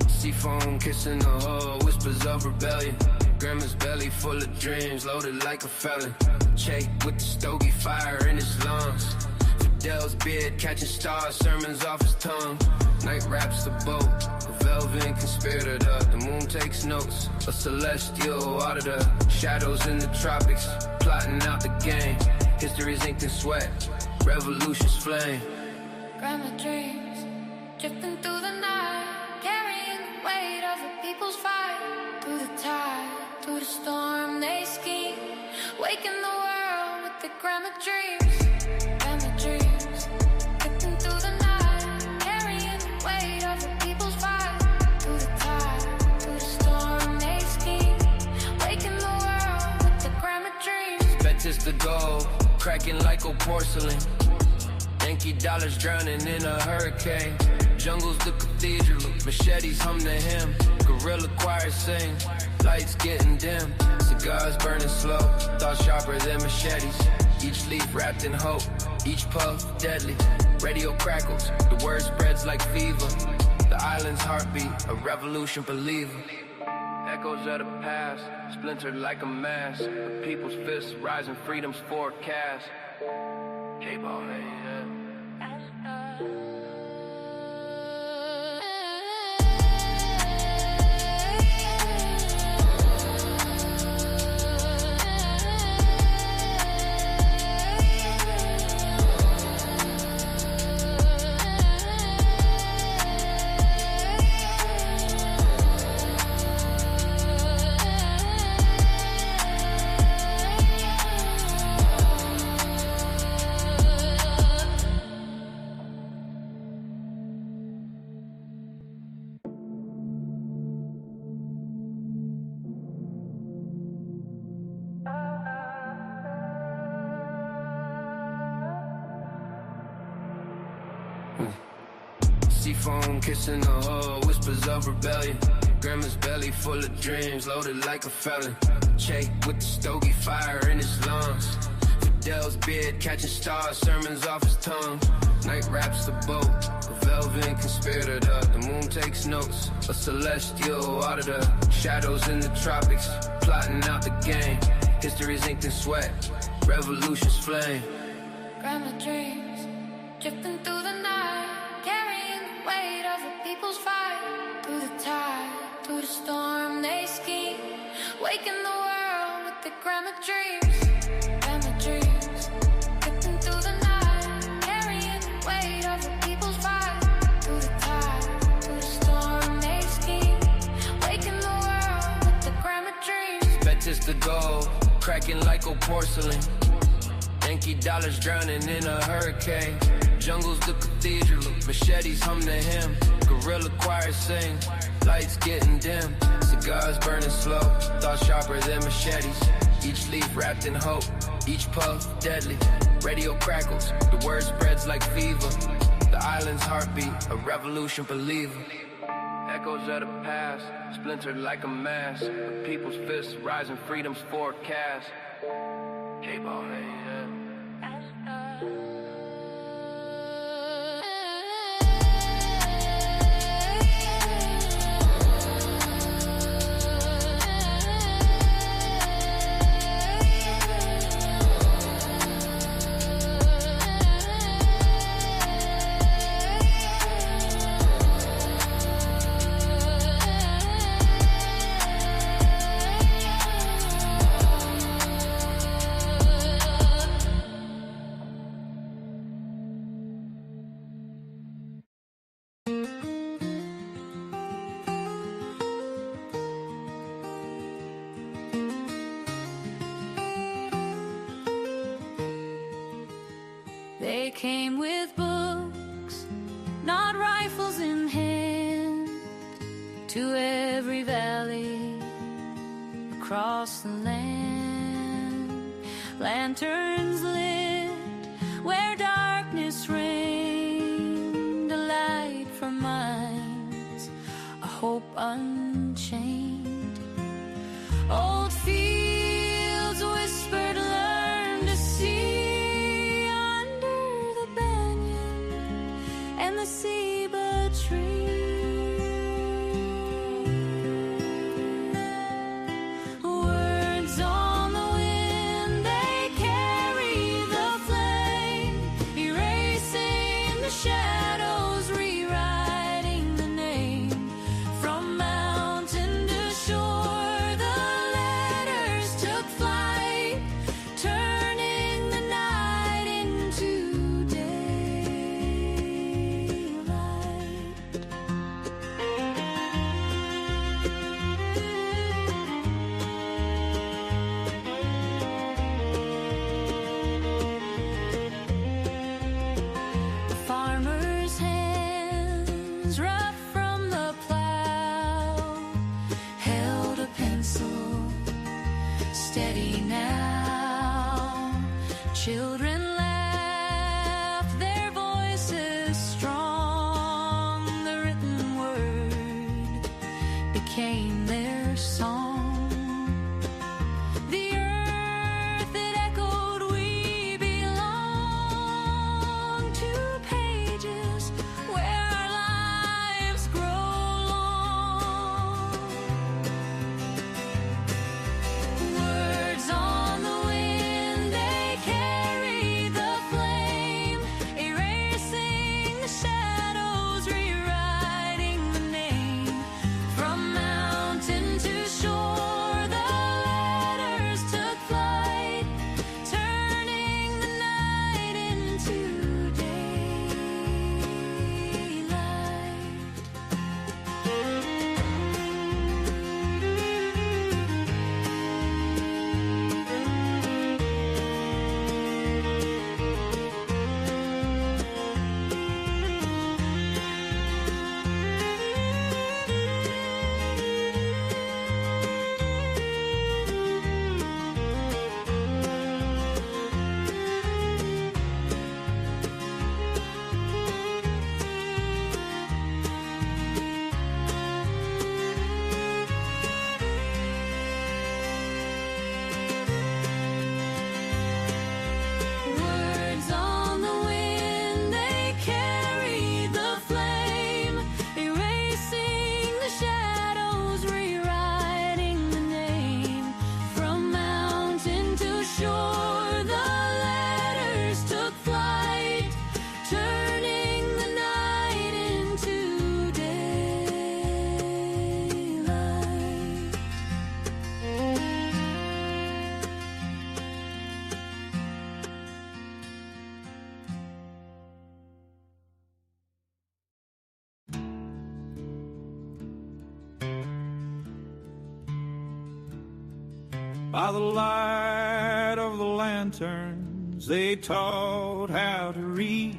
Seafoam kissing the hull, whispers of rebellion. Grandma's belly full of dreams, loaded like a felon. Che with the stogie fire in his lungs. Fidel's beard catching stars, sermons off his tongue. Night wraps the boat, a velvet conspirator. The moon takes notes, a celestial auditor. Shadows in the tropics, plotting out the game. History's inked in sweat, revolution's flame. Grandma dreams, drifting through the night, carrying the weight of the people's fight. Through the tide, through the storm, they scheme, waking the world with the grandma dreams. Grandma dreams, drifting through the night, carrying the weight of the people's fight. Through the tide, through the storm, they scheme, waking the world with the grandma dreams. Fetish the gold, cracking like old porcelain. Yankee dollars drowning in a hurricane. Jungle's the cathedral, machetes hum the hymn. Guerrilla choirs sing, lights getting dim. Cigars burning slow, thoughts sharper than machetes. Each leaf wrapped in hope, each puff deadly. Radio crackles, the word spreads like fever. The island's heartbeat, a revolution believer. Echoes of the past, splintered like a mass. The people's fists rising, freedom's forecast. K-ball, man. Seafoam kissing the hull, whispers of rebellion. Grandma's belly full of dreams, loaded like a felon. Che with the stogie fire in his lungs. Fidel's beard catching stars, sermons off his tongue. Night wraps the boat, a velvet conspirator. The moon takes notes, a celestial auditor. Shadows in the tropics, plotting out the game. History's inked in sweat, revolution's flame. Grandma dreams, drifting through the night, carrying the weight of the people's fight. Through the tide, through the storm, they scheme, waking the world with the grandma dreams. Grandma dreams, drifting through the night, carrying the weight of the people's fight. Through the tide, through the storm, they scheme, waking the world with the grandma dreams. Fetish the gold, cracking like old porcelain. Yankee dollars drowning in a hurricane. Jungle's the cathedral, machetes hum the hymn. Guerrilla choirs sing, lights getting dim. Cigars burning slow, thoughts sharper than machetes. Each leaf wrapped in hope, each puff deadly. Radio crackles, the word spreads like fever. The island's heartbeat, a revolution believer. Echoes of the past, splintered like a mass. The people's fists rising, freedom's forecast. K-ball, yeah. They came with books, not rifles in hand, to every valley across the land. Lanterns lit where darkness reigned, a light for minds, a hope unchained. Old fields whispered, learn to see under the banyan and the ceiba tree. Children laughed, their voices strong. The written word became their song. The earth it echoed, we belong to pages where our lives grow long. Words on the wind, they carry the flame, erasing the shadows, rewriting the name. From mountain to shore, the letters took flight, turning the night into daylight. Words on the wind, they carry the flame, erasing the shadows, rewriting the name. From mountain to shore, the letters took flight, turning the night into daylight. By the light of the lanterns, they taught how to read.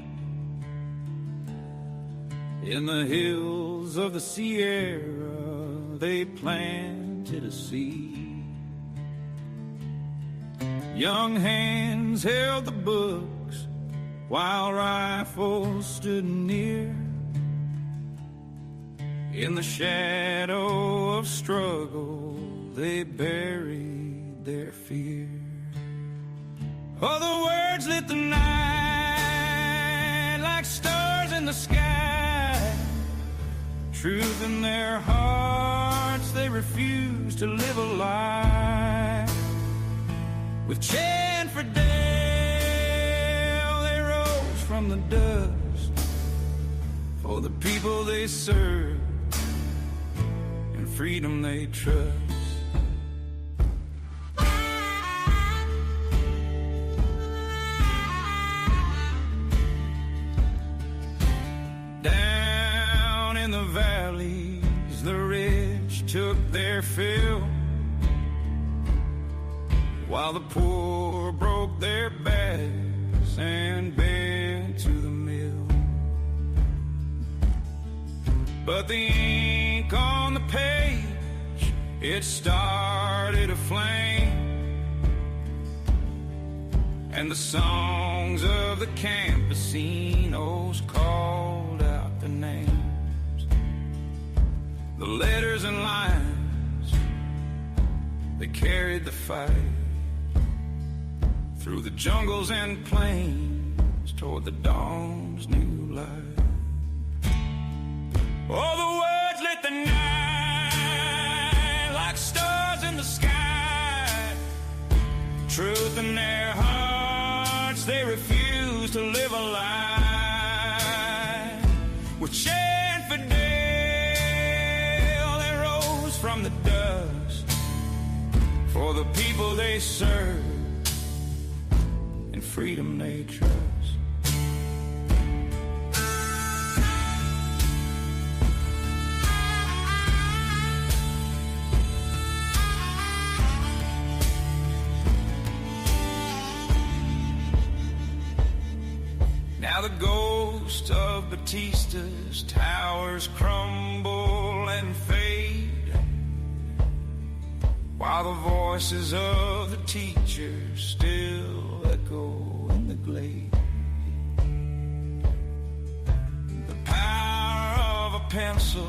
In the hills of the Sierra, they planted a seed. Young hands held the books while rifles stood near. In the shadow of struggle, they buried their fear. Oh, the words lit the night like stars in the sky. Truth in their hearts, they refused to live a lie. With Che and Fidel, they rose from the dust for the people they serve and freedom they trust. Down in the valleys, the rich took their fill, while the poor broke their backs and bent to the mill. But the ink on the page, it started a flame, and the songs of the campesinos called out the names. The letters and lines, they carried the fight through the jungles and plains toward the dawn's new light. Oh, the words lit the night like stars in the sky. Truth in their hearts, they refuse to live a lie. With Che and Fidel, they rose from the dust for the people they serve and freedom they trust. Now the ghost of Batista's towers crumble and fade, while the voices of the teachers still echo in the glade. The power of a pencil,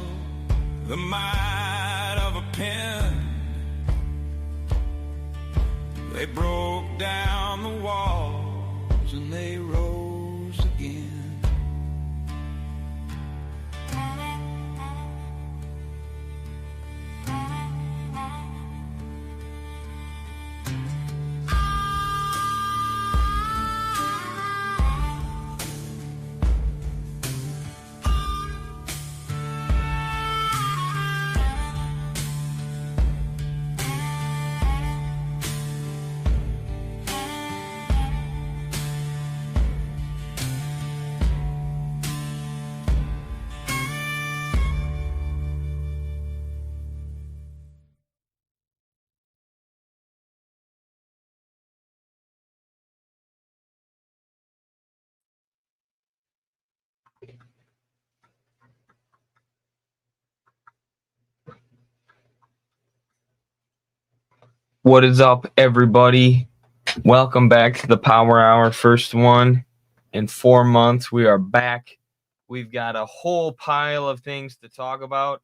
the might of a pen. They broke down the walls and they rose again. What is up, everybody? Welcome back to the Power Hour, first one in 4 months. We are back. We've got a whole pile of things to talk about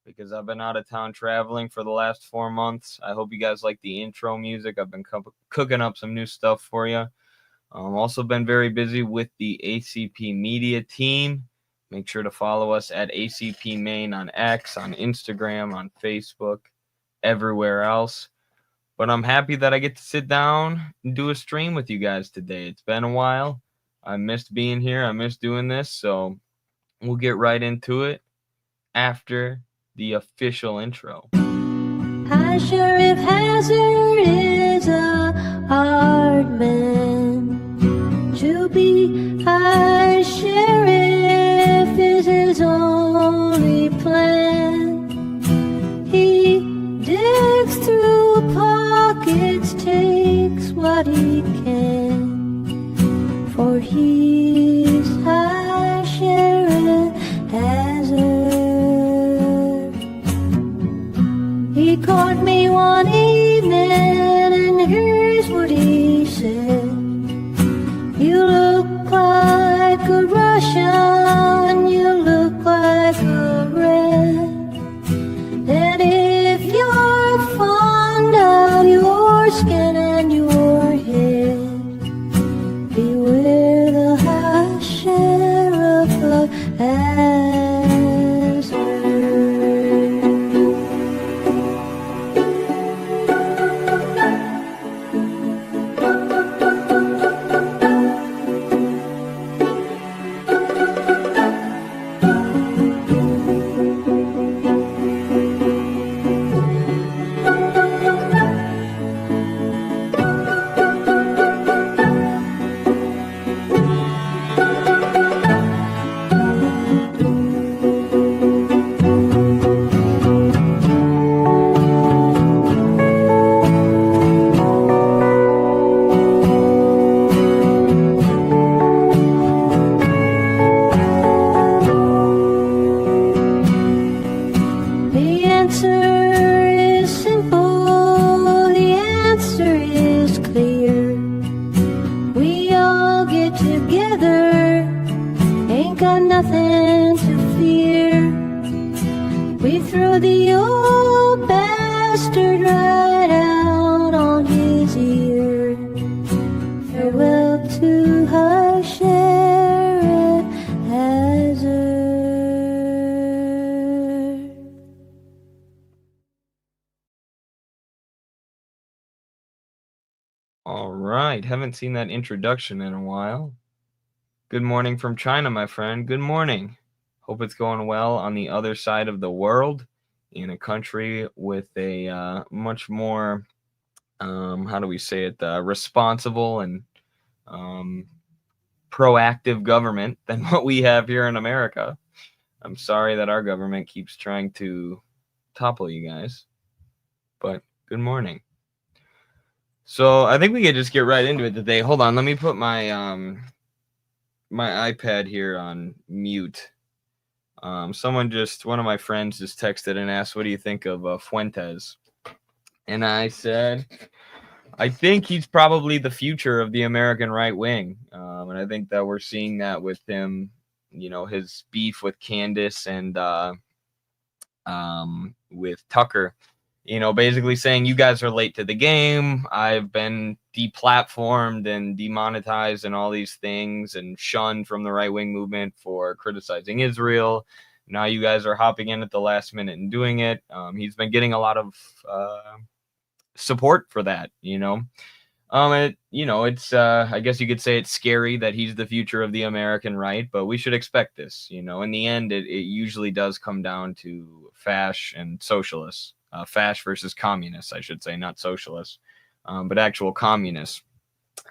because I've been out of town traveling for the last 4 months. I hope you guys like the intro music. I've been cooking up some new stuff for you. Also been very busy with the ACP media team. Make sure to follow us at ACP Maine on X, on Instagram, on Facebook, everywhere else. But I'm happy that I get to sit down and do a stream with you guys today. It's been a while. I missed being here. I missed doing this. So we'll get right into it after the official intro. High Sheriff Hazard is a hard man. To be High Sheriff is his only plan. He digs through pockets, takes what he can, for he's High Sheriff Hazard. He caught me one evening and here's what he said: you look like a Russian, you look like a red. And if you're fond of your skin and your head, beware the High Sheriff of Hazard. All right. Haven't seen that introduction in a while. Good morning from China, my friend. Good morning. Hope it's going well on the other side of the world, in a country with a much more, how do we say it, responsible and proactive government than what we have here in America. I'm sorry that our government keeps trying to topple you guys, but good morning. So I think we could just get right into it today. Hold on, let me put my my iPad here on mute. One of my friends just texted and asked, what do you think of Fuentes? And I said, I think he's probably the future of the American right wing. And I think that we're seeing that with him, his beef with Candace and with Tucker, basically saying you guys are late to the game. I've been deplatformed and demonetized and all these things and shunned from the right wing movement for criticizing Israel. Now you guys are hopping in at the last minute and doing it. He's been getting a lot of support for that, it's I guess you could say it's scary that he's the future of the American right, but we should expect this. In the end, it usually does come down to fash and socialists, fash versus communists, I should say, not socialists, but actual communists.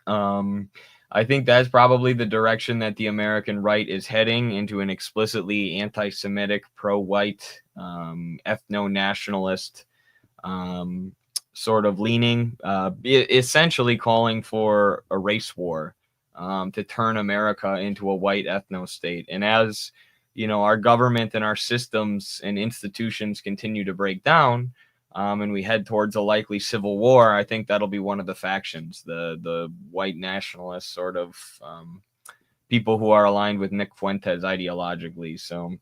I think that's probably the direction that the American right is heading, into an explicitly anti-Semitic, pro-white, ethno-nationalist sort of leaning, essentially calling for a race war to turn America into a white ethno state. And as our government and our systems and institutions continue to break down, and we head towards a likely civil war, I think that'll be one of the factions, the white nationalist sort of people who are aligned with Nick Fuentes ideologically. So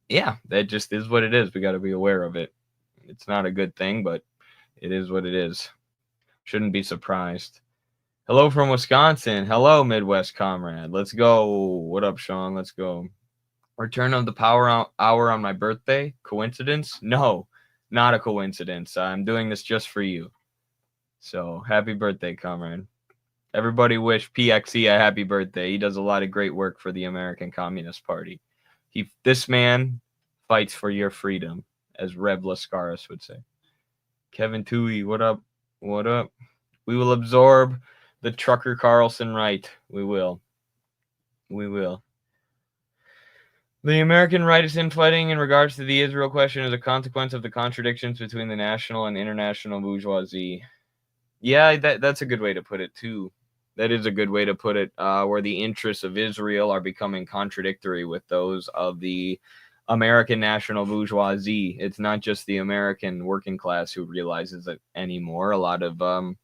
yeah, that just is what it is. We got to be aware of it. It's not a good thing, but it is what it is. Shouldn't be surprised. Hello from Wisconsin. Hello, Midwest comrade. Let's go. What up, Sean? Let's go. Return of the Power Hour on my birthday. Coincidence? No, not a coincidence. I'm doing this just for you. So happy birthday, comrade. Everybody wish PXE a happy birthday. He does a lot of great work for the American Communist Party. This man fights for your freedom, as Rev Lascaris would say. Kevin Toohey, what up? What up? We will absorb the Trucker Carlson right. We will. We will. The American right is infighting in regards to the Israel question as a consequence of the contradictions between the national and international bourgeoisie. Yeah, that's a good way to put it, too. That is a good way to put it, where the interests of Israel are becoming contradictory with those of the American national bourgeoisie. It's not just the American working class who realizes it anymore. A lot of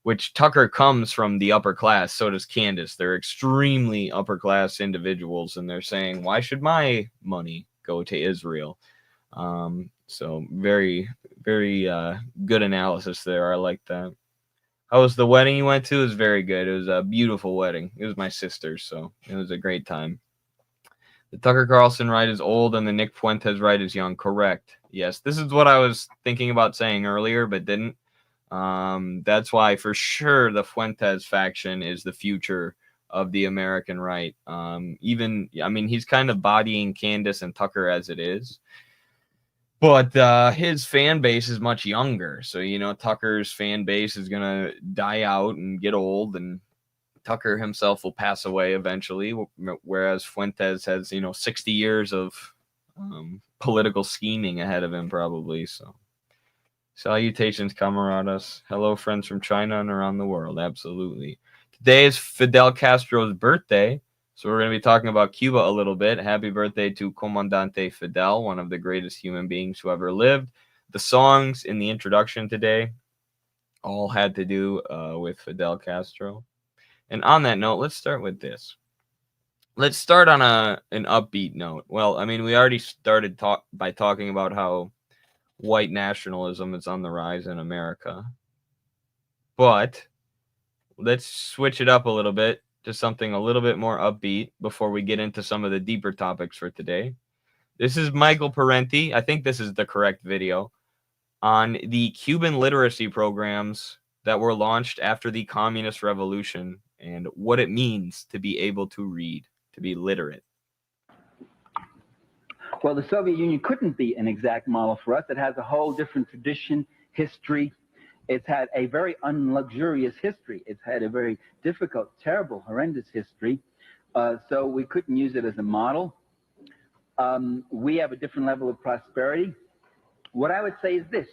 which Tucker comes from the upper class, so does Candace. They're extremely upper class individuals, and they're saying, why should my money go to Israel? So very, very good analysis there. I like that. How was the wedding you went to? It was very good. It was a beautiful wedding. It was my sister's, so it was a great time. The Tucker Carlson right is old and the Nick Fuentes right is young. Correct. Yes, this is what I was thinking about saying earlier, but didn't. That's why, for sure, the Fuentes faction is the future of the American right. He's kind of bodying Candace and Tucker as it is. But his fan base is much younger. So, Tucker's fan base is going to die out and get old, and Tucker himself will pass away eventually, whereas Fuentes has, 60 years of political scheming ahead of him probably. So, salutations, camaradas. Hello, friends from China and around the world. Absolutely. Today is Fidel Castro's birthday, so we're going to be talking about Cuba a little bit. Happy birthday to Comandante Fidel, one of the greatest human beings who ever lived. The songs in the introduction today all had to do with Fidel Castro. And on that note, let's start with this. Let's start on an upbeat note. Well, we already started by talking about how white nationalism is on the rise in America. But let's switch it up a little bit to something a little bit more upbeat before we get into some of the deeper topics for today. This is Michael Parenti. I think this is the correct video on the Cuban literacy programs that were launched after the Communist Revolution and what it means to be able to read, to be literate. Well, the Soviet Union couldn't be an exact model for us. It has a whole different tradition, history. It's had a very unluxurious history. It's had a very difficult, terrible, horrendous history. So we couldn't use it as a model. We have a different level of prosperity. What I would say is this.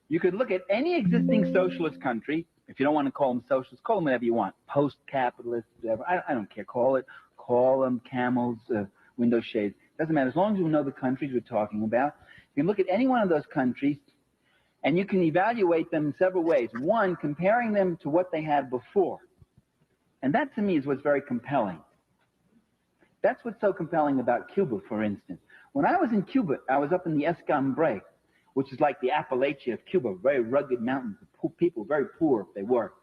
You could look at any existing socialist country. If you don't want to call them socialists, call them whatever you want. Post-capitalist, whatever. I don't care. Call them camels, window shades. Doesn't matter. As long as you know the countries we're talking about. You can look at any one of those countries And you can evaluate them in several ways. One, comparing them to what they had before. And that to me is what's very compelling. That's what's so compelling about Cuba, for instance. When I was in Cuba, I was up in the Escambray, which is like the Appalachia of Cuba, very rugged mountains, people very poor if they were.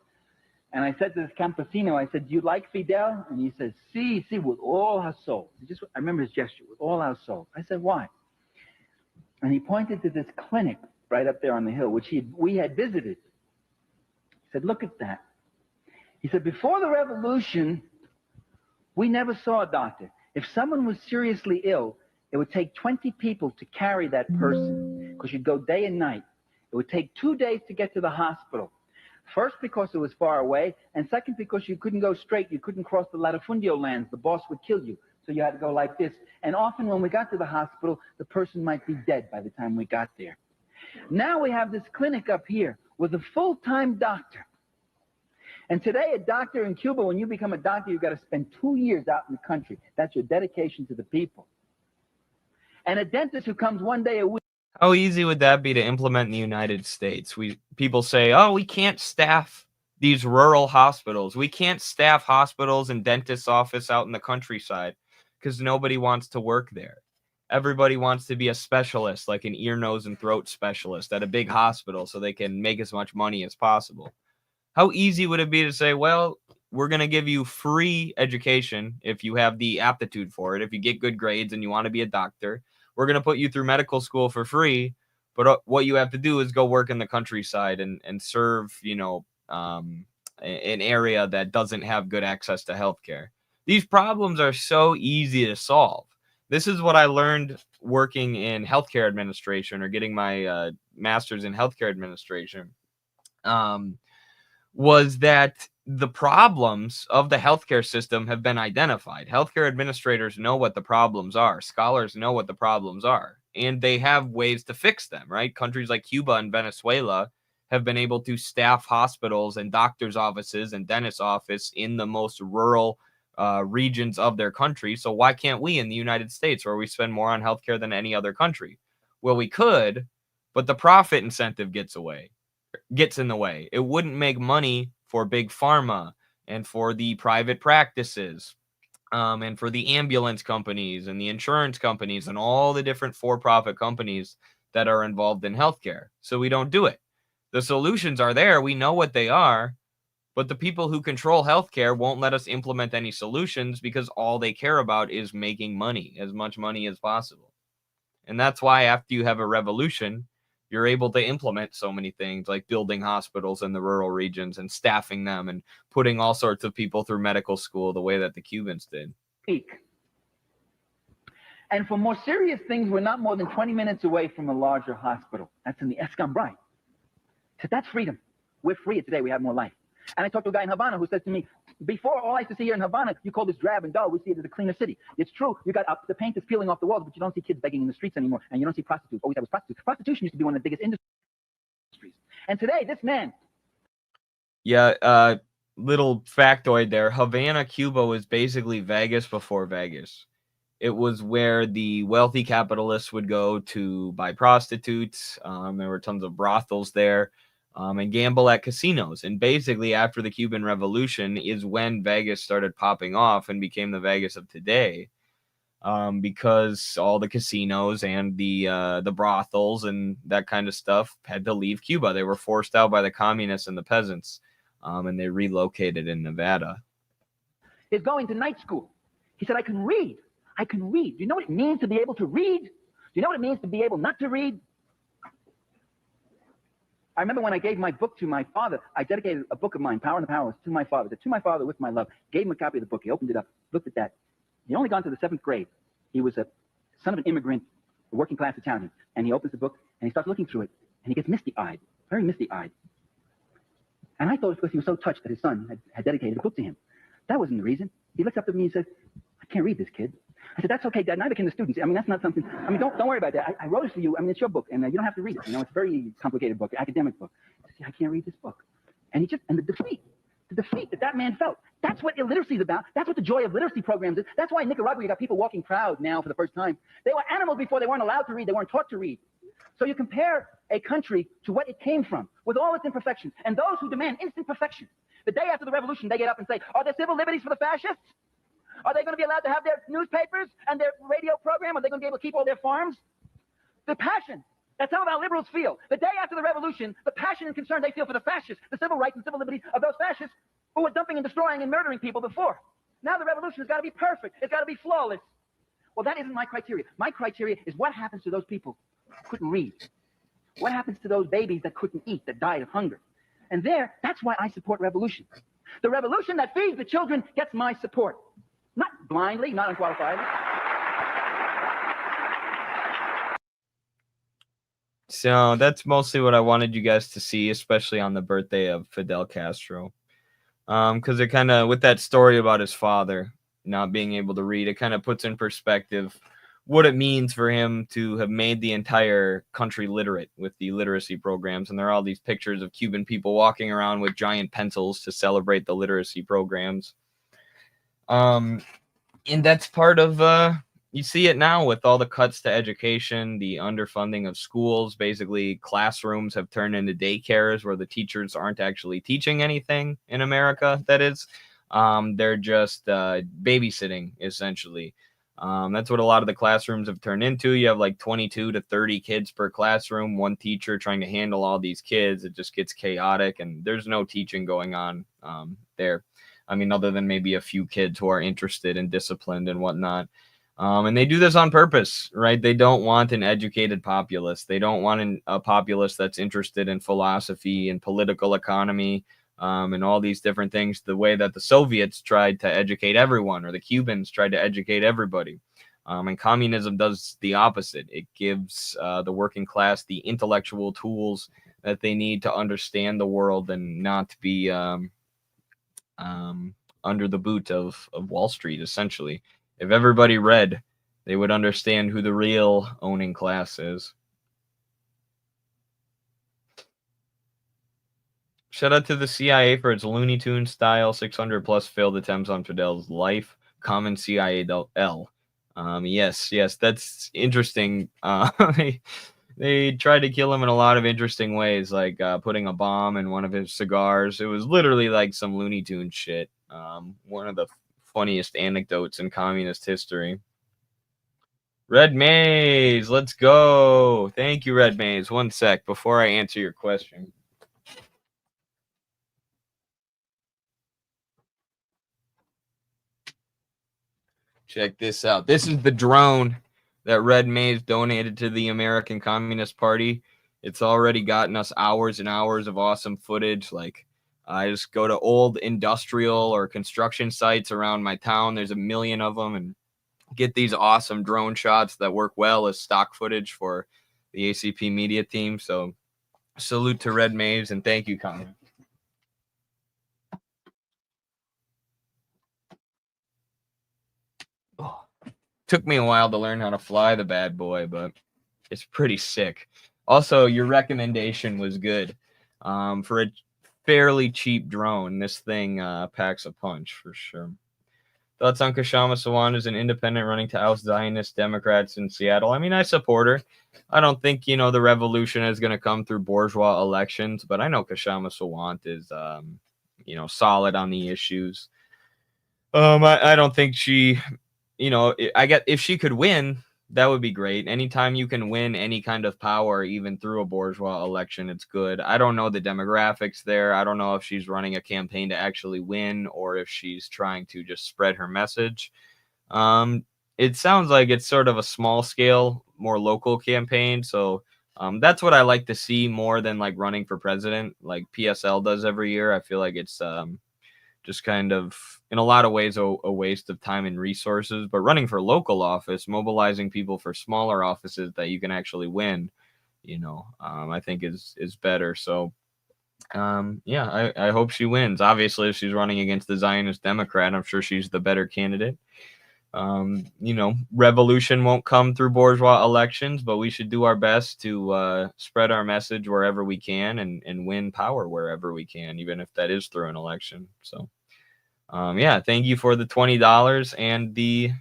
And I said to this campesino, I said, do you like Fidel? And he said, sí, with all our soul. I remember his gesture, with all our soul. I said, why? And he pointed to this clinic right up there on the hill, which we had visited. He said, look at that. He said, before the revolution, we never saw a doctor. If someone was seriously ill, it would take 20 people to carry that person, because you'd go day and night. It would take 2 days to get to the hospital. First, because it was far away, and second, because you couldn't go straight. You couldn't cross the latifundio lands. The boss would kill you. So you had to go like this. And often when we got to the hospital, the person might be dead by the time we got there. Now we have this clinic up here with a full-time doctor. And today, a doctor in Cuba, when you become a doctor, you've got to spend 2 years out in the country. That's your dedication to the people. And a dentist who comes 1 day a week. How easy would that be to implement in the United States? People say, oh, we can't staff these rural hospitals. We can't staff hospitals and dentist's office out in the countryside because nobody wants to work there. Everybody wants to be a specialist, like an ear, nose, and throat specialist at a big hospital so they can make as much money as possible. How easy would it be to say, well, we're going to give you free education if you have the aptitude for it. If you get good grades and you want to be a doctor, we're going to put you through medical school for free. But what you have to do is go work in the countryside and serve, an area that doesn't have good access to healthcare. These problems are so easy to solve. This is what I learned working in healthcare administration or getting my master's in healthcare administration, was that the problems of the healthcare system have been identified. Healthcare administrators know what the problems are. Scholars know what the problems are, and they have ways to fix them, right? Countries like Cuba and Venezuela have been able to staff hospitals and doctors' offices and dentist office in the most rural regions of their country. So why can't we in the United States, where we spend more on healthcare than any other country? Well, we could, but the profit incentive gets in the way. It wouldn't make money for big pharma and for the private practices and for the ambulance companies and the insurance companies and all the different for-profit companies that are involved in healthcare. So we don't do it. The solutions are there. We know what they are. But the people who control healthcare won't let us implement any solutions because all they care about is making money, as much money as possible. And that's why after you have a revolution, you're able to implement so many things like building hospitals in the rural regions and staffing them and putting all sorts of people through medical school the way that the Cubans did. And for more serious things, we're not more than 20 minutes away from a larger hospital. That's in the Escambray. So that's freedom. We're free today. We have more life. And I talked to a guy in Havana who said to me, before, all I used to see here in Havana, you call this drab and dull. We see it as a cleaner city. It's true. You got the paint is peeling off the walls, but you don't see kids begging in the streets anymore. And you don't see prostitutes. Always that was prostitutes. Prostitution used to be one of the biggest industries. And today, this man. Yeah, little factoid there. Havana, Cuba was basically Vegas before Vegas. It was where the wealthy capitalists would go to buy prostitutes. There were tons of brothels there. And gamble at casinos. And basically after the Cuban Revolution is when Vegas started popping off and became the Vegas of today, because all the casinos and the brothels and that kind of stuff had to leave Cuba. They were forced out by the communists and the peasants, and they relocated in Nevada. Is going to night school. He said, I can read. Do you know what it means to be able to read? Do you know what it means to be able not to read? I remember when I gave my book to my father, I dedicated a book of mine, Power and the Powerless, to my father. To my father with my love. Gave him a copy of the book. He opened it up, looked at that. He'd only gone to the 7th grade. He was a son of an immigrant, a working class Italian. And he opens the book and he starts looking through it. And he gets misty-eyed, very misty-eyed. And I thought it was because he was so touched that his son had dedicated a book to him. That wasn't the reason. He looks up at me and says, I can't read this, kid. I said, that's okay, Dad. Neither can the students. I mean, that's not something. I mean, don't worry about that. I wrote it for you. I mean, it's your book, and you don't have to read it. You know, it's a very complicated book, academic book. I said, I can't read this book. And the defeat that man felt. That's what illiteracy is about. That's what the joy of literacy programs is. That's why in Nicaragua you got people walking proud now for the first time. They were animals before. They weren't allowed to read. They weren't taught to read. So you compare a country to what it came from, with all its imperfections. And those who demand instant perfection, the day after the revolution, they get up and say, are there civil liberties for the fascists? Are they going to be allowed to have their newspapers and their radio program? Are they going to be able to keep all their farms? The passion that some of our liberals feel, the day after the revolution, the passion and concern they feel for the fascists, the civil rights and civil liberties of those fascists who were dumping and destroying and murdering people before. Now the revolution has got to be perfect. It's got to be flawless. Well, that isn't my criteria. My criteria is what happens to those people who couldn't read. What happens to those babies that couldn't eat, that died of hunger? And that's why I support revolution. The revolution that feeds the children gets my support. Not blindly, not unqualifiedly. So that's mostly what I wanted you guys to see, especially on the birthday of Fidel Castro. Because it kind of, with that story about his father not being able to read, it kind of puts in perspective what it means for him to have made the entire country literate with the literacy programs. And there are all these pictures of Cuban people walking around with giant pencils to celebrate the literacy programs. And that's part of, you see it now with all the cuts to education, the underfunding of schools. Basically, classrooms have turned into daycares where the teachers aren't actually teaching anything in America, that is. They're just babysitting, essentially. That's what a lot of the classrooms have turned into. You have like 22 to 30 kids per classroom, one teacher trying to handle all these kids. It just gets chaotic, and there's no teaching going on there. I mean, other than maybe a few kids who are interested and disciplined and whatnot. And they do this on purpose, right? They don't want an educated populace. They don't want a populace that's interested in philosophy and political economy and all these different things, the way that the Soviets tried to educate everyone, or the Cubans tried to educate everybody. And communism does the opposite. It gives the working class the intellectual tools that they need to understand the world and not be under the boot of Wall Street, essentially. If everybody read, they would understand who the real owning class is. Shout out to the CIA for its Looney Tunes style 600 plus failed attempts on Fidel's life. Common CIA L. Yes, that's interesting. They tried to kill him in a lot of interesting ways, like putting a bomb in one of his cigars. It was literally like some Looney Tunes shit. One of the funniest anecdotes in communist history. Red Maze, let's go. Thank you, Red Maze. One sec before I answer your question. Check this out. This is the drone that Red Maze donated to the American Communist Party. It's already gotten us hours and hours of awesome footage. Like, I just go to old industrial or construction sites around my town. There's a million of them, and get these awesome drone shots that work well as stock footage for the ACP media team. So salute to Red Maze, and thank you, Connor. Oh, took me a while to learn how to fly the bad boy, but it's pretty sick. Also, your recommendation was good. For a fairly cheap drone, this thing packs a punch for sure. Thoughts on Kshama Sawant as an independent running to oust Zionist Democrats in Seattle? I mean, I support her. I don't think, the revolution is going to come through bourgeois elections, but I know Kshama Sawant is, solid on the issues. I don't think she, if she could win, that would be great. Anytime you can win any kind of power, even through a bourgeois election, it's good. I don't know the demographics there. I don't know if she's running a campaign to actually win or if she's trying to just spread her message. It sounds like it's sort of a small scale, more local campaign. So that's what I like to see more than like running for president, like PSL does every year. I feel like it's just kind of, in a lot of ways, a waste of time and resources. But running for local office, mobilizing people for smaller offices that you can actually win, I think is better. So, I hope she wins. Obviously, if she's running against the Zionist Democrat, I'm sure she's the better candidate. Revolution won't come through bourgeois elections, but we should do our best to spread our message wherever we can and win power wherever we can, even if that is through an election. So, thank you for the $20 and the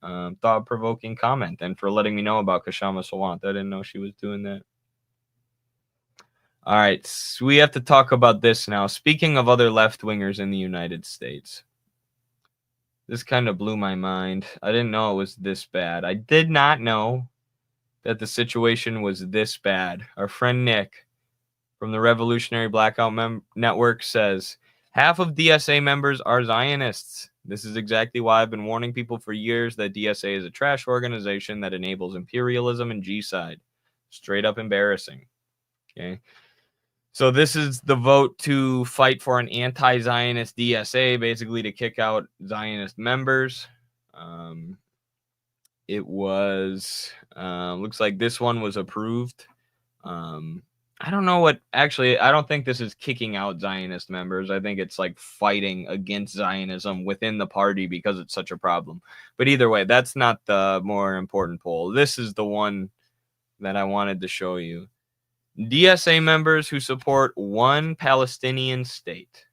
thought-provoking comment, and for letting me know about Kshama Sawant. I didn't know she was doing that. All right, so we have to talk about this now. Speaking of other left-wingers in the United States, this kind of blew my mind. I didn't know it was this bad. I did not know that the situation was this bad. Our friend Nick from the Revolutionary Blackout Network says, half of DSA members are Zionists. This is exactly why I've been warning people for years that DSA is a trash organization that enables imperialism and G-side. Straight up embarrassing. Okay. So this is the vote to fight for an anti-Zionist DSA, basically to kick out Zionist members. It was, looks like this one was approved. I don't know what, actually, I don't think this is kicking out Zionist members. I think it's like fighting against Zionism within the party because it's such a problem. But either way, that's not the more important poll. This is the one that I wanted to show you. DSA members who support one Palestinian state,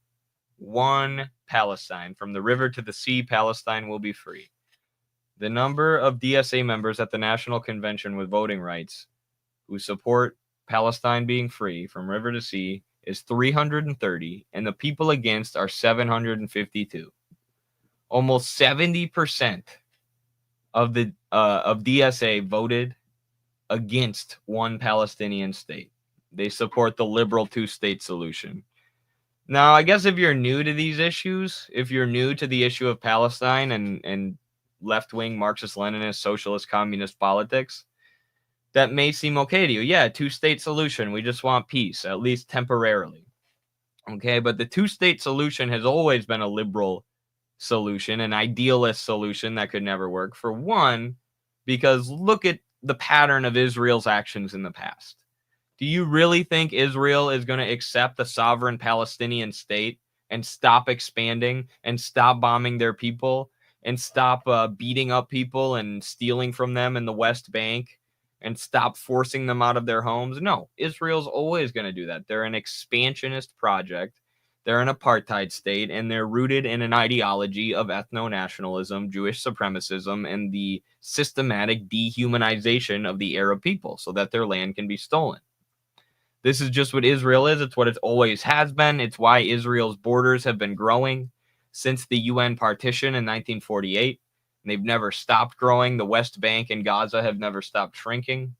one Palestine, from the river to the sea, Palestine will be free. The number of DSA members at the National Convention with voting rights who support Palestine being free from river to sea is 330, and the people against are 752. Almost 70% of the of DSA voted against one Palestinian state. They support the liberal two-state solution. Now, I guess if you're new to these issues, if you're new to the issue of Palestine and left-wing Marxist-Leninist, socialist, communist politics, that may seem okay to you. Yeah, two-state solution. We just want peace, at least temporarily. Okay, but the two-state solution has always been a liberal solution, an idealist solution that could never work. For one, because look at the pattern of Israel's actions in the past. Do you really think Israel is going to accept a sovereign Palestinian state and stop expanding and stop bombing their people and stop beating up people and stealing from them in the West Bank and stop forcing them out of their homes? No, Israel's always going to do that. They're an expansionist project. They're an apartheid state, and they're rooted in an ideology of ethno-nationalism, Jewish supremacism, and the systematic dehumanization of the Arab people so that their land can be stolen. This is just what Israel is. It's what it always has been. It's why Israel's borders have been growing since the UN partition in 1948. And they've never stopped growing. The West Bank and Gaza have never stopped shrinking.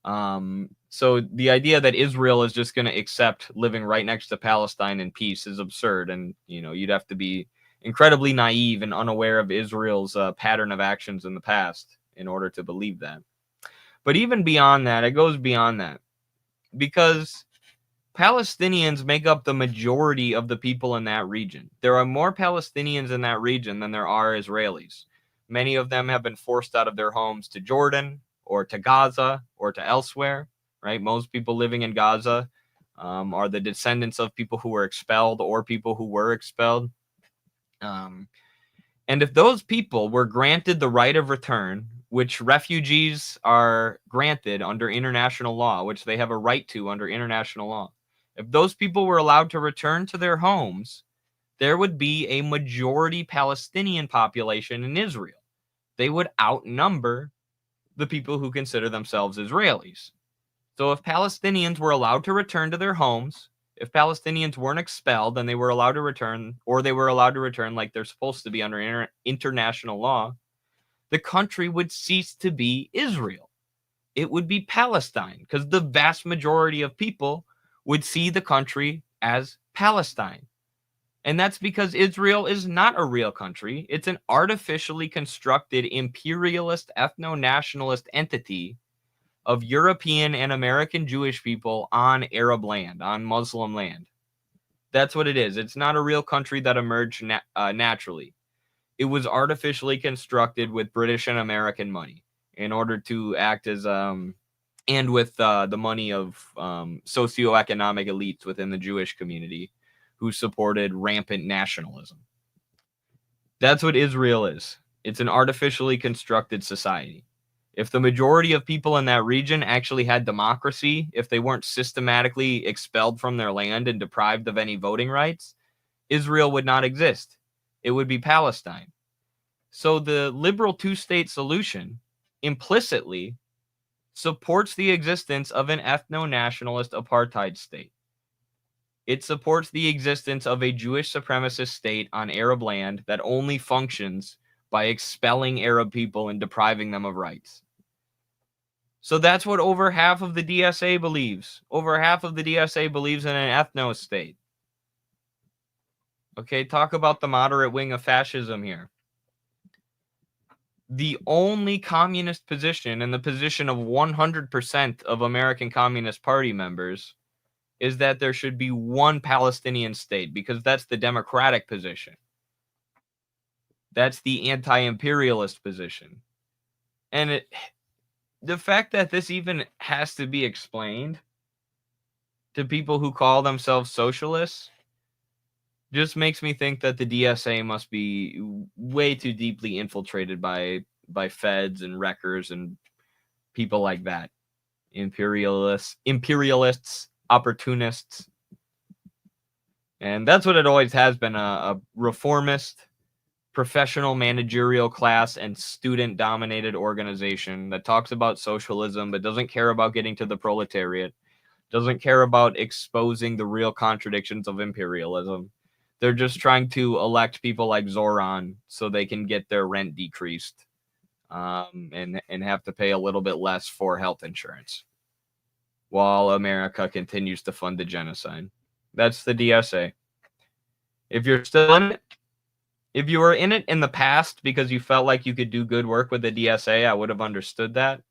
So the idea that Israel is just going to accept living right next to Palestine in peace is absurd. And, you know, you'd have to be incredibly naive and unaware of Israel's pattern of actions in the past in order to believe that. But even beyond that, it goes beyond that. Because Palestinians make up the majority of the people in that region. There are more Palestinians in that region than there are Israelis. Many of them have been forced out of their homes to Jordan or to Gaza or to elsewhere, right? Most people living in Gaza are the descendants of people who were expelled or people who were expelled. And if those people were granted the right of return, which refugees are granted under international law, which they have a right to under international law, if those people were allowed to return to their homes, there would be a majority Palestinian population in Israel. They would outnumber the people who consider themselves Israelis. So if Palestinians were allowed to return to their homes, if Palestinians weren't expelled and they were allowed to return, or they were allowed to return like they're supposed to be under international law, the country would cease to be Israel. It would be Palestine, because the vast majority of people would see the country as Palestine. And that's because Israel is not a real country. It's an artificially constructed imperialist ethno-nationalist entity of European and American Jewish people on Arab land, on Muslim land. That's what it is. It's not a real country that emerged naturally. It was artificially constructed with British and American money in order to act as and with the money of socioeconomic elites within the Jewish community who supported rampant nationalism. That's what Israel is. It's an artificially constructed society. If the majority of people in that region actually had democracy, if they weren't systematically expelled from their land and deprived of any voting rights, Israel would not exist. It would be Palestine. So the liberal two-state solution implicitly supports the existence of an ethno-nationalist apartheid state. It supports the existence of a Jewish supremacist state on Arab land that only functions by expelling Arab people and depriving them of rights. So that's what over half of the DSA believes. Over half of the DSA believes in an ethno state. Okay, talk about the moderate wing of fascism here. The only communist position and the position of 100% of American Communist Party members is that there should be one Palestinian state, because that's the democratic position. That's the anti-imperialist position. And the fact that this even has to be explained to people who call themselves socialists just makes me think that the DSA must be way too deeply infiltrated by feds and wreckers and people like that. Imperialists, opportunists. And that's what it always has been, a reformist, professional managerial class and student-dominated organization that talks about socialism but doesn't care about getting to the proletariat, doesn't care about exposing the real contradictions of imperialism. They're just trying to elect people like Zoran so they can get their rent decreased and have to pay a little bit less for health insurance while America continues to fund the genocide. That's the DSA. If you're still in it, if you were in it in the past because you felt like you could do good work with the DSA, I would have understood that.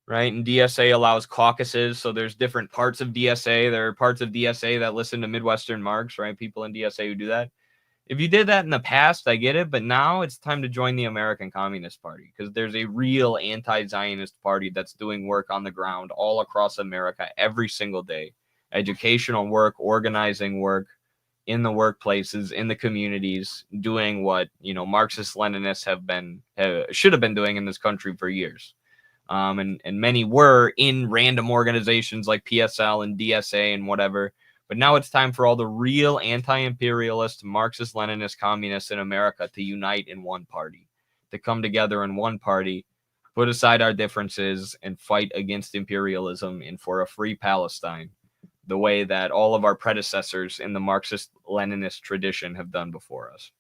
Right? And DSA allows caucuses, so there's different parts of DSA. There are parts of DSA that listen to Midwestern Marx, right? People in DSA who do that. If you did that in the past, I get it, but now it's time to join the American Communist Party, because there's a real anti-Zionist party that's doing work on the ground all across America every single day. Educational work, organizing work, in the workplaces, in the communities, doing what, you know, Marxist-Leninists should have been doing in this country for years. And many were in random organizations like PSL and DSA and whatever. But now it's time for all the real anti-imperialist, Marxist-Leninist communists in America to unite in one party, to come together in one party, put aside our differences, and fight against imperialism and for a free Palestine, the way that all of our predecessors in the Marxist-Leninist tradition have done before us.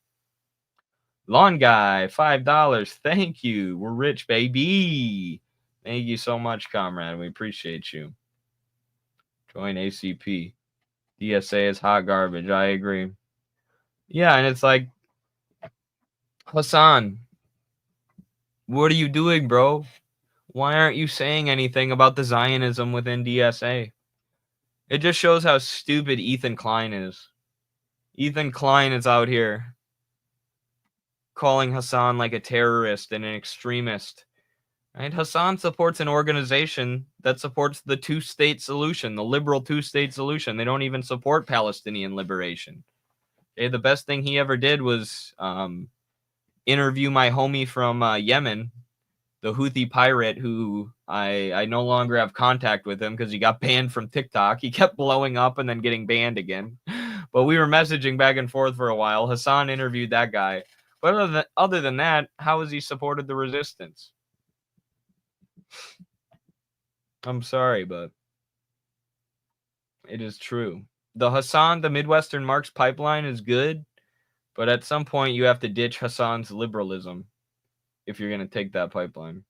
Lawn Guy, $5. Thank you. We're rich, baby. Thank you so much, comrade. We appreciate you. Join ACP. DSA is hot garbage. I agree. Yeah, and it's like, Hassan, what are you doing, bro? Why aren't you saying anything about the Zionism within DSA? It just shows how stupid Ethan Klein is. Ethan Klein is out here calling Hassan like a terrorist and an extremist. Right? Hassan supports an organization that supports the two-state solution, the liberal two-state solution. They don't even support Palestinian liberation. Okay, the best thing he ever did was interview my homie from Yemen, the Houthi pirate, who I no longer have contact with him because he got banned from TikTok. He kept blowing up and then getting banned again. But we were messaging back and forth for a while. Hassan interviewed that guy. But other than that, how has he supported the resistance? I'm sorry, but it is true. The Midwestern Marx pipeline is good, but at some point you have to ditch Hassan's liberalism if you're going to take that pipeline.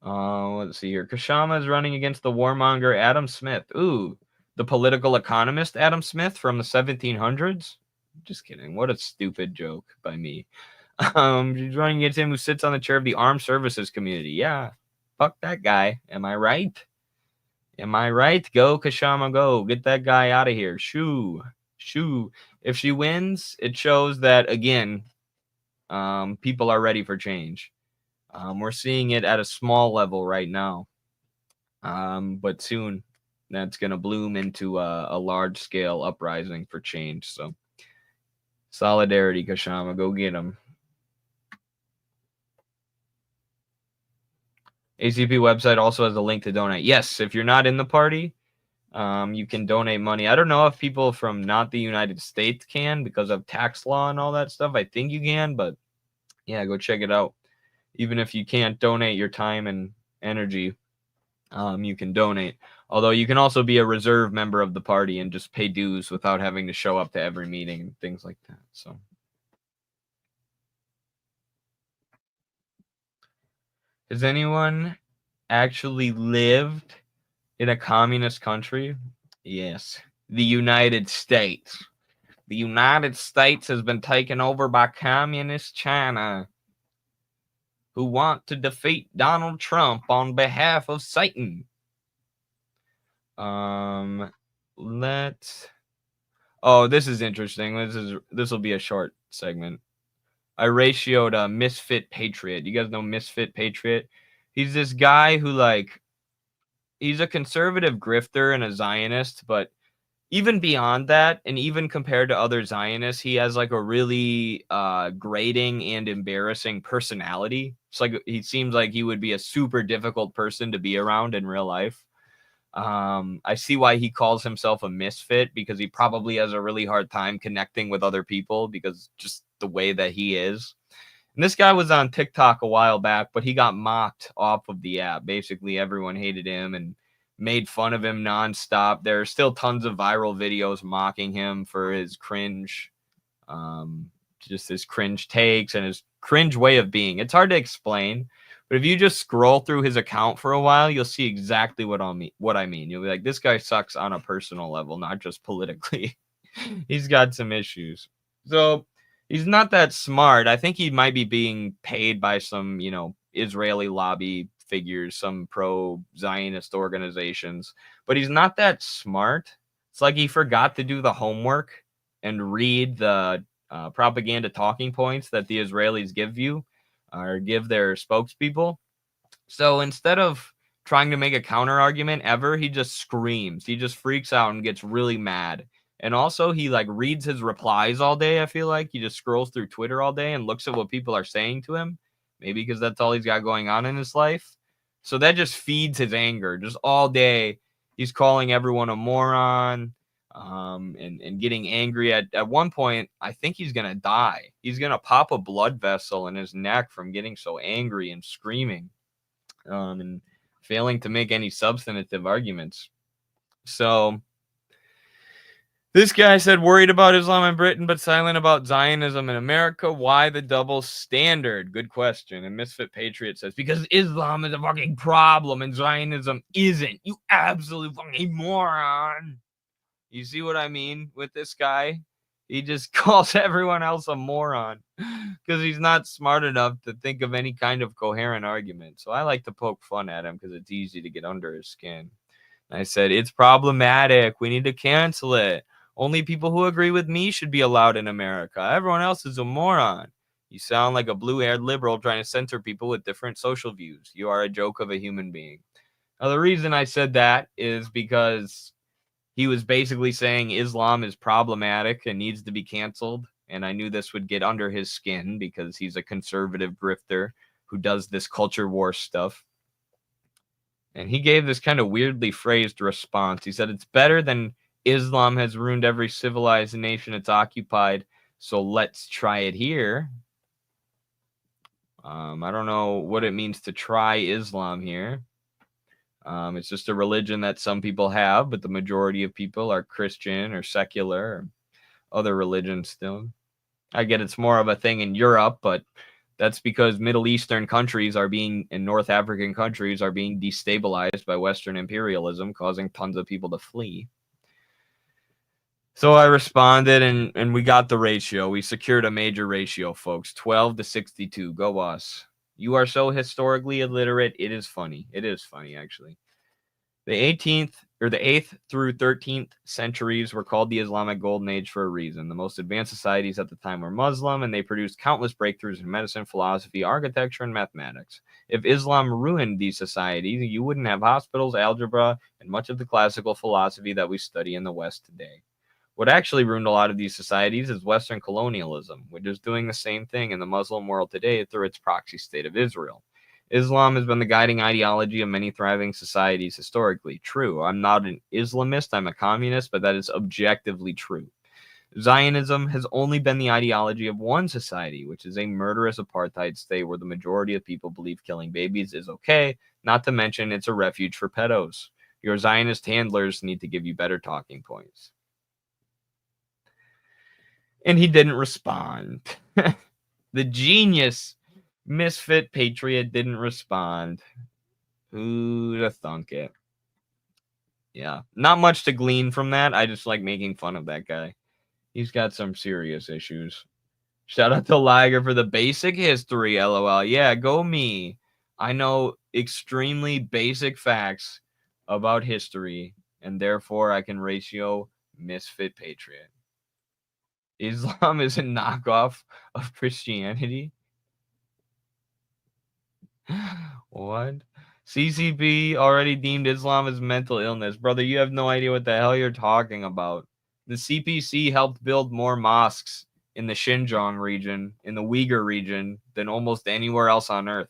Let's see here. Kashama is running against the warmonger Adam Smith. Ooh, the political economist Adam Smith from the 1700s? Just kidding. What a stupid joke by me. She's running against him who sits on the chair of the armed services community. Yeah, fuck that guy. Am I right? Am I right? Go, Kashama, go. Get that guy out of here. Shoo. If she wins, it shows that, again, people are ready for change. We're seeing it at a small level right now. But soon that's going to bloom into a large-scale uprising for change. So, solidarity, Kashama. Go get him. ACP website also has a link to donate. Yes, if you're not in the party, you can donate money. I don't know if people from not the United States can because of tax law and all that stuff. I think you can, but Yeah, go check it out. Even if you can't donate your time and energy, you can donate. Although you can also be a reserve member of the party and just pay dues without having to show up to every meeting and things like that. So, has anyone actually lived in a communist country? Yes, the United States. The United States has been taken over by communist China, who want to defeat Donald Trump on behalf of Satan. This is interesting. This will be a short segment. I ratioed a Misfit Patriot. You guys know Misfit Patriot? He's this guy who, like, he's a conservative grifter and a Zionist, but even beyond that, and even compared to other Zionists, he has like a really grating and embarrassing personality. It's like he seems like he would be a super difficult person to be around in real life. I see why he calls himself a misfit, because he probably has a really hard time connecting with other people because just the way that he is. And this guy was on TikTok a while back, but he got mocked off of the app. Basically, everyone hated him and made fun of him nonstop. There are still tons of viral videos mocking him for his cringe, just his cringe takes and his cringe way of being. It's hard to explain, but if you just scroll through his account for a while, you'll see exactly what I mean. You'll be like, this guy sucks on a personal level, not just politically. He's got some issues. So he's not that smart. I think he might be being paid by some, Israeli lobby figures, some pro-Zionist organizations, but he's not that smart. It's like he forgot to do the homework and read the propaganda talking points that the Israelis give you or give their spokespeople. So instead of trying to make a counter argument ever, he just screams. He just freaks out and gets really mad. And also he like reads his replies all day. I feel like he just scrolls through Twitter all day and looks at what people are saying to him. Maybe because that's all he's got going on in his life. So that just feeds his anger. Just all day, he's calling everyone a moron, and getting angry. At one point, I think he's going to die. He's going to pop a blood vessel in his neck from getting so angry and screaming, and failing to make any substantive arguments. So this guy said, worried about Islam in Britain, but silent about Zionism in America. Why the double standard? Good question. And Misfit Patriot says, because Islam is a fucking problem and Zionism isn't. You absolute fucking moron. You see what I mean with this guy? He just calls everyone else a moron because he's not smart enough to think of any kind of coherent argument. So I like to poke fun at him because it's easy to get under his skin. And I said, it's problematic. We need to cancel it. Only people who agree with me should be allowed in America. Everyone else is a moron. You sound like a blue-haired liberal trying to censor people with different social views. You are a joke of a human being. Now, the reason I said that is because he was basically saying Islam is problematic and needs to be canceled. And I knew this would get under his skin because he's a conservative grifter who does this culture war stuff. And he gave this kind of weirdly phrased response. He said, it's better than Islam has ruined every civilized nation it's occupied, so let's try it here. I don't know what it means to try Islam here. It's just a religion that some people have, but the majority of people are Christian or secular or other religions still. I get it's more of a thing in Europe, but that's because Middle Eastern countries and North African countries are being destabilized by Western imperialism, causing tons of people to flee. So I responded, and we got the ratio. We secured a major ratio, folks. 12 to 62. Go us. You are so historically illiterate. It is funny. It is funny, actually. The 8th through 13th centuries were called the Islamic Golden Age for a reason. The most advanced societies at the time were Muslim, and they produced countless breakthroughs in medicine, philosophy, architecture, and mathematics. If Islam ruined these societies, you wouldn't have hospitals, algebra, and much of the classical philosophy that we study in the West today. What actually ruined a lot of these societies is Western colonialism, which is doing the same thing in the Muslim world today through its proxy state of Israel. Islam has been the guiding ideology of many thriving societies historically. True, I'm not an Islamist, I'm a communist, but that is objectively true. Zionism has only been the ideology of one society, which is a murderous apartheid state where the majority of people believe killing babies is okay, not to mention it's a refuge for pedos. Your Zionist handlers need to give you better talking points. And he didn't respond. The genius Misfit Patriot didn't respond. Who'd have thunk it? Yeah, not much to glean from that. I just like making fun of that guy. He's got some serious issues. Shout out to Liger for the basic history, LOL. Yeah, go me. I know extremely basic facts about history, and therefore I can ratio Misfit Patriot. Islam is a knockoff of Christianity? What? CCP already deemed Islam as mental illness. Brother, you have no idea what the hell you're talking about. The CPC helped build more mosques in the Xinjiang region, in the Uyghur region, than almost anywhere else on earth.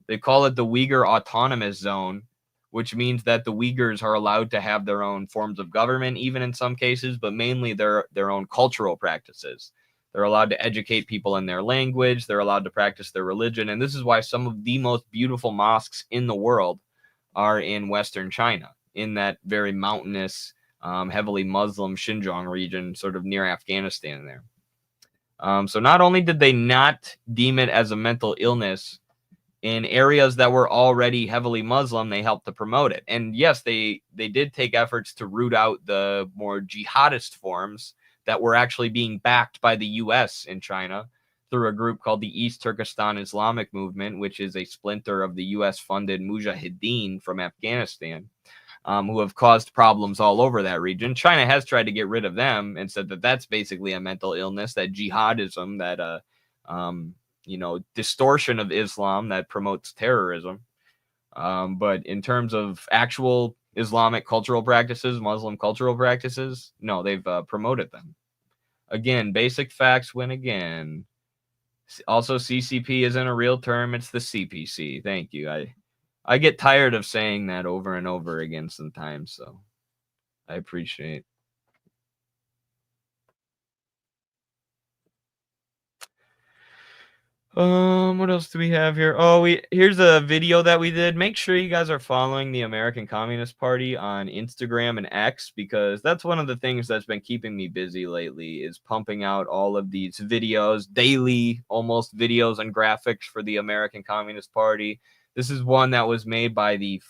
They call it the Uyghur Autonomous Zone, which means that the Uyghurs are allowed to have their own forms of government, even in some cases, but mainly their own cultural practices. They're allowed to educate people in their language. They're allowed to practice their religion. And this is why some of the most beautiful mosques in the world are in Western China, in that very mountainous, heavily Muslim Xinjiang region, sort of near Afghanistan there. So not only did they not deem it as a mental illness, in areas that were already heavily Muslim, they helped to promote it. And yes, they did take efforts to root out the more jihadist forms that were actually being backed by the U.S. in China through a group called the East Turkestan Islamic Movement, which is a splinter of the U.S.-funded Mujahideen from Afghanistan, who have caused problems all over that region. China has tried to get rid of them and said that that's basically a mental illness, that jihadism, that distortion of Islam that promotes terrorism. But in terms of actual Islamic cultural practices, Muslim cultural practices, no, they've promoted them. Again, basic facts win again. Also, CCP isn't a real term. It's the CPC. Thank you. I get tired of saying that over and over again sometimes, so I appreciate. What else do we have here? Oh, here's a video that we did. Make sure you guys are following the American Communist Party on Instagram and X, because that's one of the things that's been keeping me busy lately, is pumping out all of these videos, daily almost videos and graphics for the American Communist Party. This is one that was made by the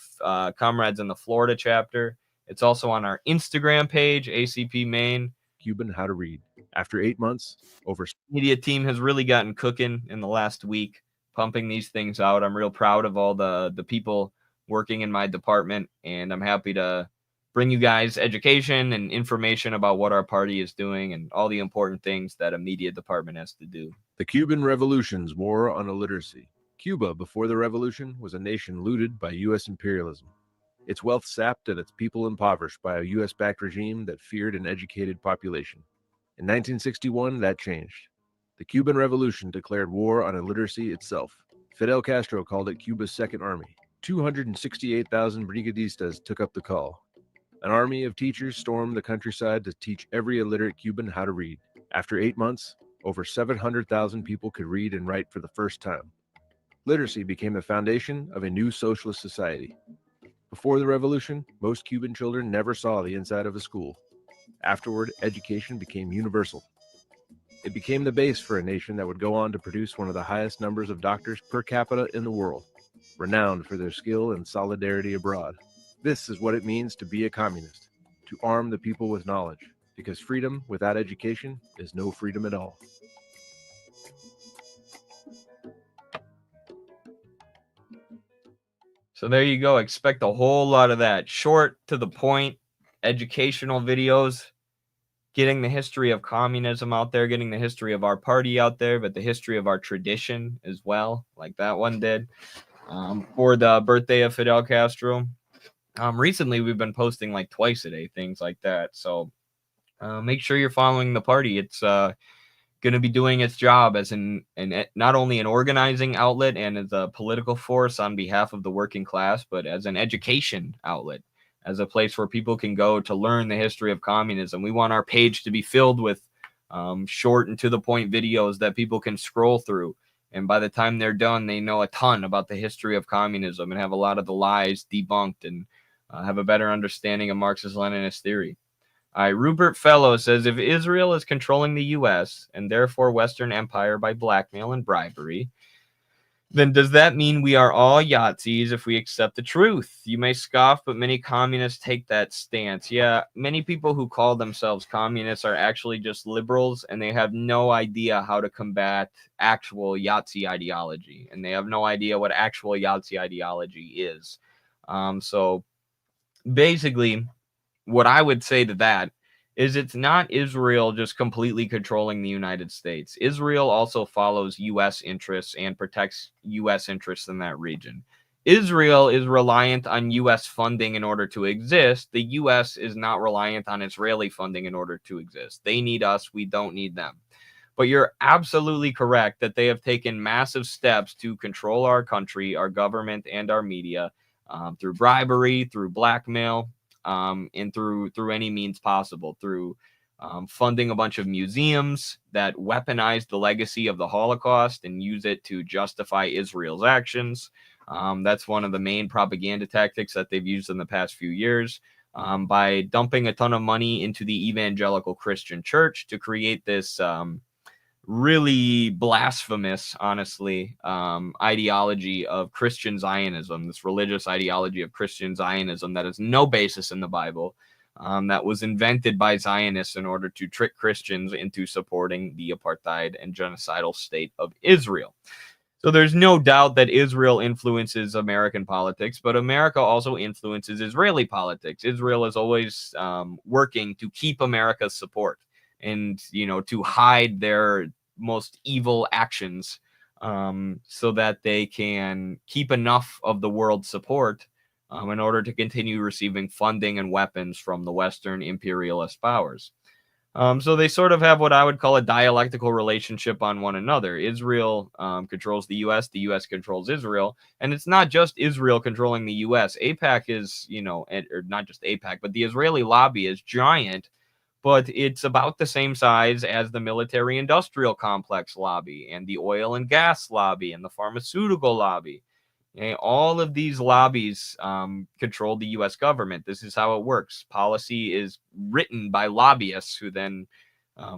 comrades in the Florida chapter. It's also on our Instagram page, ACP Maine. Cuban How to Read. After 8 months, over media team has really gotten cooking in the last week, pumping these things out. I'm real proud of all the people working in my department, and I'm happy to bring you guys education and information about what our party is doing and all the important things that a media department has to do. The Cuban Revolution's War on Illiteracy. Cuba, before the revolution, was a nation looted by U.S. imperialism. Its wealth sapped and its people impoverished by a U.S.-backed regime that feared an educated population. In 1961, that changed. The Cuban Revolution declared war on illiteracy itself. Fidel Castro called it Cuba's Second Army. 268,000 brigadistas took up the call. An army of teachers stormed the countryside to teach every illiterate Cuban how to read. After 8 months, over 700,000 people could read and write for the first time. Literacy became the foundation of a new socialist society. Before the revolution, most Cuban children never saw the inside of a school. Afterward, education became universal. It became the base for a nation that would go on to produce one of the highest numbers of doctors per capita in the world, renowned for their skill and solidarity abroad. This is what it means to be a communist, to arm the people with knowledge, because freedom without education is no freedom at all. So there you go. Expect a whole lot of that. Short, to the point, educational videos, getting the history of communism out there, getting the history of our party out there, but the history of our tradition as well, like that one did, for the birthday of Fidel Castro. Recently, we've been posting like twice a day, things like that. So make sure you're following the party. It's going to be doing its job as not only an organizing outlet and as a political force on behalf of the working class, but as an education outlet, as a place where people can go to learn the history of communism. We want our page to be filled with short and to the point videos that people can scroll through. And by the time they're done, they know a ton about the history of communism and have a lot of the lies debunked and have a better understanding of Marxist-Leninist theory. Rupert Fellows says, if Israel is controlling the U.S. and therefore Western empire by blackmail and bribery, then does that mean we are all Yahtzees if we accept the truth? You may scoff, but many communists take that stance. Yeah, many people who call themselves communists are actually just liberals, and they have no idea how to combat actual Yahtzee ideology, and they have no idea what actual Yahtzee ideology is. So basically, what I would say to that is it's not Israel just completely controlling the United States. Israel also follows U.S. interests and protects U.S. interests in that region. Israel is reliant on U.S. funding in order to exist. The U.S. is not reliant on Israeli funding in order to exist. They need us. We don't need them. But you're absolutely correct that they have taken massive steps to control our country, our government, and our media through bribery, through blackmail, and through any means possible, through funding a bunch of museums that weaponize the legacy of the Holocaust and use it to justify Israel's actions. That's one of the main propaganda tactics that they've used in the past few years, by dumping a ton of money into the evangelical Christian church to create this really blasphemous, honestly, ideology of Christian Zionism, this religious ideology of Christian Zionism that has no basis in the Bible, that was invented by Zionists in order to trick Christians into supporting the apartheid and genocidal state of Israel. So there's no doubt that Israel influences American politics, but America also influences Israeli politics. Israel is always working to keep America's support and, to hide their most evil actions, so that they can keep enough of the world's support in order to continue receiving funding and weapons from the Western imperialist powers. So they sort of have what I would call a dialectical relationship on one another. Israel controls the U.S. controls Israel, and it's not just Israel controlling the U.S. AIPAC is, or not just AIPAC, but the Israeli lobby is giant, but it's about the same size as the military-industrial complex lobby and the oil and gas lobby and the pharmaceutical lobby. All of these lobbies control the U.S. government. This is how it works. Policy is written by lobbyists who then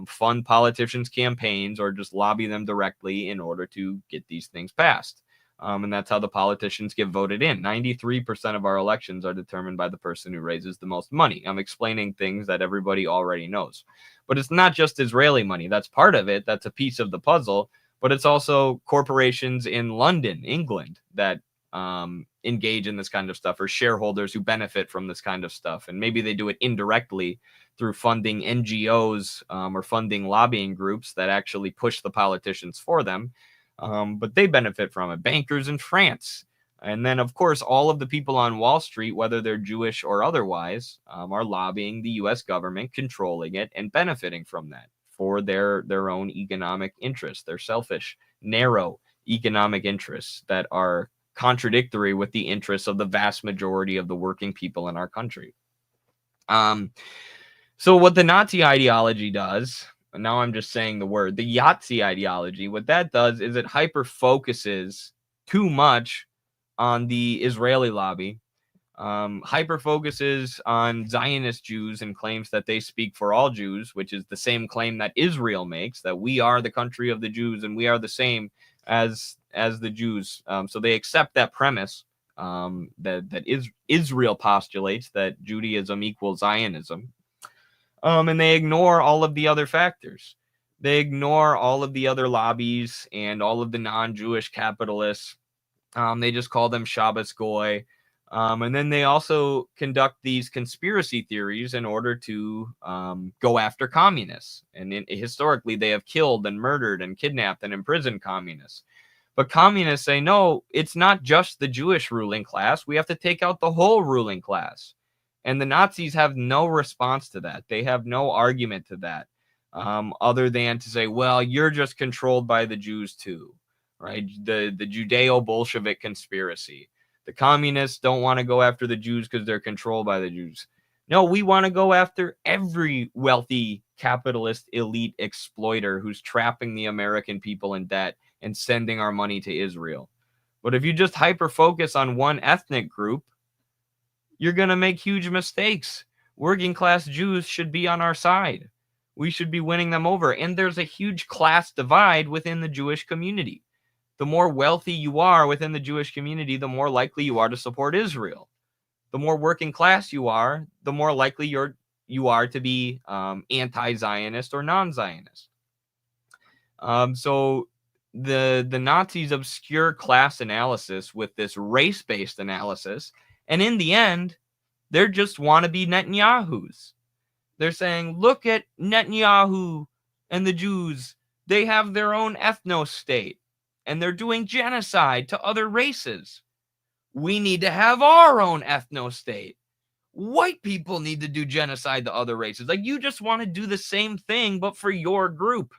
fund politicians' campaigns or just lobby them directly in order to get these things passed. And that's how the politicians get voted in. 93% of our elections are determined by the person who raises the most money. I'm explaining things that everybody already knows. But it's not just Israeli money. That's part of it. That's a piece of the puzzle. But it's also corporations in London, England, that engage in this kind of stuff, or shareholders who benefit from this kind of stuff. And maybe they do it indirectly through funding NGOs or funding lobbying groups that actually push the politicians for them. But they benefit from it. Bankers in France. And then, of course, all of the people on Wall Street, whether they're Jewish or otherwise, are lobbying the U.S. government, controlling it, and benefiting from that for their own economic interests, their selfish, narrow economic interests that are contradictory with the interests of the vast majority of the working people in our country. So what the Nazi ideology does, and now I'm just saying the word, the Yahtzee ideology, what that does is it hyper-focuses too much on the Israeli lobby, hyper-focuses on Zionist Jews and claims that they speak for all Jews, which is the same claim that Israel makes, that we are the country of the Jews and we are the same as the Jews. So they accept that premise that Israel postulates, that Judaism equals Zionism. And they ignore all of the other factors. They ignore all of the other lobbies and all of the non-Jewish capitalists. They just call them Shabbos Goy. And then they also conduct these conspiracy theories in order to go after communists. And historically, they have killed and murdered and kidnapped and imprisoned communists. But communists say, no, it's not just the Jewish ruling class. We have to take out the whole ruling class. And the Nazis have no response to that. They have no argument to that, other than to say, well, you're just controlled by the Jews too, right? The Judeo-Bolshevik conspiracy. The communists don't want to go after the Jews because they're controlled by the Jews. No, we want to go after every wealthy capitalist elite exploiter who's trapping the American people in debt and sending our money to Israel. But if you just hyper-focus on one ethnic group, you're going to make huge mistakes. Working class Jews should be on our side. We should be winning them over. And there's a huge class divide within the Jewish community. The more wealthy you are within the Jewish community, the more likely you are to support Israel. The more working class you are, the more likely you are to be anti-Zionist or non-Zionist. So the Nazis obscure class analysis with this race-based analysis, and in the end, they're just wannabe Netanyahus. They're saying, look at Netanyahu and the Jews. They have their own ethno-state, and they're doing genocide to other races. We need to have our own ethno-state. White people need to do genocide to other races. Like, you just want to do the same thing, but for your group.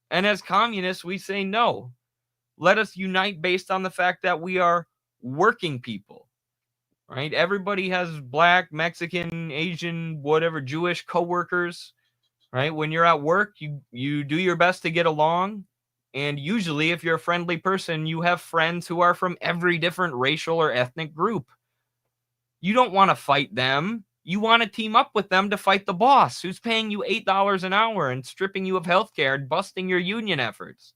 And as communists, we say no. Let us unite based on the fact that we are working people, right? Everybody has black, Mexican, Asian, whatever, Jewish coworkers, right? When you're at work, you do your best to get along. And usually, if you're a friendly person, you have friends who are from every different racial or ethnic group. You don't want to fight them. You want to team up with them to fight the boss who's paying you $8 an hour and stripping you of health care and busting your union efforts.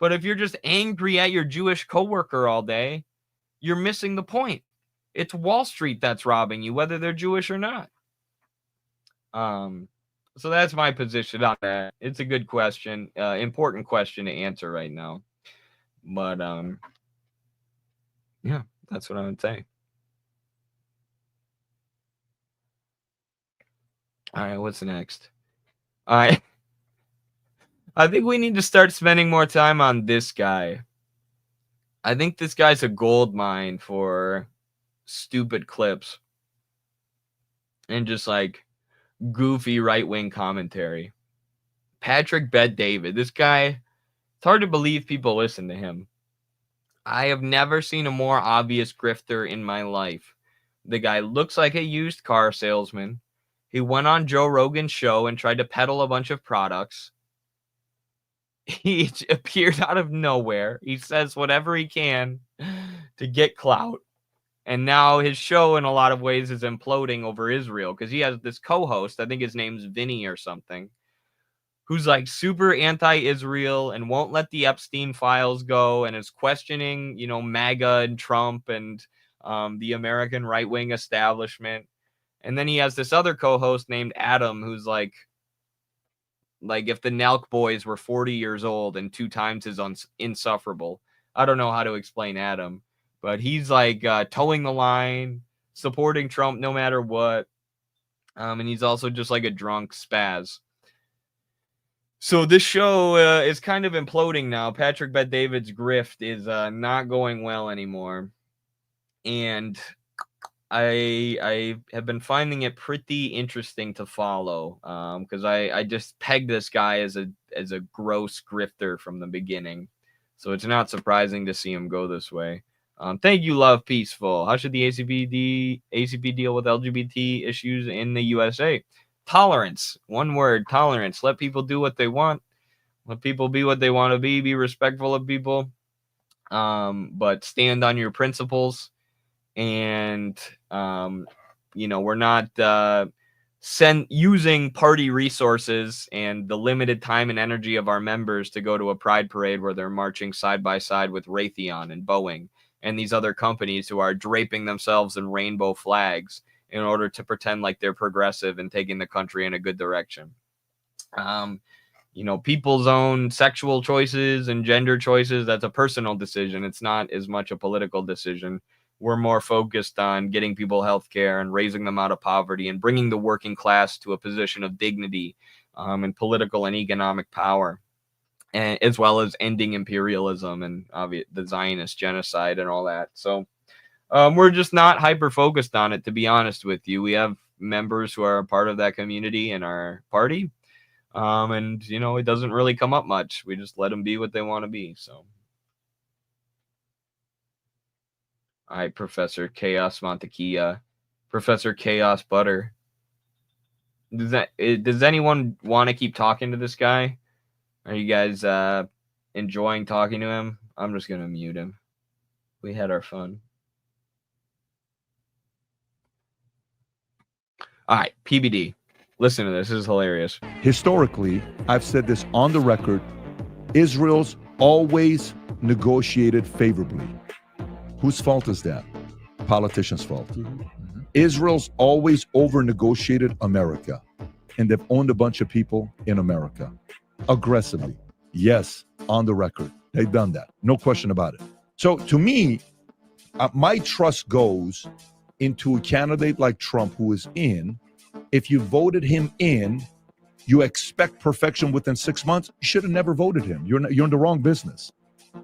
But if you're just angry at your Jewish coworker all day, you're missing the point. It's Wall Street that's robbing you, whether they're Jewish or not. So that's my position on that. It's a good question, important question to answer right now. But yeah, that's what I would say. All right, what's next? I think we need to start spending more time on this guy. I think this guy's a gold mine for stupid clips and just like goofy right-wing commentary. Patrick Bet-David, this guy, it's hard to believe people listen to him. I have never seen a more obvious grifter in my life. The guy looks like a used car salesman. He went on Joe Rogan's show and tried to peddle a bunch of products. He appeared out of nowhere. He says whatever he can to get clout. And now his show, in a lot of ways, is imploding over Israel because he has this co-host, I think his name's Vinny or something, who's like super anti-Israel and won't let the Epstein files go and is questioning, MAGA and Trump and the American right-wing establishment. And then he has this other co-host named Adam, who's like if the Nelk boys were 40 years old and 2 times as insufferable. I don't know how to explain Adam, but he's like towing the line, supporting Trump no matter what. And he's also just like a drunk spaz. So this show is kind of imploding now. Patrick Bet-David's grift is not going well anymore. And I have been finding it pretty interesting to follow because I just pegged this guy as a gross grifter from the beginning. So it's not surprising to see him go this way. Thank you, Love Peaceful. How should the ACP deal with LGBT issues in the USA? Tolerance. One word, tolerance. Let people do what they want. Let people be what they want to be. Be respectful of people. But stand on your principles. And, we're not using party resources and the limited time and energy of our members to go to a pride parade where they're marching side by side with Raytheon and Boeing and these other companies who are draping themselves in rainbow flags in order to pretend like they're progressive and taking the country in a good direction. People's own sexual choices and gender choices, that's a personal decision. It's not as much a political decision. We're more focused on getting people health care and raising them out of poverty and bringing the working class to a position of dignity and political and economic power, and as well as ending imperialism and the Zionist genocide and all that. So we're just not hyper-focused on it, to be honest with you. We have members who are a part of that community in our party, and, it doesn't really come up much. We just let them be what they want to be, so... All right, Professor Chaos Montequilla, Professor Chaos Butter. Does anyone want to keep talking to this guy? Are you guys enjoying talking to him? I'm just gonna mute him. We had our fun. All right, PBD. Listen to this. This is hilarious. Historically, I've said this on the record, Israel's always negotiated favorably. Whose fault is that? Politicians' fault. Israel's always over-negotiated America, and they've owned a bunch of people in America aggressively. Yes, on the record, they've done that. No question about it. So to me, my trust goes into a candidate like Trump who is in. If you voted him in, you expect perfection within 6 months, you should have never voted him. You're in the wrong business.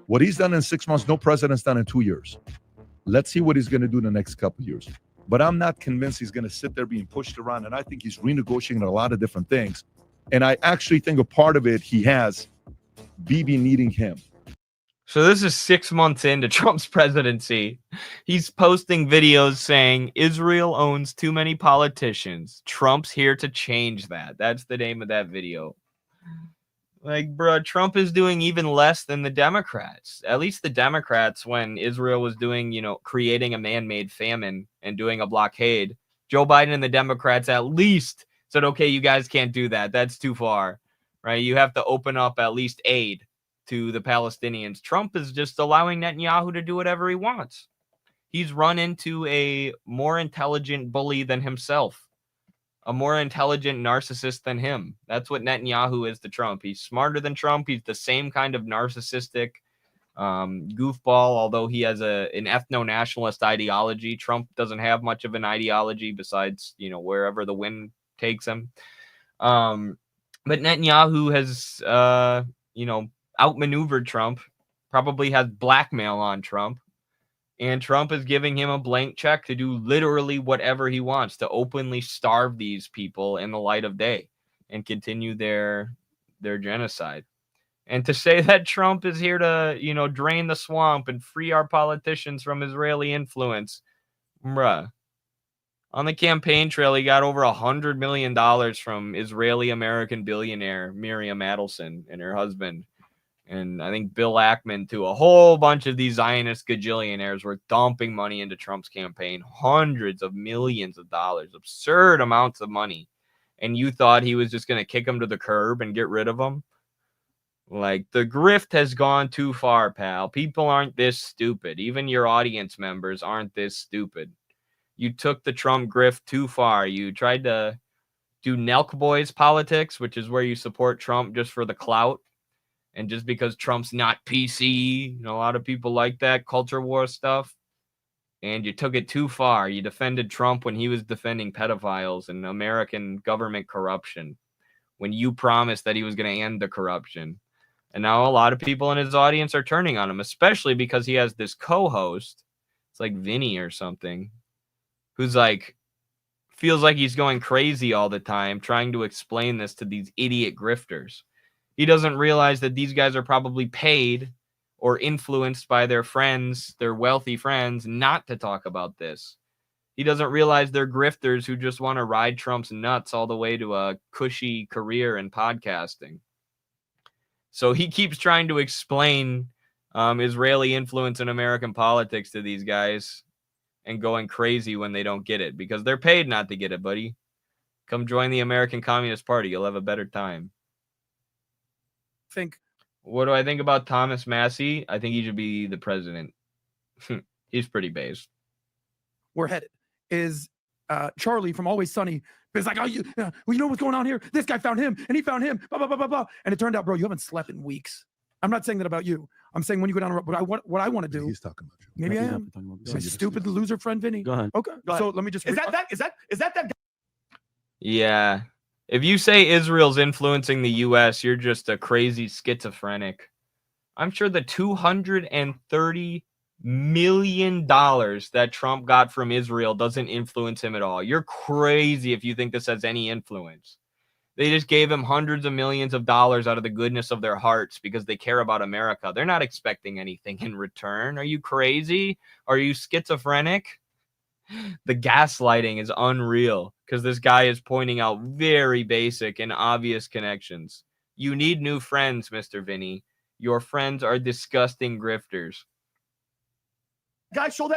What he's done in 6 months, no president's done in 2 years. Let's see what he's going to do in the next couple of years. But I'm not convinced he's going to sit there being pushed around, and I think he's renegotiating a lot of different things. And I actually think a part of it he has Bibi needing him. So this is 6 months into Trump's presidency. He's posting videos saying Israel owns too many politicians. Trump's here to change that. That's the name of that video. Like, bro, Trump is doing even less than the Democrats. At least the Democrats, when Israel was doing, creating a man-made famine and doing a blockade, Joe Biden and the Democrats at least said, okay, you guys can't do that. That's too far, right? You have to open up at least aid to the Palestinians. Trump is just allowing Netanyahu to do whatever he wants. He's run into a more intelligent bully than himself, a more intelligent narcissist than him. That's what Netanyahu is to Trump. He's smarter than Trump. He's the same kind of narcissistic goofball, although he has an ethno-nationalist ideology. Trump doesn't have much of an ideology besides, wherever the wind takes him. But Netanyahu has, outmaneuvered Trump, probably has blackmail on Trump, and Trump is giving him a blank check to do literally whatever he wants, to openly starve these people in the light of day and continue their genocide. And to say that Trump is here to, drain the swamp and free our politicians from Israeli influence, bruh. On the campaign trail, he got over $100 million from Israeli-American billionaire Miriam Adelson and her husband. And I think Bill Ackman, too. A whole bunch of these Zionist gajillionaires were dumping money into Trump's campaign. Hundreds of millions of dollars. Absurd amounts of money. And you thought he was just going to kick them to the curb and get rid of them? Like, the grift has gone too far, pal. People aren't this stupid. Even your audience members aren't this stupid. You took the Trump grift too far. You tried to do Nelk Boys politics, which is where you support Trump just for the clout. And just because Trump's not PC, a lot of people like that culture war stuff. And you took it too far. You defended Trump when he was defending pedophiles and American government corruption, when you promised that he was going to end the corruption. And now a lot of people in his audience are turning on him, especially because he has this co-host. It's like Vinny or something, who's like, feels like he's going crazy all the time, trying to explain this to these idiot grifters. He doesn't realize that these guys are probably paid or influenced by their friends, their wealthy friends, not to talk about this. He doesn't realize they're grifters who just want to ride Trump's nuts all the way to a cushy career in podcasting. So he keeps trying to explain Israeli influence in American politics to these guys and going crazy when they don't get it, because they're paid not to get it, buddy. Come join the American Communist Party. You'll have a better time. What do I think about Thomas Massey? I think he should be the president. He's pretty based. We're headed is Charlie from Always Sunny. It's like, you know what's going on here? This guy found him, and he found him, blah, blah, blah, blah, blah. And it turned out, bro, you haven't slept in weeks. I'm not saying that about you. I'm saying when you go down the road, what I want to do. He's talking about you. Maybe I am. My stupid loser friend, Vinny. Go ahead. Okay. Go ahead. So let me just. Is that guy? Yeah. If you say Israel's influencing the U.S., you're just a crazy schizophrenic. I'm sure the $230 million that Trump got from Israel doesn't influence him at all. You're crazy if you think this has any influence. They just gave him hundreds of millions of dollars out of the goodness of their hearts because they care about America. They're not expecting anything in return. Are you crazy? Are you schizophrenic? The gaslighting is unreal because this guy is pointing out very basic and obvious connections. You need new friends, Mr. Vinny. Your friends are disgusting grifters. Guys, show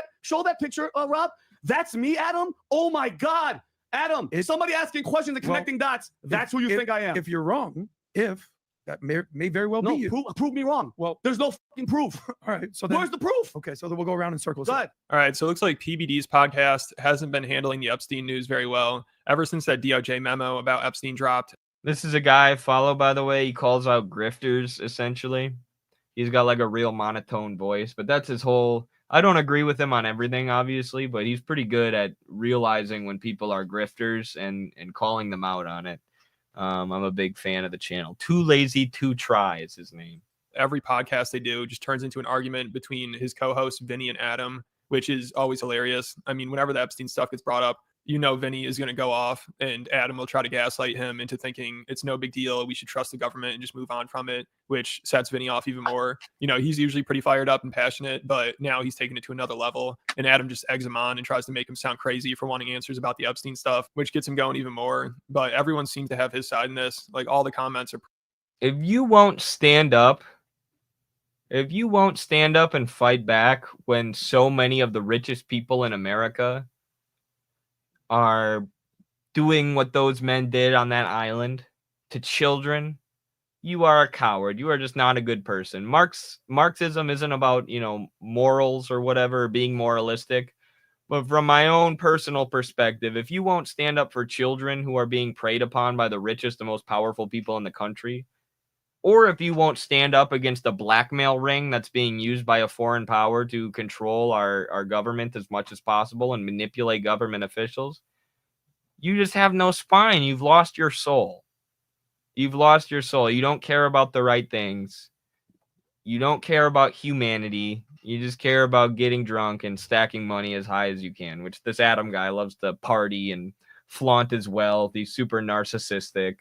that picture, Rob. That's me, Adam. Oh my God, Adam! Is somebody asking questions and connecting dots? That's who you think I am. If you're wrong, that may very well be you. Prove me wrong. Well, there's no fucking proof. All right. So then, where's the proof? Okay, so then we'll go around in circles. Go ahead. All right, so it looks like PBD's podcast hasn't been handling the Epstein news very well ever since that DOJ memo about Epstein dropped. This is a guy I follow, by the way. He calls out grifters, essentially. He's got like a real monotone voice, but that's his whole... I don't agree with him on everything, obviously, but he's pretty good at realizing when people are grifters and calling them out on it. I'm a big fan of the channel. Too Lazy to Try is his name. Every podcast they do just turns into an argument between his co-hosts, Vinny and Adam, which is always hilarious. I mean, whenever the Epstein stuff gets brought up, you know Vinny is going to go off and Adam will try to gaslight him into thinking it's no big deal. We should trust the government and just move on from it, which sets Vinny off even more. You know, he's usually pretty fired up and passionate, but now he's taking it to another level. And Adam just eggs him on and tries to make him sound crazy for wanting answers about the Epstein stuff, which gets him going even more. But everyone seems to have his side in this. Like, all the comments are... If you won't stand up and fight back when so many of the richest people in America are doing what those men did on that island to children, you are a coward. You are just not a good person. Marxism isn't about, morals or whatever, being moralistic. But from my own personal perspective, if you won't stand up for children who are being preyed upon by the richest and most powerful people in the country, or if you won't stand up against a blackmail ring that's being used by a foreign power to control our government as much as possible and manipulate government officials, you just have no spine. You've lost your soul. You've lost your soul. You don't care about the right things. You don't care about humanity. You just care about getting drunk and stacking money as high as you can, which this Adam guy loves to party and flaunt his wealth. He's super narcissistic.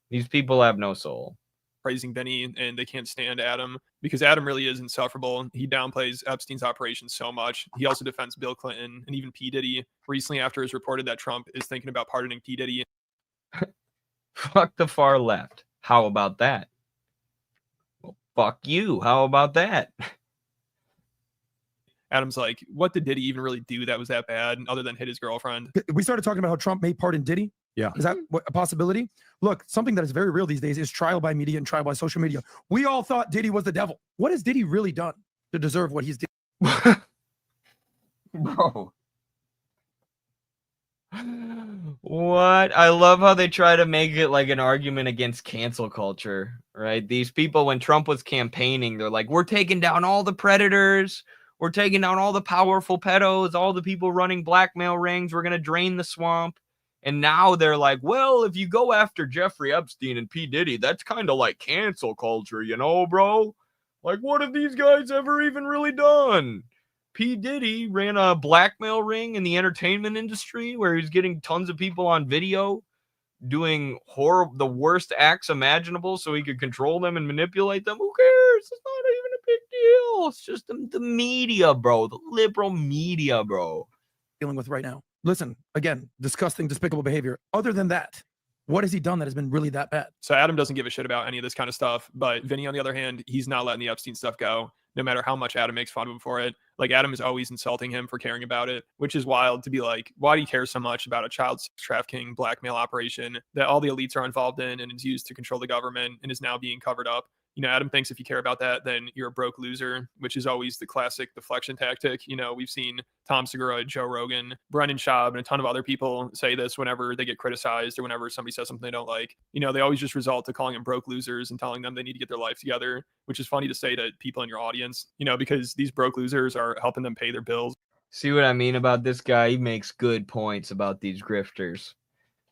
These people have no soul. Praising Vinny, and they can't stand Adam because Adam really is insufferable. He downplays Epstein's operation so much. He also defends Bill Clinton and even P. Diddy recently after it's reported that Trump is thinking about pardoning P. Diddy. Fuck the far left. How about that? Well, fuck you. How about that? Adam's like, what did Diddy even really do that was that bad other than hit his girlfriend? We started talking about how Trump may pardon Diddy. Yeah. Is that a possibility? Look, something that is very real these days is trial by media and trial by social media. We all thought Diddy was the devil. What has Diddy really done to deserve what he's done? Bro. What? I love how they try to make it like an argument against cancel culture, right? These people, when Trump was campaigning, they're like, we're taking down all the predators. We're taking down all the powerful pedos, all the people running blackmail rings. We're going to drain the swamp. And now they're like, well, if you go after Jeffrey Epstein and P. Diddy, that's kind of like cancel culture, bro? Like, what have these guys ever even really done? P. Diddy ran a blackmail ring in the entertainment industry where he's getting tons of people on video doing the worst acts imaginable so he could control them and manipulate them. Who cares? It's not even a big deal. It's just the media, bro. The liberal media, bro. Dealing with right now. Listen, again, disgusting, despicable behavior. Other than that, what has he done that has been really that bad? So Adam doesn't give a shit about any of this kind of stuff, but Vinny, on the other hand, he's not letting the Epstein stuff go, no matter how much Adam makes fun of him for it. Like, Adam is always insulting him for caring about it, which is wild to be like, why do you care so much about a child sex trafficking blackmail operation that all the elites are involved in and is used to control the government and is now being covered up? Adam thinks if you care about that, then you're a broke loser, which is always the classic deflection tactic. We've seen Tom Segura, Joe Rogan, Brendan Schaub, and a ton of other people say this whenever they get criticized or whenever somebody says something they don't like. They always just result to calling them broke losers and telling them they need to get their life together, which is funny to say to people in your audience, because these broke losers are helping them pay their bills. See what I mean about this guy? He makes good points about these grifters.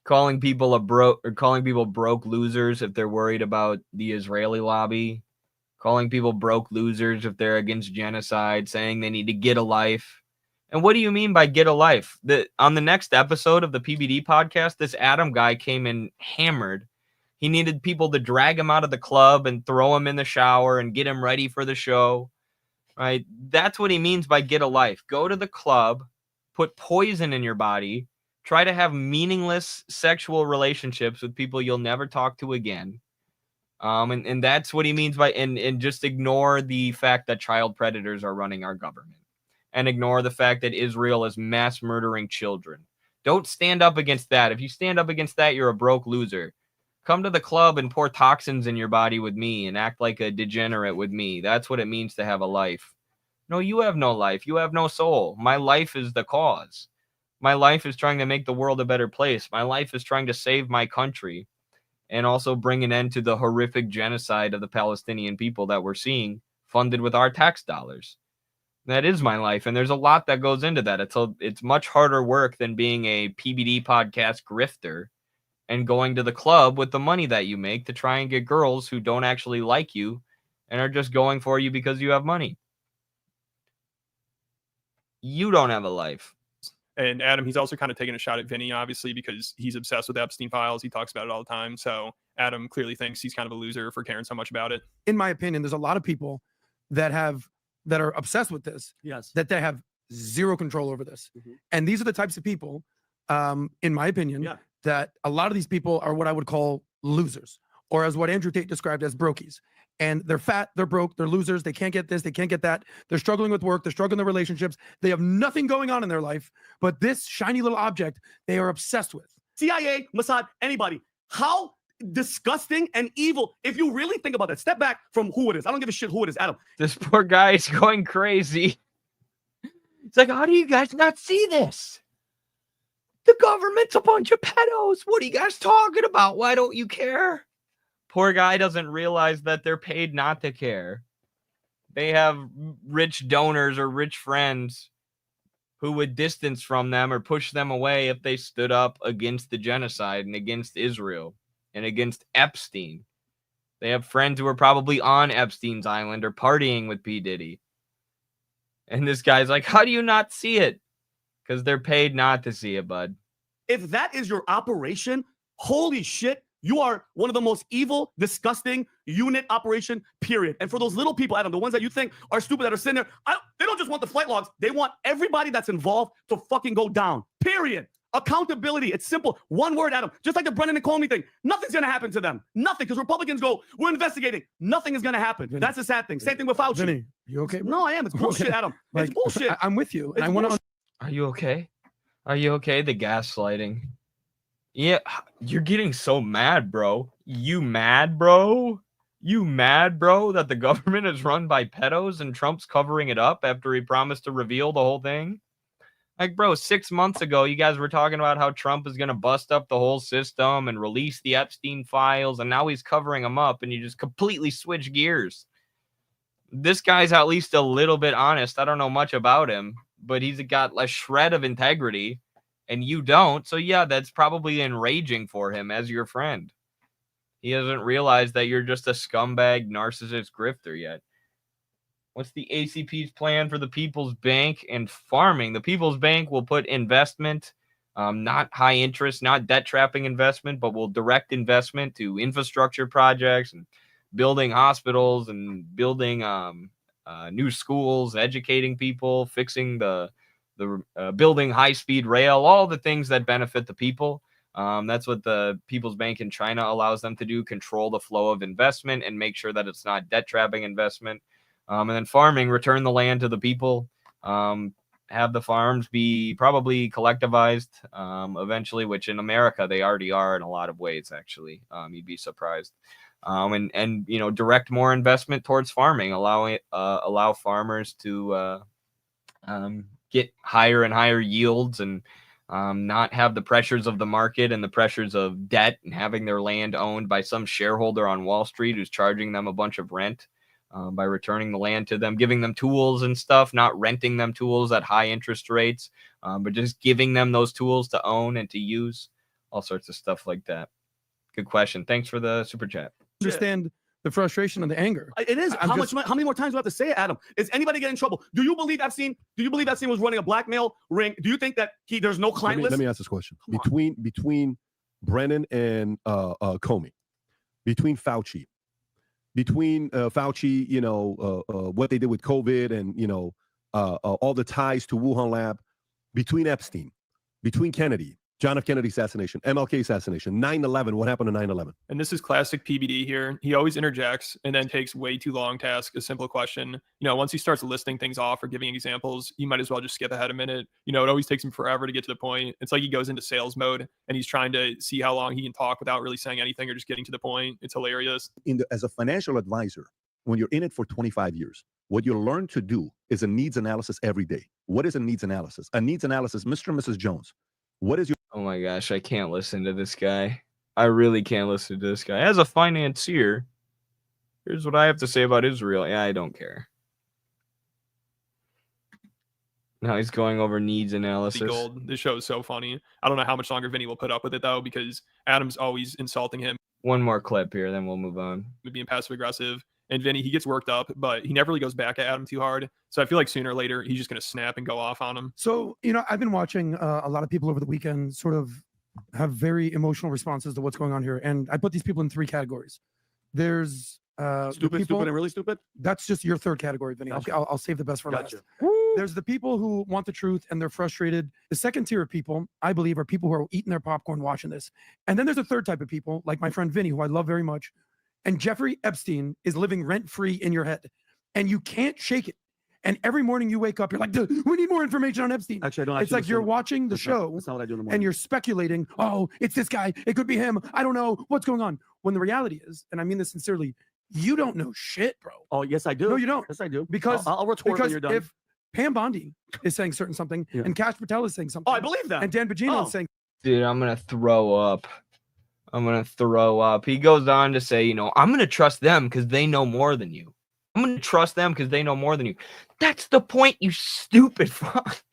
Calling people broke losers if they're worried about the Israeli lobby, calling people broke losers if they're against genocide, saying they need to get a life. And what do you mean by get a life? On the next episode of the PBD podcast, this Adam guy came in hammered. He needed people to drag him out of the club and throw him in the shower and get him ready for the show. Right? That's what he means by get a life. Go to the club, put poison in your body, try to have meaningless sexual relationships with people you'll never talk to again. And that's what he means by, and just ignore the fact that child predators are running our government, and ignore the fact that Israel is mass murdering children. Don't stand up against that. If you stand up against that, you're a broke loser. Come to the club and pour toxins in your body with me and act like a degenerate with me. That's what it means to have a life. No, you have no life. You have no soul. My life is the cause. My life is trying to make the world a better place. My life is trying to save my country and also bring an end to the horrific genocide of the Palestinian people that we're seeing funded with our tax dollars. That is my life, and there's a lot that goes into that. It's much harder work than being a PBD podcast grifter and going to the club with the money that you make to try and get girls who don't actually like you and are just going for you because you have money. You don't have a life. And Adam, he's also kind of taking a shot at Vinny, obviously, because he's obsessed with Epstein files. He talks about it all the time. So Adam clearly thinks he's kind of a loser for caring so much about it. In my opinion, there's a lot of people that are obsessed with this. Yes. That they have zero control over this. And these are the types of people, in my opinion, that a lot of these people are what I would call losers, or as what Andrew Tate described as brokies. And they're fat, they're broke, they're losers, they can't get this, they can't get that. They're struggling with work, they're struggling with relationships. They have nothing going on in their life, but this shiny little object they are obsessed with. CIA, Mossad, anybody. How disgusting and evil. If you really think about that, step back from who it is. I don't give a shit who it is, Adam. This poor guy is going crazy. It's like, how do you guys not see this? The government's a bunch of pedos. What are you guys talking about? Why don't you care? Poor guy doesn't realize that they're paid not to care. They have rich donors or rich friends who would distance from them or push them away if they stood up against the genocide and against Israel and against Epstein. They have friends who are probably on Epstein's island or partying with P. Diddy. And this guy's like, how do you not see it? Because they're paid not to see it, bud. If that is your operation, holy shit, you are one of the most evil, disgusting unit operation, period. And for those little people, Adam, the ones that you think are stupid that are sitting there, they don't just want the flight logs. They want everybody that's involved to fucking go down, period. Accountability. It's simple. One word, Adam. Just like the Brennan and Comey thing. Nothing's going to happen to them. Nothing. Because Republicans go, we're investigating. Nothing is going to happen. Vinny. That's the sad thing. Same thing with Fauci. Vinny, you okay? Bro? No, I am. It's bullshit, Adam. It's bullshit. I'm with you. It's I want to. Are you okay? Are you okay? The gaslighting. Yeah, you're getting so mad, bro. You mad, bro? You mad, bro, that the government is run by pedos and Trump's covering it up after he promised to reveal the whole thing? Like, bro, 6 months ago, you guys were talking about how Trump is going to bust up the whole system and release the Epstein files, and now he's covering them up, and you just completely switch gears. This guy's at least a little bit honest. I don't know much about him, but he's got a shred of integrity, and you don't. So, yeah, that's probably enraging for him as your friend. He hasn't realized that you're just a scumbag, narcissist grifter yet. What's the ACP's plan for the People's Bank and farming? The People's Bank will put investment, not high interest, not debt trapping investment, but will direct investment to infrastructure projects and building hospitals and building new schools, educating people, fixing the building high-speed rail, all the things that benefit the people. That's what the People's Bank in China allows them to do, control the flow of investment and make sure that it's not debt trapping investment. And then farming, return the land to the people, have the farms be probably collectivized eventually, which in America they already are in a lot of ways, actually. You'd be surprised. And you know, direct more investment towards farming, allow farmers to get higher and higher yields and not have the pressures of the market and the pressures of debt and having their land owned by some shareholder on Wall Street who's charging them a bunch of rent. By returning the land to them, giving them tools and stuff, not renting them tools at high interest rates, but just giving them those tools to own and to use, all sorts of stuff like that. Good question. Thanks for the super chat. Understand the frustration and the anger. It is. How many more times do I have to say it, Adam? Is anybody getting in trouble? Do you believe Epstein? Do you believe Epstein was running a blackmail ring? Do you think that there's no client list? Let me ask this question. Between Brennan and Comey, between Fauci, Fauci, you know, what they did with COVID and, you know, all the ties to Wuhan lab, between Epstein, between Kennedy, John F. Kennedy assassination, MLK assassination, 9/11. What happened to 9/11? And this is classic PBD here. He always interjects and then takes way too long to ask a simple question. You know, once he starts listing things off or giving examples, you might as well just skip ahead a minute. You know, it always takes him forever to get to the point. It's like he goes into sales mode and he's trying to see how long he can talk without really saying anything or just getting to the point. It's hilarious. As a financial advisor, when you're in it for 25 years, what you learn to do is a needs analysis every day. What is a needs analysis? A needs analysis, Mr. and Mrs. Jones. What is your... Oh my gosh, I can't listen to this guy. I really can't listen to this guy. As a financier, here's what I have to say about Israel. Yeah, I don't care. Now he's going over needs analysis. Gold. This show is so funny. I don't know how much longer Vinny will put up with it, though, because Adam's always insulting him. One more clip here, then we'll move on. Being passive-aggressive. And Vinny, he gets worked up, but he never really goes back at Adam too hard. So I feel like sooner or later, he's just going to snap and go off on him. So, you know, I've been watching a lot of people over the weekend sort of have very emotional responses to what's going on here. And I put these people in 3 categories. There's stupid and really stupid. That's just your third category, Vinny. Gotcha. I'll save the best for Gotcha. last. There's the people who want the truth and they're frustrated. The second tier of people, I believe, are people who are eating their popcorn watching this. And then there's a third type of people, like my friend Vinny, who I love very much. And Jeffrey Epstein is living rent-free in your head. And you can't shake it. And every morning you wake up, you're like, dude, we need more information on Epstein. Actually, I don't. It's like you're watching the show. That's not what I do in the morning. And you're speculating, oh, it's this guy. It could be him. I don't know what's going on. When the reality is, and I mean this sincerely, you don't know shit, bro. Oh, yes, I do. No, you don't. Yes, I do. Because I'll retort when you're done. If Pam Bondi is saying something, and Cash Patel is saying something. Oh, I believe that. And Dan Bongino is saying, dude, I'm going to throw up. He goes on to say, you know, I'm going to trust them because they know more than you. I'm going to trust them because they know more than you. That's the point, you stupid fuck.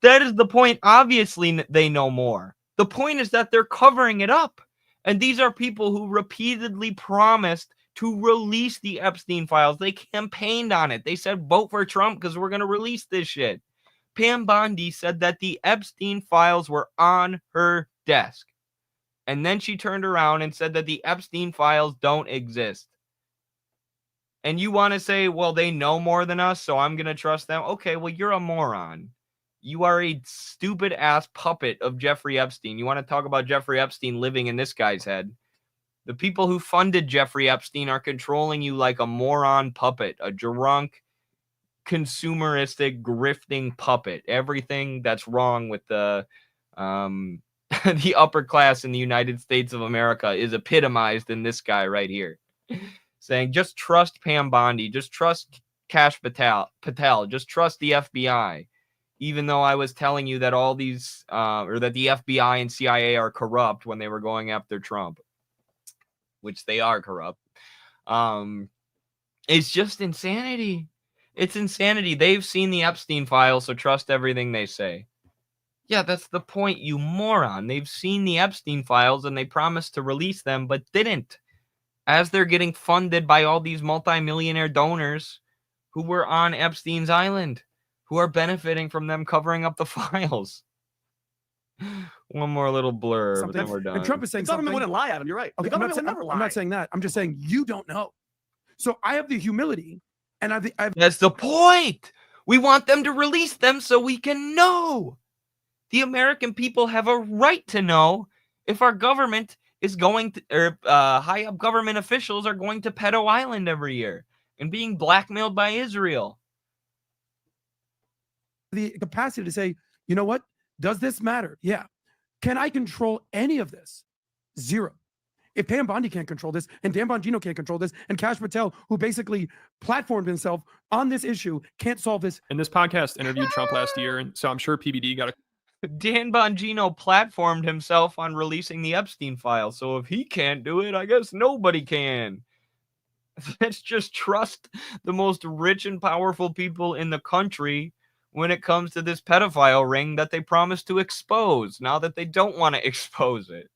That is the point. Obviously, they know more. The point is that they're covering it up. And these are people who repeatedly promised to release the Epstein files. They campaigned on it. They said, vote for Trump because we're going to release this shit. Pam Bondi said that the Epstein files were on her desk. And then she turned around and said that the Epstein files don't exist. And you want to say, well, they know more than us, so I'm going to trust them. Okay, well, you're a moron. You are a stupid ass puppet of Jeffrey Epstein. You want to talk about Jeffrey Epstein living in this guy's head? The people who funded Jeffrey Epstein are controlling you like a moron puppet, a drunk, consumeristic, grifting puppet. Everything that's wrong with the the upper class in the United States of America is epitomized in this guy right here. Saying, just trust Pam Bondi, just trust Cash Patel, just trust the FBI. Even though I was telling you that all these, or that the FBI and CIA are corrupt when they were going after Trump, which they are corrupt. It's just insanity. It's insanity. They've seen the Epstein files, so trust everything they say. Yeah, that's the point, you moron. They've seen the Epstein files and they promised to release them, but didn't. As they're getting funded by all these multimillionaire donors who were on Epstein's island, who are benefiting from them covering up the files. One more little blurb, then we're done. And Trump is saying the government something. wouldn't lie, Adam. You're right. Okay, The government would never lie. I'm not saying that. I'm just saying you don't know. So I have the humility, and I've That's the point. We want them to release them so we can know. The American people have a right to know if our government is going to, or high up government officials are going to Pedo Island every year and being blackmailed by Israel. the capacity to say, you know what? Does this matter? Yeah. Can I control any of this? Zero. If Pam Bondi can't control this, and Dan Bongino can't control this, and Cash Patel, who basically platformed himself on this issue, can't solve this. And this podcast interviewed Trump last year, and so I'm sure PBD got a... Dan Bongino platformed himself on releasing the Epstein file, so if he can't do it, I guess nobody can. Let's just trust the most rich and powerful people in the country when it comes to this pedophile ring that they promised to expose, now that they don't want to expose it.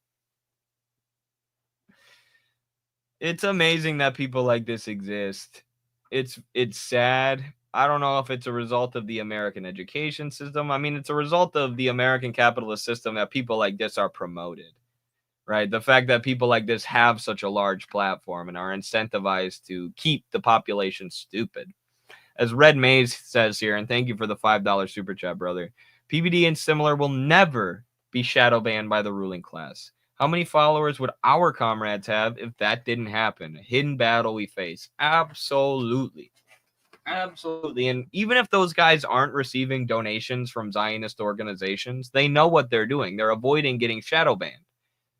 It's amazing that people like this exist. It's sad. I don't know if it's a result of the American education system. I mean, it's a result of the American capitalist system that people like this are promoted, right? The fact that people like this have such a large platform and are incentivized to keep the population stupid. As Red Maze says here, and thank you for the $5 super chat, brother. PBD and similar will never be shadow banned by the ruling class. How many followers would our comrades have if that didn't happen? A hidden battle we face. Absolutely. Absolutely. And even if those guys aren't receiving donations from Zionist organizations, they know what they're doing. They're avoiding getting shadow banned.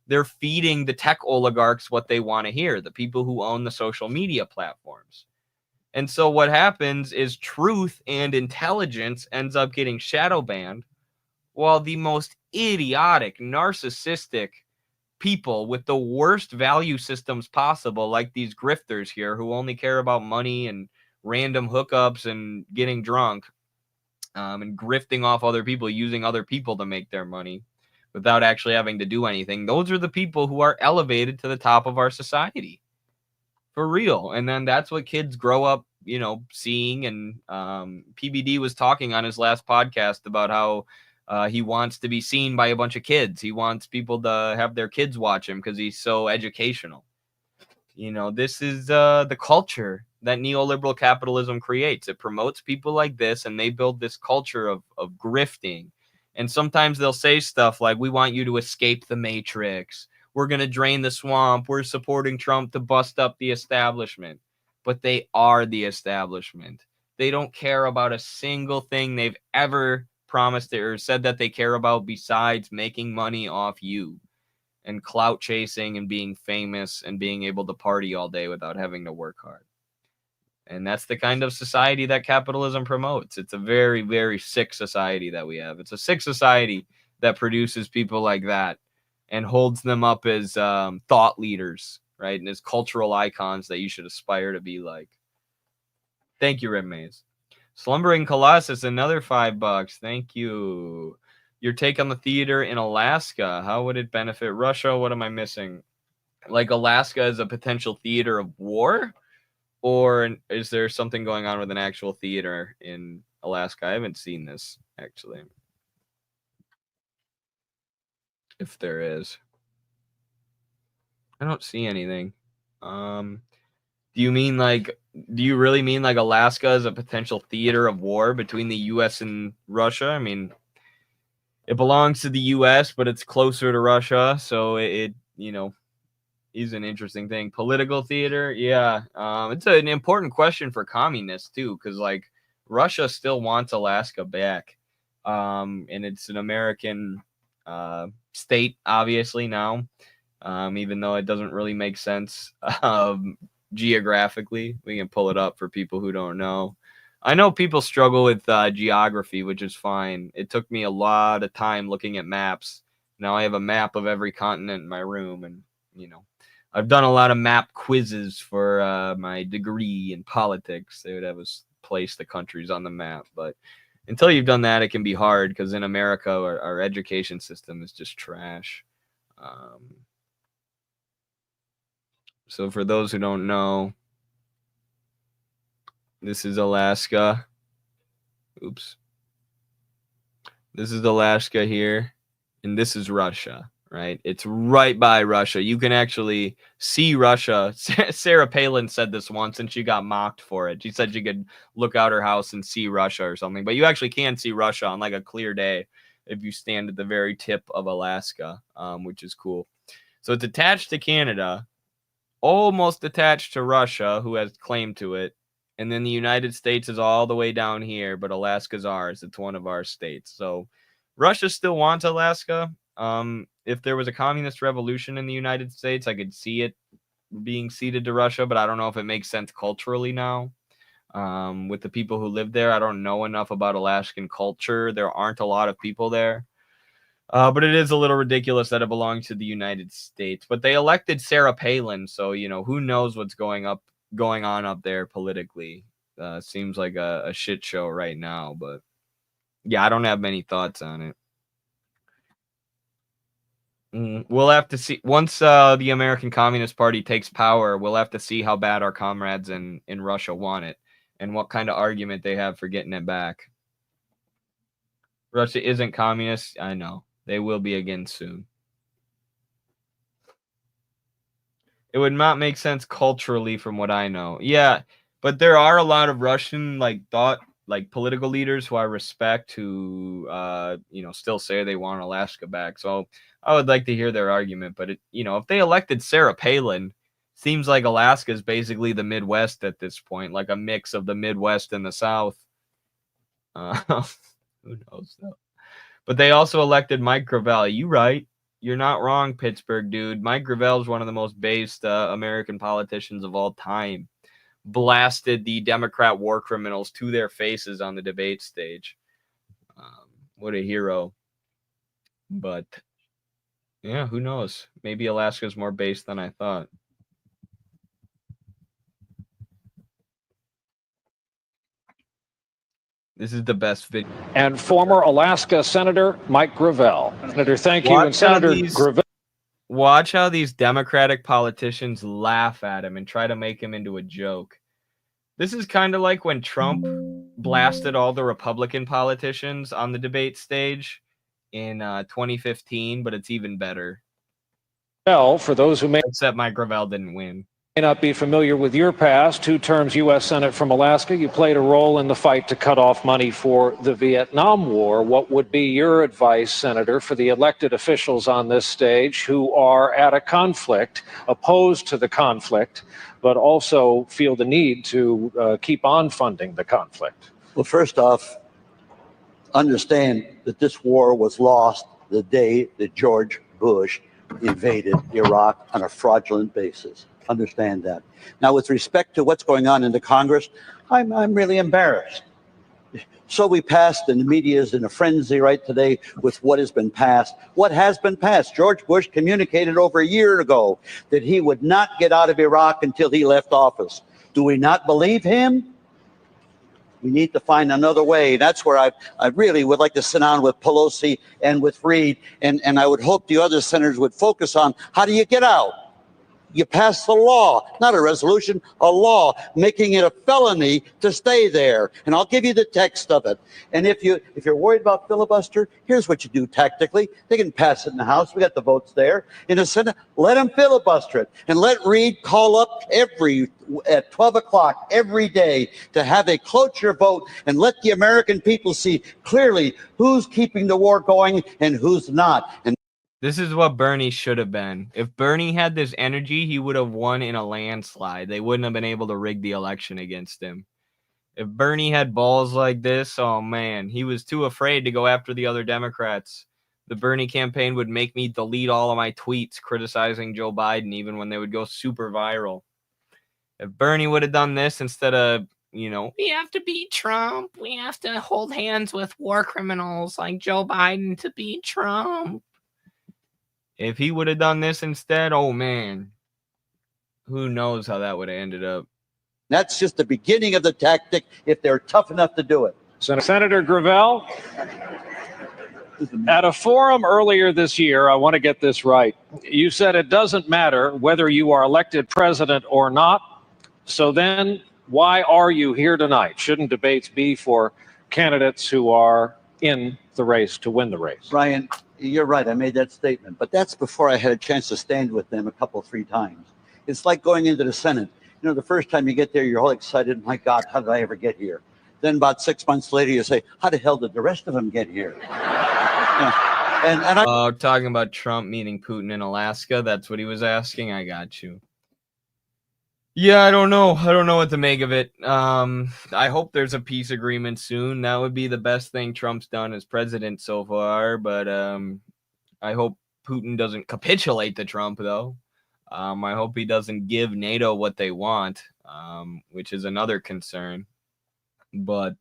They're feeding the tech oligarchs what they want to hear, the people who own the social media platforms. And so what happens is truth and intelligence ends up getting shadow banned, while the most idiotic, narcissistic people with the worst value systems possible, like these grifters here who only care about money and random hookups and getting drunk, and grifting off other people, using other people to make their money without actually having to do anything. Those are the people who are elevated to the top of our society. For real. And then that's what kids grow up, you know, seeing. And PBD was talking on his last podcast about how he wants to be seen by a bunch of kids. He wants people to have their kids watch him because he's so educational. You know, this is the culture that neoliberal capitalism creates. It promotes people like this, and they build this culture of grifting. And sometimes they'll say stuff like, we want you to escape the matrix. We're going to drain the swamp. We're supporting Trump to bust up the establishment. But they are the establishment. They don't care about a single thing they've ever promised or said that they care about besides making money off you and clout chasing and being famous and being able to party all day without having to work hard. And that's the kind of society that capitalism promotes. It's a very, very sick society that we have. It's a sick society that produces people like that and holds them up as thought leaders, right? And as cultural icons that you should aspire to be like. Thank you, Red Maze. Slumbering Colossus, another $5. Thank you. Your take on the theater in Alaska. How would it benefit Russia? What am I missing? Like Alaska is a potential theater of war? Or is there something going on with an actual theater in Alaska? I haven't seen this, actually. If there is. I don't see anything. Do you really mean like Alaska is a potential theater of war between the U.S. and Russia? I mean, it belongs to the U.S., but it's closer to Russia, so it you know, is an interesting thing. Political theater, yeah. It's an important question for communists too, because like Russia still wants Alaska back, and it's an American state, obviously now, even though it doesn't really make sense geographically. We can pull it up for people who don't know. I know people struggle with geography, which is fine. It took me a lot of time looking at maps. Now I have a map of every continent in my room, and you know, I've done a lot of map quizzes for my degree in politics. They would have us place the countries on the map, but until you've done that, it can be hard because in America, our education system is just trash. So for those who don't know, this is Alaska. Oops. This is Alaska here, and this is Russia, right? It's right by Russia. You can actually see Russia. Sarah Palin said this once, and she got mocked for it. She said she could look out her house and see Russia or something, but you actually can see Russia on like a clear day if you stand at the very tip of Alaska, which is cool. So it's attached to Canada, almost attached to Russia, who has claim to it. And then the United States is all the way down here, but Alaska's ours. It's one of our states. So Russia still wants Alaska. If there was a communist revolution in the United States, I could see it being ceded to Russia, but I don't know if it makes sense culturally now. With the people who live there, I don't know enough about Alaskan culture. There aren't a lot of people there. But it is a little ridiculous that it belongs to the United States. But they elected Sarah Palin, so you know, who knows what's going on up there politically. Seems like a shit show right now, but yeah, I don't have many thoughts on it. We'll have to see once the American Communist Party takes power. We'll have to see how bad our comrades in Russia want it and what kind of argument they have for getting it back. Russia isn't communist. I know. They will be again soon. It would not make sense culturally from what I know. Yeah, but there are a lot of Russian like thought like political leaders who I respect who still say they want Alaska back. So I would like to hear their argument. But if they elected Sarah Palin, seems like Alaska is basically the Midwest at this point, like a mix of the Midwest and the South. Who knows though? But they also elected Mike Gravel. You right. You're not wrong, Pittsburgh dude. Mike Gravel is one of the most based American politicians of all time. Blasted the Democrat war criminals to their faces on the debate stage. What a hero. But yeah, who knows? Maybe Alaska's more based than I thought. This is the best video. And former Alaska Senator Mike Gravel. Senator, thank you. And Senator Gravel. Watch how these Democratic politicians laugh at him and try to make him into a joke. This is kind of like when Trump blasted all the Republican politicians on the debate stage in 2015, but it's even better. Well, for those who may except Mike Gravel didn't win. May not be familiar with your past, 2 terms U.S. Senate from Alaska, you played a role in the fight to cut off money for the Vietnam War. What would be your advice, Senator, for the elected officials on this stage who are at a conflict, opposed to the conflict, but also feel the need to keep on funding the conflict? Well, first off, understand that this war was lost the day that George Bush invaded Iraq on a fraudulent basis. Understand that. Now, with respect to what's going on in the Congress, I'm really embarrassed. So we passed, and the media is in a frenzy right today with what has been passed. What has been passed? George Bush communicated over a year ago that he would not get out of Iraq until he left office. Do we not believe him? We need to find another way. That's where I really would like to sit down with Pelosi and with Reid, and I would hope the other senators would focus on how do you get out? You pass the law, not a resolution, a law, making it a felony to stay there. And I'll give you the text of it. And if you're worried about filibuster, here's what you do tactically. They can pass it in the House. We got the votes there. In the Senate, let them filibuster it. And let Reid call up at 12 o'clock every day to have a cloture vote and let the American people see clearly who's keeping the war going and who's not. And this is what Bernie should have been. If Bernie had this energy, he would have won in a landslide. They wouldn't have been able to rig the election against him. If Bernie had balls like this, oh man, he was too afraid to go after the other Democrats. The Bernie campaign would make me delete all of my tweets criticizing Joe Biden, even when they would go super viral. If Bernie would have done this instead of, we have to beat Trump. We have to hold hands with war criminals like Joe Biden to beat Trump. If he would have done this instead, oh man, who knows how that would have ended up. That's just the beginning of the tactic if they're tough enough to do it. Senator Gravel, at a forum earlier this year, I want to get this right. You said it doesn't matter whether you are elected president or not. So then why are you here tonight? Shouldn't debates be for candidates who are in the race to win the race? Brian, you're right. I made that statement, but that's before I had a chance to stand with them 3 times. It's like going into the Senate. The first time you get there, you're all excited. My God, how did I ever get here? Then about 6 months later, you say, how the hell did the rest of them get here? Talking about Trump meeting Putin in Alaska. That's what he was asking. I got you. Yeah, I don't know. I don't know what to make of it. I hope there's a peace agreement soon. That would be the best thing Trump's done as president so far. But I hope Putin doesn't capitulate to Trump, though. I hope he doesn't give NATO what they want, which is another concern. But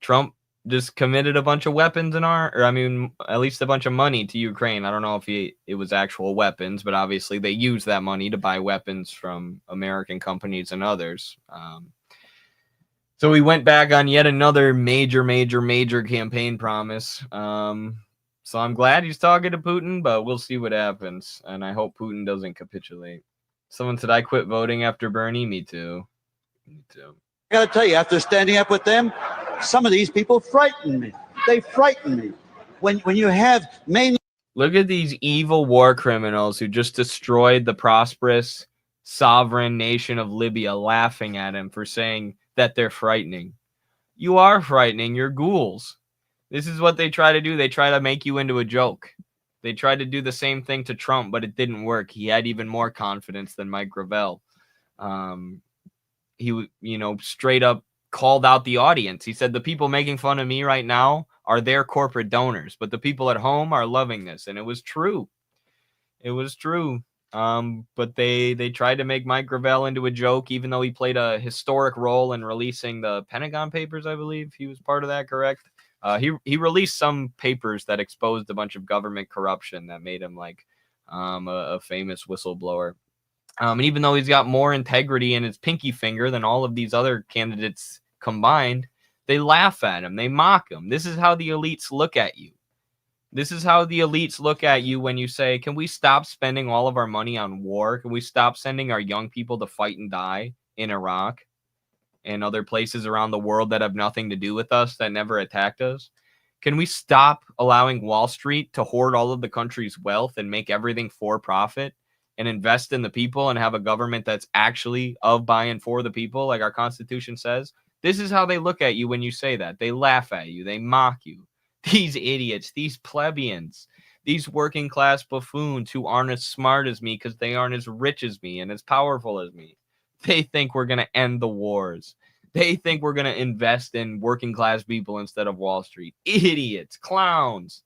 Trump just committed a bunch of weapons at least a bunch of money to Ukraine. I don't know if it was actual weapons, but obviously they used that money to buy weapons from American companies and others. So he went back on yet another major campaign promise. So I'm glad he's talking to Putin, but we'll see what happens. And I hope Putin doesn't capitulate. Someone said I quit voting after Bernie. Me too. I got to tell you, after standing up with them, some of these people frighten me. They frighten me. When you have mainly... Look at these evil war criminals who just destroyed the prosperous, sovereign nation of Libya laughing at him for saying that they're frightening. You are frightening. You're ghouls. This is what they try to do. They try to make you into a joke. They tried to do the same thing to Trump, but it didn't work. He had even more confidence than Mike Gravel. He, straight up called out the audience. He said, the people making fun of me right now are their corporate donors, but the people at home are loving this. And it was true. It was true. But they tried to make Mike Gravel into a joke, even though he played a historic role in releasing the Pentagon Papers, I believe. He was part of that, correct? He released some papers that exposed a bunch of government corruption that made him like a famous whistleblower. And even though he's got more integrity in his pinky finger than all of these other candidates combined, they laugh at him. They mock him. This is how the elites look at you. This is how the elites look at you when you say, can we stop spending all of our money on war? Can we stop sending our young people to fight and die in Iraq and other places around the world that have nothing to do with us, that never attacked us? Can we stop allowing Wall Street to hoard all of the country's wealth and make everything for profit and invest in the people and have a government that's actually of, by, and for the people, like our Constitution says? This is how they look at you when you say that. They laugh at you. They mock you. These idiots, these plebeians, these working class buffoons who aren't as smart as me because they aren't as rich as me and as powerful as me. They think we're going to end the wars. They think we're going to invest in working class people instead of Wall Street. Idiots, clowns.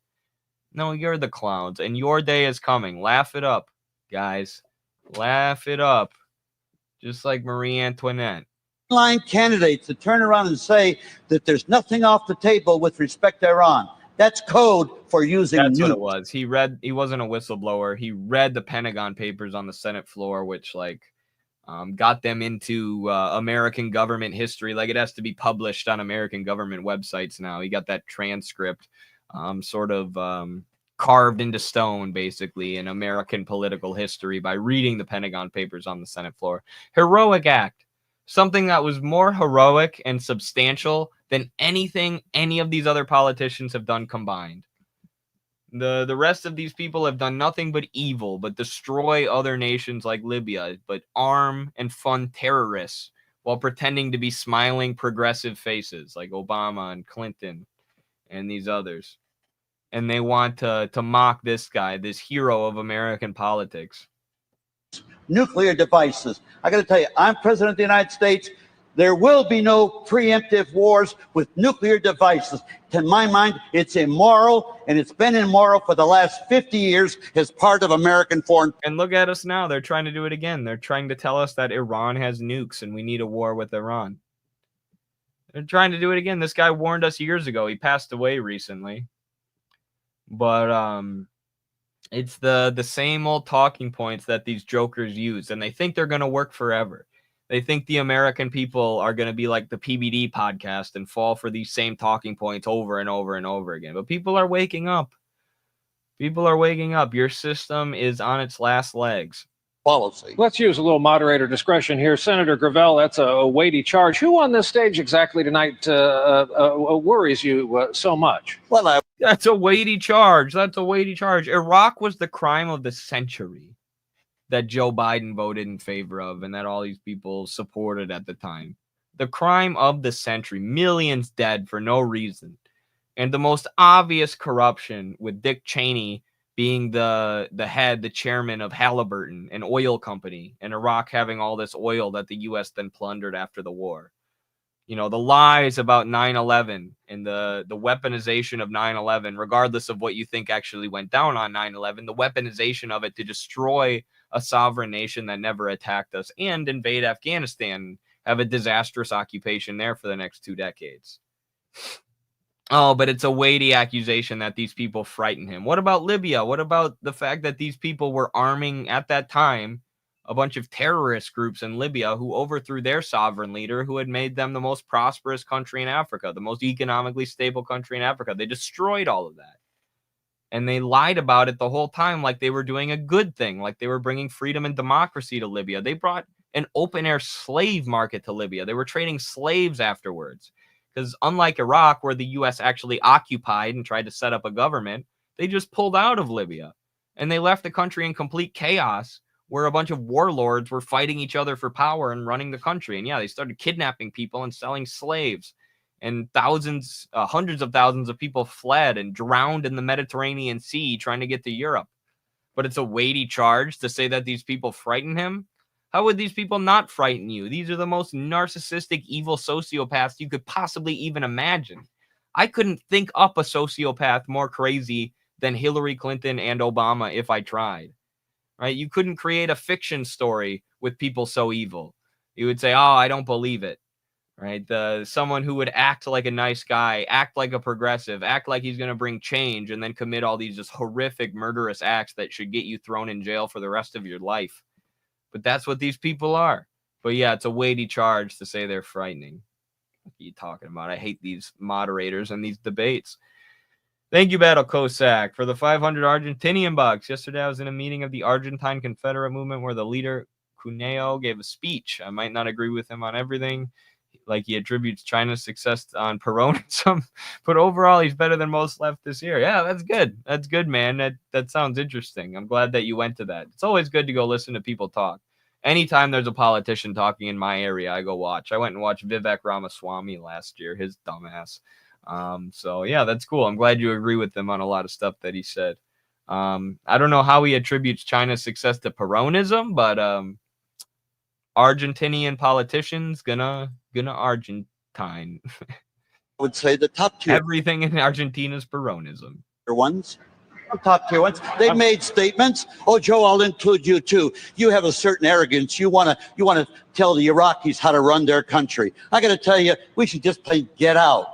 No, you're the clowns, and your day is coming. Laugh it up, guys. Laugh it up. Just like Marie Antoinette. Line candidates to turn around and say that there's nothing off the table with respect to Iran. That's code for using That's nukes. what it was. He wasn't a whistleblower. He read the Pentagon Papers on the Senate floor, which got them into American government history. Like, it has to be published on American government websites now. He got that transcript carved into stone, basically, in American political history by reading the Pentagon Papers on the Senate floor. Heroic act. Something that was more heroic and substantial than anything any of these other politicians have done combined. The rest of these people have done nothing but evil, but destroy other nations like Libya, but arm and fund terrorists while pretending to be smiling progressive faces like Obama and Clinton and these others. And they want to mock this guy, this hero of American politics. Nuclear devices. I got to tell you, I'm president of the United States. There will be no preemptive wars with nuclear devices. To my mind, it's immoral, and it's been immoral for the last 50 years as part of American foreign. And look at us now. They're trying to do it again. They're trying to tell us that Iran has nukes and we need a war with Iran. They're trying to do it again. This guy warned us years ago. He passed away recently. But it's the same old talking points that these jokers use, and they think they're going to work forever. They think the American people are going to be like the PBD podcast and fall for these same talking points over and over and over again. But people are waking up. People are waking up. Your system is on its last legs. Policy. Let's use a little moderator discretion here. Senator Gravel, that's a weighty charge. Who on this stage exactly tonight worries you so much? Well, that's a weighty charge. That's a weighty charge. Iraq was the crime of the century that Joe Biden voted in favor of and that all these people supported at the time. The crime of the century. Millions dead for no reason. And the most obvious corruption with Dick Cheney being the chairman of Halliburton, an oil company, and Iraq having all this oil that the U.S. then plundered after the war. You know, the lies about 9/11 and the weaponization of 9/11, regardless of what you think actually went down on 9/11, the weaponization of it to destroy a sovereign nation that never attacked us and invade Afghanistan, have a disastrous occupation there for the next 2 decades. Oh, but it's a weighty accusation that these people frighten him. What about Libya? What about the fact that these people were arming at that time a bunch of terrorist groups in Libya who overthrew their sovereign leader who had made them the most prosperous country in Africa, the most economically stable country in Africa? They destroyed all of that. And they lied about it the whole time like they were doing a good thing, like they were bringing freedom and democracy to Libya. They brought an open-air slave market to Libya. They were trading slaves afterwards. Because unlike Iraq, where the U.S. actually occupied and tried to set up a government, they just pulled out of Libya. And they left the country in complete chaos, where a bunch of warlords were fighting each other for power and running the country. And yeah, they started kidnapping people and selling slaves. and thousands, hundreds of thousands of people fled and drowned in the Mediterranean Sea trying to get to Europe. But it's a weighty charge to say that these people frighten him. How would these people not frighten you? These are the most narcissistic, evil sociopaths you could possibly even imagine. I couldn't think up a sociopath more crazy than Hillary Clinton and Obama if I tried. Right? You couldn't create a fiction story with people so evil. You would say, "Oh, I don't believe it." Right? Someone who would act like a nice guy, act like a progressive, act like he's going to bring change, and then commit all these just horrific, murderous acts that should get you thrown in jail for the rest of your life. But that's what these people are. But yeah, it's a weighty charge to say they're frightening. What are you talking about? I hate these moderators and these debates. Thank you, Battle Cossack, for the 500 Argentinian bucks. Yesterday, I was in a meeting of the Argentine Confederate Movement where the leader, Cuneo, gave a speech. I might not agree with him on everything, like he attributes China's success on Peronism, but overall, he's better than most leftists here. Yeah, that's good. That's good, man. That sounds interesting. I'm glad that you went to that. It's always good to go listen to people talk. Anytime there's a politician talking in my area, I go watch. I went and watched Vivek Ramaswamy last year, his dumbass. So yeah, that's cool. I'm glad you agree with him on a lot of stuff that he said. I don't know how he attributes China's success to Peronism, but Argentinian politicians gonna Argentine. I would say the top tier. Everything in Argentina is Peronism. Ones. Top tier ones. They've made statements. Oh, Joe, I'll include you too. You have a certain arrogance. You want to tell the Iraqis how to run their country. I got to tell you, we should just play get out.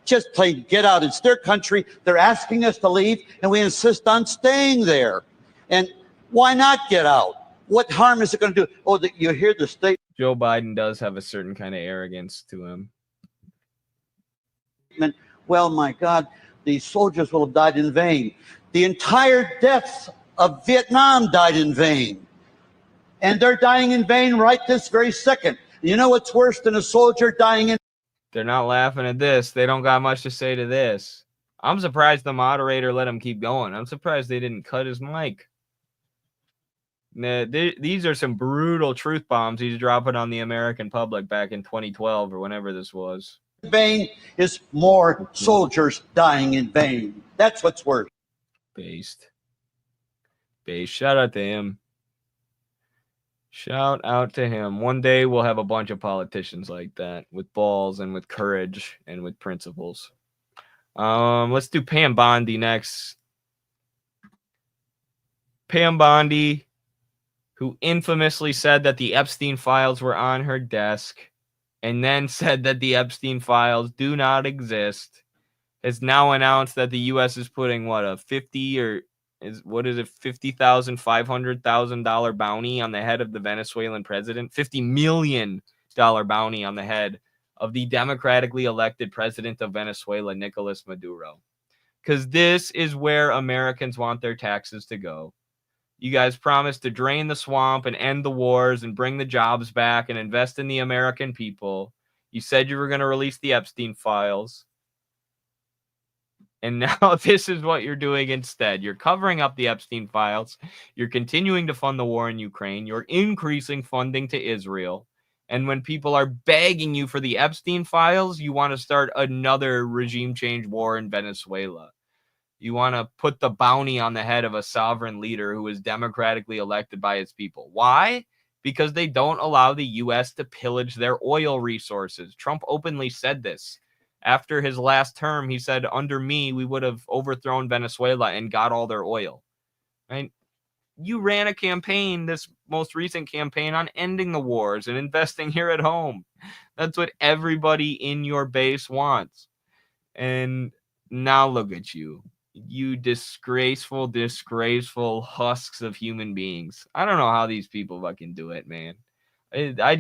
Just play get out. It's their country. They're asking us to leave, and we insist on staying there. And why not get out? What harm is it going to do? Oh, you hear the statement. Joe Biden does have a certain kind of arrogance to him. Well, my God, these soldiers will have died in vain. The entire deaths of Vietnam died in vain. And they're dying in vain right this very second. You know what's worse than a soldier dying in? They're not laughing at this. They don't got much to say to this. I'm surprised the moderator let him keep going. I'm surprised they didn't cut his mic. These are some brutal truth bombs he's dropping on the American public back in 2012 or whenever this was. Vain is more soldiers dying in vain. That's what's worse. Based. Shout out to him. Shout out to him. One day we'll have a bunch of politicians like that with balls and with courage and with principles. Let's do Pam Bondi next. Pam Bondi, who infamously said that the Epstein files were on her desk and then said that the Epstein files do not exist, has now announced that the U.S. is putting $50,000, $500,000 bounty on the head of the Venezuelan president, $50 million bounty on the head of the democratically elected president of Venezuela, Nicolas Maduro. Because this is where Americans want their taxes to go. You guys promised to drain the swamp and end the wars and bring the jobs back and invest in the American people. You said you were going to release the Epstein files. And now this is what you're doing instead. You're covering up the Epstein files. You're continuing to fund the war in Ukraine. You're increasing funding to Israel. And when people are begging you for the Epstein files, you want to start another regime change war in Venezuela. You want to put the bounty on the head of a sovereign leader who is democratically elected by its people. Why? Because they don't allow the U.S. to pillage their oil resources. Trump openly said this. After his last term, he said, under me, we would have overthrown Venezuela and got all their oil. Right? You ran a campaign, this most recent campaign, on ending the wars and investing here at home. That's what everybody in your base wants. And now look at you. You disgraceful husks of human beings. I don't know how these people fucking do it, man. I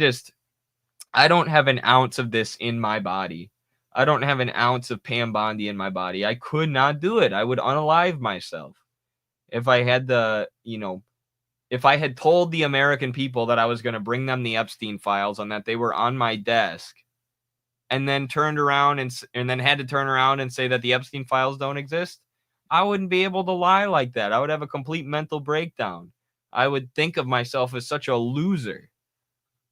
don't have an ounce of this in my body. I don't have an ounce of Pam Bondi in my body. I could not do it. I would unalive myself. If I had if I had told the American people that I was going to bring them the Epstein files and that they were on my desk, and then turned around and then had to turn around and say that the Epstein files don't exist, I wouldn't be able to lie like that. I would have a complete mental breakdown. I would think of myself as such a loser.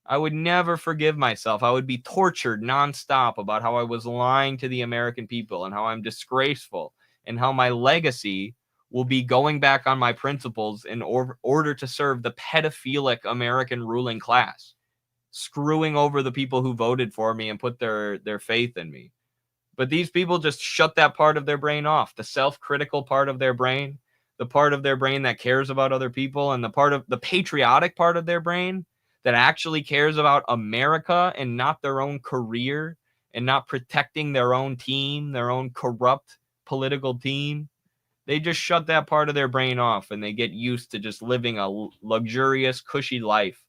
I would never forgive myself. I would be tortured nonstop about how I was lying to the American people and how I'm disgraceful and how my legacy will be going back on my principles in order to serve the pedophilic American ruling class, screwing over the people who voted for me and put their faith in me. But these people just shut that part of their brain off, the self-critical part of their brain, the part of their brain that cares about other people, and the part of the patriotic part of their brain that actually cares about America and not their own career and not protecting their own team, their own corrupt political team. They just shut that part of their brain off and they get used to just living a luxurious, cushy life,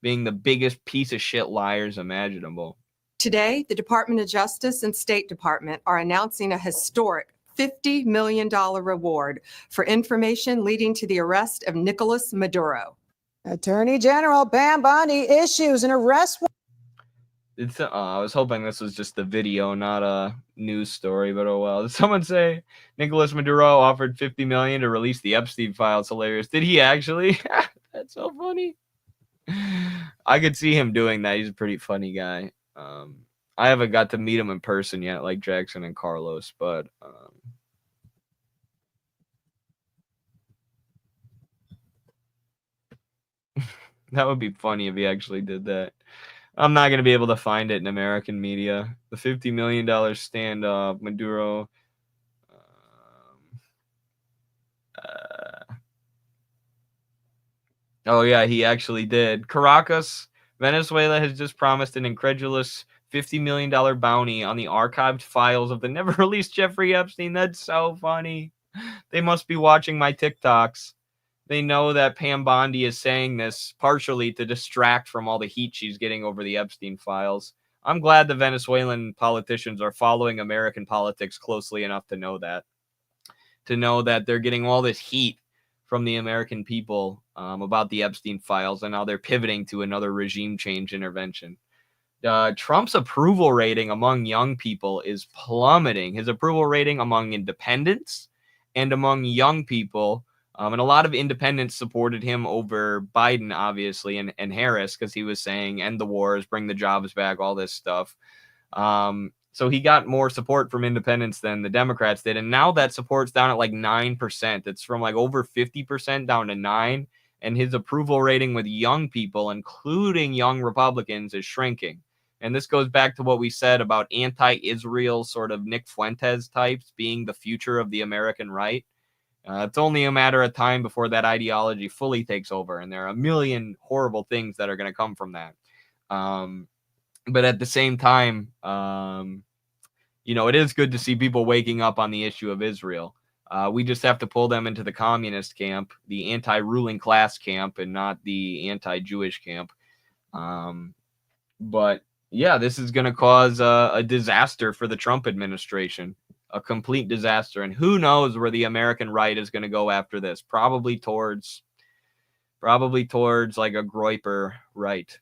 being the biggest piece of shit liars imaginable. Today, the Department of Justice and State Department are announcing a historic $50 million reward for information leading to the arrest of Nicolas Maduro. Attorney General Pam Bondi issues an arrest warrant. I was hoping this was just the video, not a news story, but oh well. Did someone say Nicolas Maduro offered $50 million to release the Epstein files? Hilarious. Did he actually? That's so funny. I could see him doing that. He's a pretty funny guy. I haven't got to meet him in person yet, like Jackson and Carlos, but that would be funny if he actually did that. I'm not going to be able to find it in American media. The $50 million standoff, Maduro. Oh, yeah, he actually did. Caracas, Venezuela has just promised an incredulous $50 million bounty on the archived files of the never-released Jeffrey Epstein. That's so funny. They must be watching my TikToks. They know that Pam Bondi is saying this partially to distract from all the heat she's getting over the Epstein files. I'm glad the Venezuelan politicians are following American politics closely enough to know that they're getting all this heat from the American people about the Epstein files, and now they're pivoting to another regime change intervention. Trump's approval rating among young people is plummeting. His approval rating among independents and among young people, and a lot of independents supported him over Biden, obviously, and Harris, because he was saying end the wars, bring the jobs back, all this stuff. So he got more support from independents than the Democrats did. And now that support's down at like 9%. It's from like over 50% down to 9%. And his approval rating with young people, including young Republicans, is shrinking. And this goes back to what we said about anti-Israel sort of Nick Fuentes types being the future of the American right. It's only a matter of time before that ideology fully takes over. And there are a million horrible things that are going to come from that. But at the same time, it is good to see people waking up on the issue of Israel. We just have to pull them into the communist camp, the anti-ruling class camp, and not the anti-Jewish camp. But yeah, this is going to cause a disaster for the Trump administration, a complete disaster. And who knows where the American right is going to go after this? Probably towards like a Groyper right.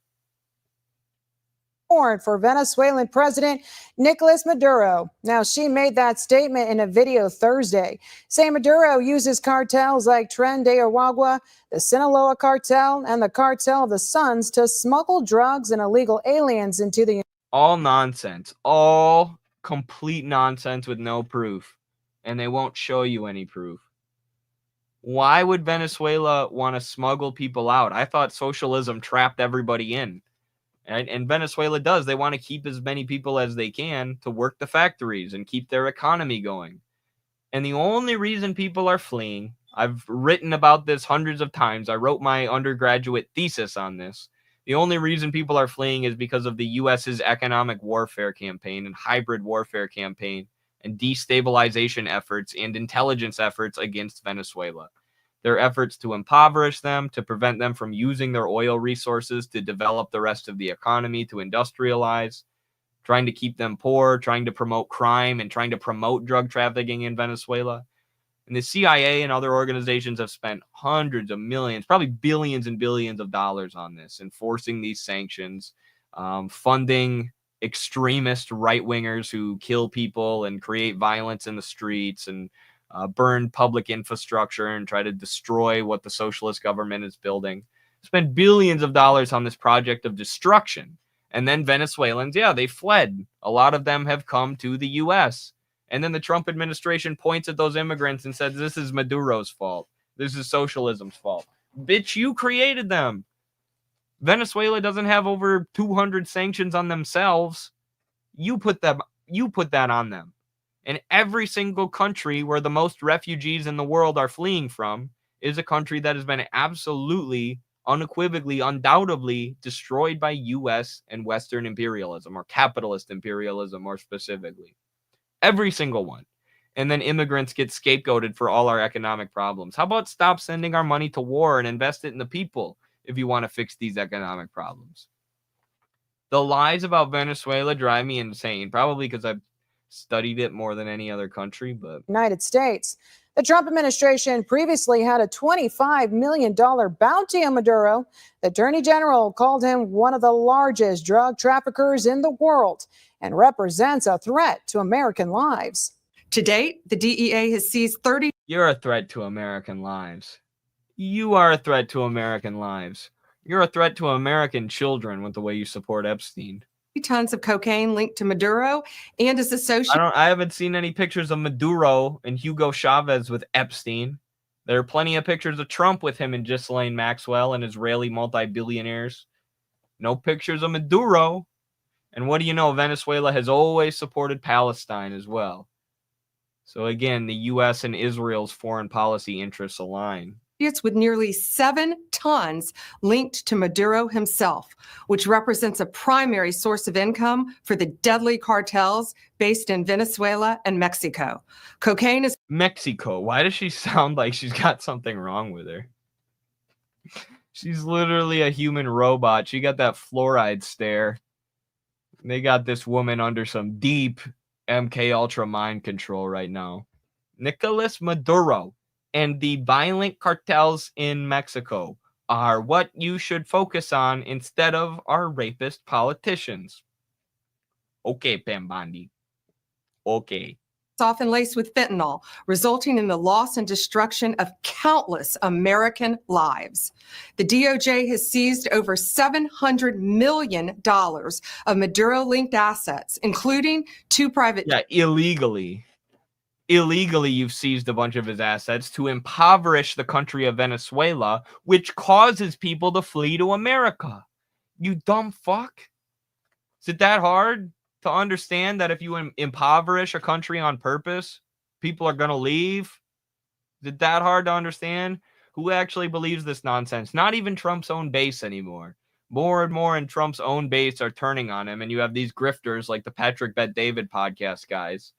Warrant for Venezuelan President Nicolas Maduro. Now, she made that statement in a video Thursday, saying Maduro uses cartels like Tren de Aragua, the Sinaloa cartel, and the cartel of the Suns to smuggle drugs and illegal aliens into the... All nonsense. All complete nonsense with no proof. And they won't show you any proof. Why would Venezuela want to smuggle people out? I thought socialism trapped everybody in. And Venezuela does. They want to keep as many people as they can to work the factories and keep their economy going. And the only reason people are fleeing, I've written about this hundreds of times. I wrote my undergraduate thesis on this. The only reason people are fleeing is because of the U.S.'s economic warfare campaign and hybrid warfare campaign and destabilization efforts and intelligence efforts against Venezuela. Their efforts to impoverish them, to prevent them from using their oil resources to develop the rest of the economy, to industrialize, trying to keep them poor, trying to promote crime, and trying to promote drug trafficking in Venezuela. And the CIA and other organizations have spent hundreds of millions, probably billions and billions of dollars on this, enforcing these sanctions, funding extremist right-wingers who kill people and create violence in the streets and burn public infrastructure and try to destroy what the socialist government is building. spent billions of dollars on this project of destruction. And then Venezuelans, yeah, they fled. A lot of them have come to the U.S. And then the Trump administration points at those immigrants and says, this is Maduro's fault. This is socialism's fault. Bitch, you created them. Venezuela doesn't have over 200 sanctions on themselves. You put that on them. And every single country where the most refugees in the world are fleeing from is a country that has been absolutely, unequivocally, undoubtedly destroyed by U.S. and Western imperialism, or capitalist imperialism more specifically. Every single one. And then immigrants get scapegoated for all our economic problems. How about stop sending our money to war and invest it in the people if you want to fix these economic problems? The lies about Venezuela drive me insane, probably because I've studied it more than any other country, but United States. The Trump administration previously had a $25 million bounty on Maduro. The Attorney General called him one of the largest drug traffickers in the world and represents a threat to American lives. To date, the DEA has seized 30. You're a threat to American lives. You are a threat to American lives. You're a threat to American children with the way you support Epstein. Tons of cocaine linked to Maduro and his associates. I haven't seen any pictures of Maduro and Hugo Chavez with Epstein. There are plenty of pictures of Trump with him and Ghislaine Maxwell and Israeli multi-billionaires. No pictures of Maduro. And what do you know? Venezuela has always supported Palestine as well. So again, the U.S. and Israel's foreign policy interests align. With nearly 7 tons linked to Maduro himself, which represents a primary source of income for the deadly cartels based in Venezuela and Mexico. Cocaine is Mexico. Why does she sound like she's got something wrong with her? She's literally a human robot. She got that fluoride stare. They got this woman under some deep MK Ultra mind control right now. Nicolas Maduro and the violent cartels in Mexico are what you should focus on instead of our rapist politicians. Okay, Pambandi. Okay. often laced with fentanyl, resulting in the loss and destruction of countless American lives. The DOJ has seized over $700 million of Maduro-linked assets, including 2 private... Yeah, illegally. Illegally, you've seized a bunch of his assets to impoverish the country of Venezuela, which causes people to flee to America. You dumb fuck. Is it that hard to understand that if you impoverish a country on purpose, people are going to leave? Is it that hard to understand? Who actually believes this nonsense? Not even Trump's own base anymore. More and more in Trump's own base are turning on him, and you have these grifters like the Patrick Bet David podcast guys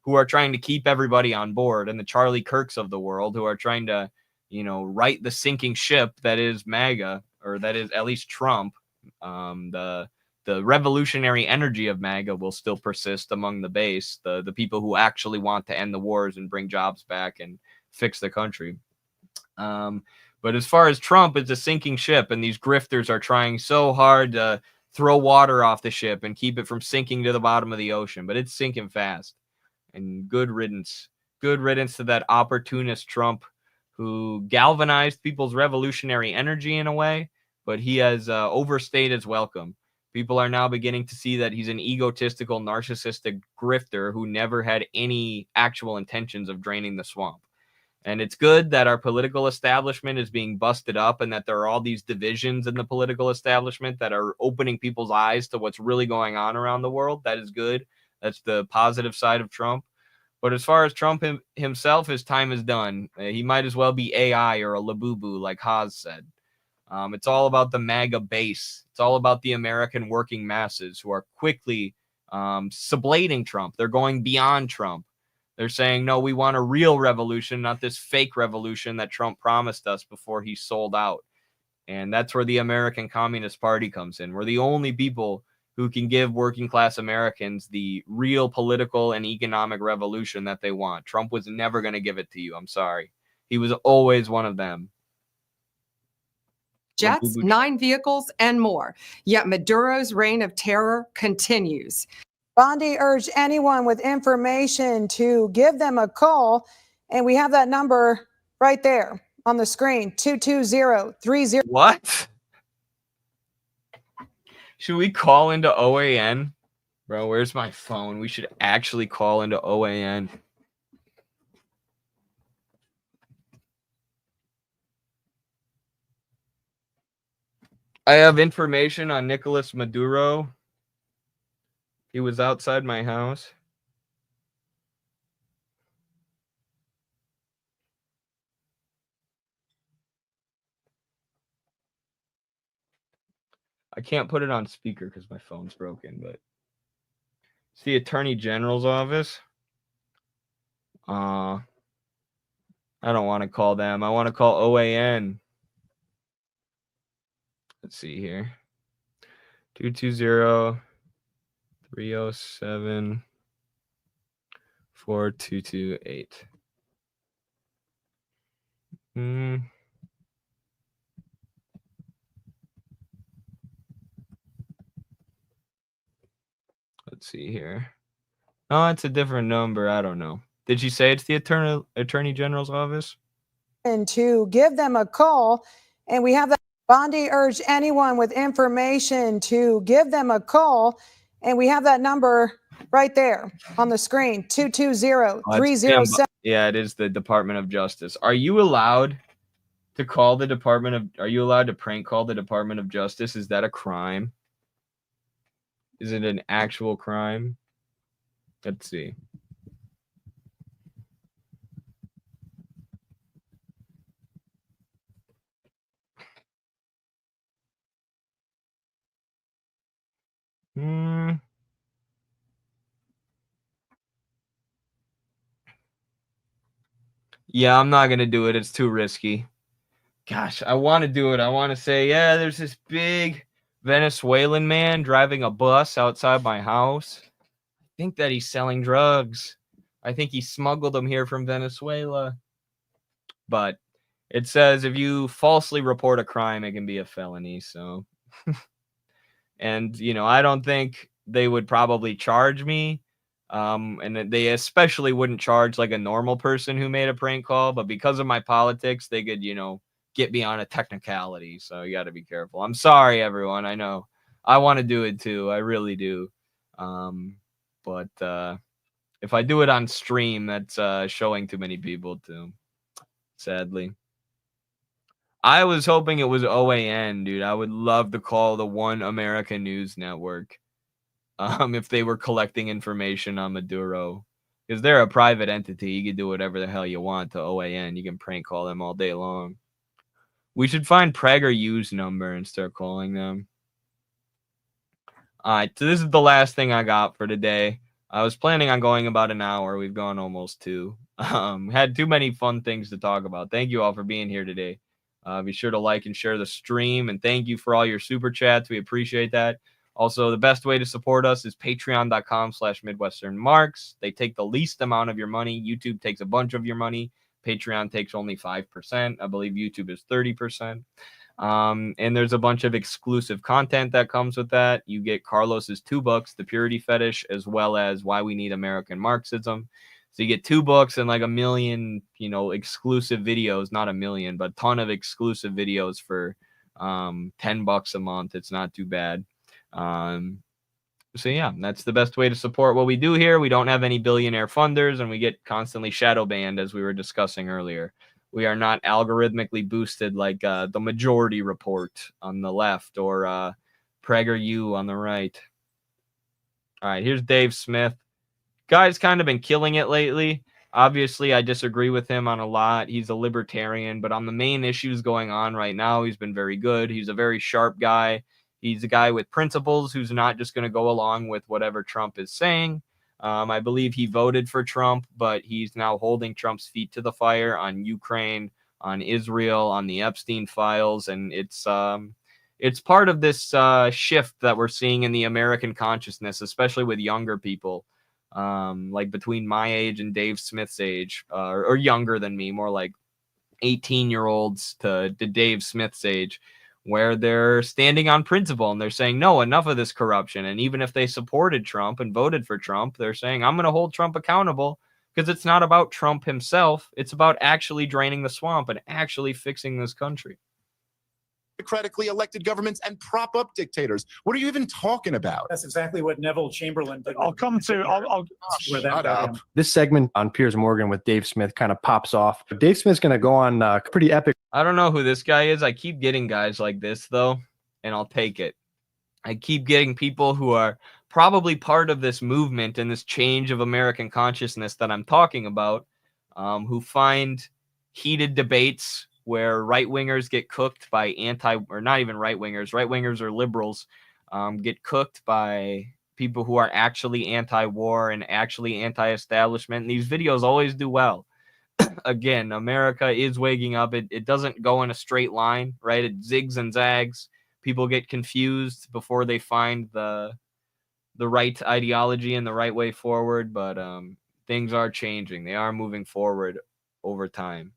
who are trying to keep everybody on board, and the Charlie Kirks of the world who are trying to, you know, right the sinking ship that is MAGA, or that is at least Trump. The revolutionary energy of MAGA will still persist among the base, the people who actually want to end the wars and bring jobs back and fix the country. But as far as Trump, it's a sinking ship, and these grifters are trying so hard to throw water off the ship and keep it from sinking to the bottom of the ocean, but it's sinking fast. And good riddance to that opportunist Trump who galvanized people's revolutionary energy in a way, but he has overstayed his welcome. People are now beginning to see that he's an egotistical, narcissistic grifter who never had any actual intentions of draining the swamp. And it's good that our political establishment is being busted up and that there are all these divisions in the political establishment that are opening people's eyes to what's really going on around the world. That is good. That's the positive side of Trump. But as far as Trump himself, his time is done. He might as well be AI or a Labubu, like Haas said. It's all about the MAGA base. It's all about the American working masses who are quickly sublating Trump. They're going beyond Trump. They're saying, no, we want a real revolution, not this fake revolution that Trump promised us before he sold out. And that's where the American Communist Party comes in. We're the only people who can give working class Americans the real political and economic revolution that they want. Trump was never going to give it to you. I'm sorry. He was always one of them. Jets, 9 vehicles, and more. Yet Maduro's reign of terror continues. Bondi urged anyone with information to give them a call, and we have that number right there On the screen, 220-30. What? Should we call into OAN? Bro, where's my phone? We should actually call into OAN. I have information on Nicolas Maduro. He was outside my house. I can't put it on speaker because my phone's broken, but it's the Attorney General's office. I don't want to call them. I want to call OAN. Let's see here. 220-307-4228. Let's see here. Oh, it's a different number. I don't know. Did you say it's the Attorney General's office? And to give them a call, and we have that. Bondi urged anyone with information to give them a call, and we have that number right there on the screen, 220-307. Yeah, it is the Department of Justice. Are you allowed to call the Department of... Are you allowed to prank call the Department of Justice? Is that a crime? Is it an actual crime? Let's see. Yeah, I'm not going to do it. It's too risky. Gosh, I want to do it. I want to say, yeah, there's this big Venezuelan man driving a bus outside my house. I think that he's selling drugs. I think he smuggled them here from Venezuela. But it says if you falsely report a crime, it can be a felony. So, and, you know, I don't think they would probably charge me. And they especially wouldn't charge like a normal person who made a prank call. But because of my politics, they could, you know, get me on a technicality. So you got to be careful. I'm sorry, everyone. I know I want to do it too. I really do. But if I do it on stream, that's showing too many people too. Sadly. I was hoping it was OAN, dude. I would love to call the One American News Network. If they were collecting information on Maduro. Because they're a private entity. You can do whatever the hell you want to OAN. You can prank call them all day long. We should find PragerU's number and start calling them. All right, so this is the last thing I got for today. I was planning on going about an hour. We've gone almost 2. Had too many fun things to talk about. Thank you all for being here today. Be sure to like and share the stream. And thank you for all your super chats. We appreciate that. Also, the best way to support us is patreon.com/MidwesternMarks. They take the least amount of your money. YouTube takes a bunch of your money. Patreon takes only 5%. I believe YouTube is 30%. And there's a bunch of exclusive content that comes with that. You get Carlos's 2 books, The Purity Fetish, as well as Why We Need American Marxism. So you get 2 books and like a million, you know, exclusive videos, not a million, but a ton of exclusive videos for $10 a month. It's not too bad. So yeah, that's the best way to support what we do here. We don't have any billionaire funders, and we get constantly shadow banned, as we were discussing earlier. We are not algorithmically boosted like the Majority Report on the left or PragerU on the right. All right, here's Dave Smith. Guy's kind of been killing it lately. Obviously, I disagree with him on a lot. He's a libertarian, but on the main issues going on right now, he's been very good. He's a very sharp guy. He's a guy with principles who's not just going to go along with whatever Trump is saying. I believe he voted for Trump, but he's now holding Trump's feet to the fire on Ukraine, on Israel, on the Epstein files. And it's part of this shift that we're seeing in the American consciousness, especially with younger people, like between my age and Dave Smith's age, or younger than me, more like 18-year-olds to Dave Smith's age, where they're standing on principle and they're saying, no, enough of this corruption. And even if they supported Trump and voted for Trump, they're saying, I'm going to hold Trump accountable because it's not about Trump himself. It's about actually draining the swamp and actually fixing this country. Democratically elected governments and prop up dictators. What are you even talking about? That's exactly what Neville Chamberlain did. I'll Shut up. This segment on Piers Morgan with Dave Smith kind of pops off. Dave Smith's going to go on pretty epic. I don't know who this guy is. I keep getting guys like this, though, and I'll take it. I keep getting people who are probably part of this movement and this change of American consciousness that I'm talking about, who find heated debates where right-wingers get cooked by or not even right-wingers or liberals get cooked by people who are actually anti-war and actually anti-establishment. And these videos always do well. Again, America is waking up. It doesn't go in a straight line, right? It zigs and zags. People get confused before they find the right ideology and the right way forward. But things are changing. They are moving forward over time.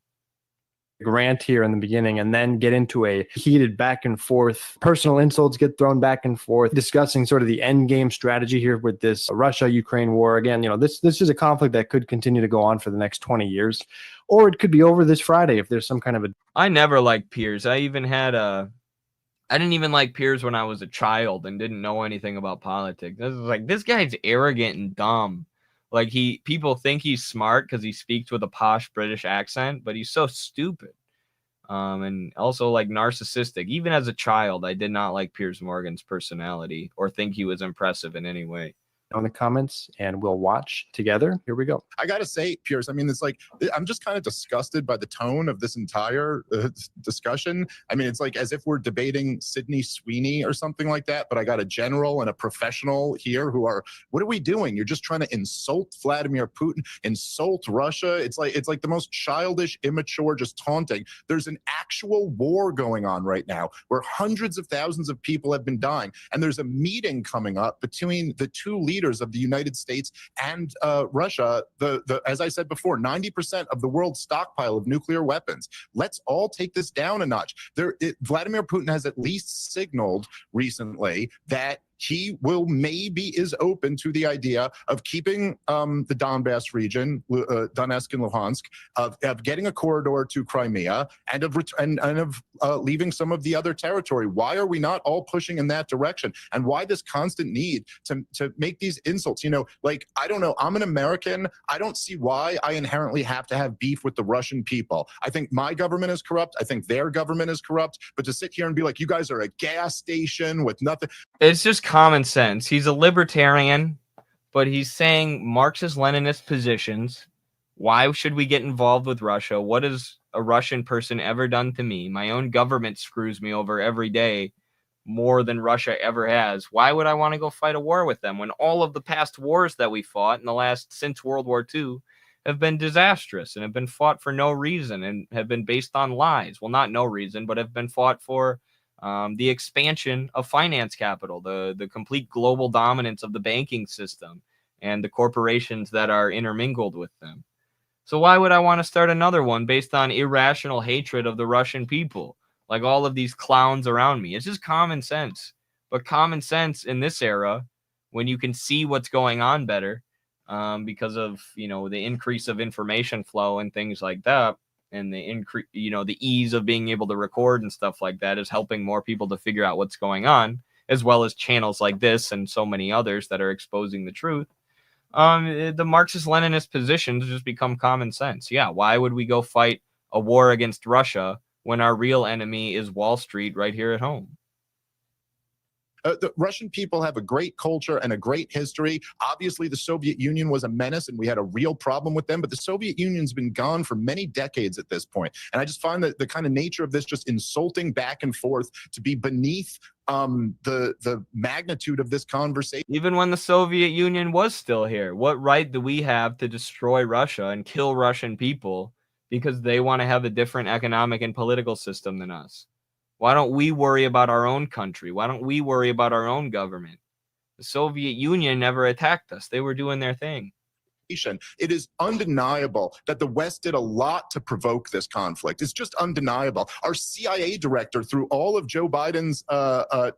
Rant here in the beginning and then get into a heated back and forth. Personal insults get thrown back and forth, discussing sort of the end game strategy here with this Russia-Ukraine war. Again, this is a conflict that could continue to go on for the next 20 years, or it could be over this Friday if there's some kind of a... I never liked Piers. I didn't even like Piers when I was a child and didn't know anything about politics. This is like, this guy's arrogant and dumb. Like, people think he's smart because he speaks with a posh British accent, but he's so stupid. And also like narcissistic. Even as a child, I did not like Piers Morgan's personality or think he was impressive in any way. On the comments, and we'll watch together. Here we go. I gotta say, Piers, I mean, it's like, I'm just kind of disgusted by the tone of this entire discussion. I mean, it's like as if we're debating Sydney Sweeney or something like that, but I got a general and a professional here who are, what are we doing? You're just trying to insult Vladimir Putin, insult Russia. It's like the most childish, immature, just taunting. There's an actual war going on right now where hundreds of thousands of people have been dying, and there's a meeting coming up between the two leaders of the United States and Russia. As I said before, 90% of the world's stockpile of nuclear weapons. Let's all take this down a notch. Vladimir Putin has at least signaled recently that he is open to the idea of keeping the Donbass region, Donetsk and Luhansk, of getting a corridor to Crimea, and of leaving some of the other territory. Why are we not all pushing in that direction? And why this constant need to make these insults? Like, I don't know. I'm an American. I don't see why I inherently have to have beef with the Russian people. I think my government is corrupt. I think their government is corrupt. But to sit here and be like, you guys are a gas station with nothing. It's just common sense. He's a libertarian, but he's saying Marxist-Leninist positions. Why should we get involved with Russia? What has a Russian person ever done to me? My own government screws me over every day more than Russia ever has. Why would I want to go fight a war with them when all of the past wars that we fought since World War II have been disastrous and have been fought for no reason and have been based on lies? Well, not no reason, but have been fought for the expansion of finance capital, the complete global dominance of the banking system and the corporations that are intermingled with them. So why would I want to start another one based on irrational hatred of the Russian people, like all of these clowns around me? It's just common sense. But common sense in this era, when you can see what's going on better, because of the increase of information flow and things like that, and the ease of being able to record and stuff like that is helping more people to figure out what's going on, as well as channels like this and so many others that are exposing the truth. The Marxist-Leninist positions just become common sense. Yeah, why would we go fight a war against Russia when our real enemy is Wall Street right here at home? The Russian people have a great culture and a great history. Obviously, the Soviet Union was a menace and we had a real problem with them, but the Soviet Union's been gone for many decades at this point. And I just find that the kind of nature of this just insulting back and forth to be beneath the magnitude of this conversation. Even when the Soviet Union was still here, what right do we have to destroy Russia and kill Russian people because they want to have a different economic and political system than us? Why don't we worry about our own country? Why don't we worry about our own government? The Soviet Union never attacked us. They were doing their thing. It is undeniable that the West did a lot to provoke this conflict. It's just undeniable. Our CIA director through all of Joe Biden's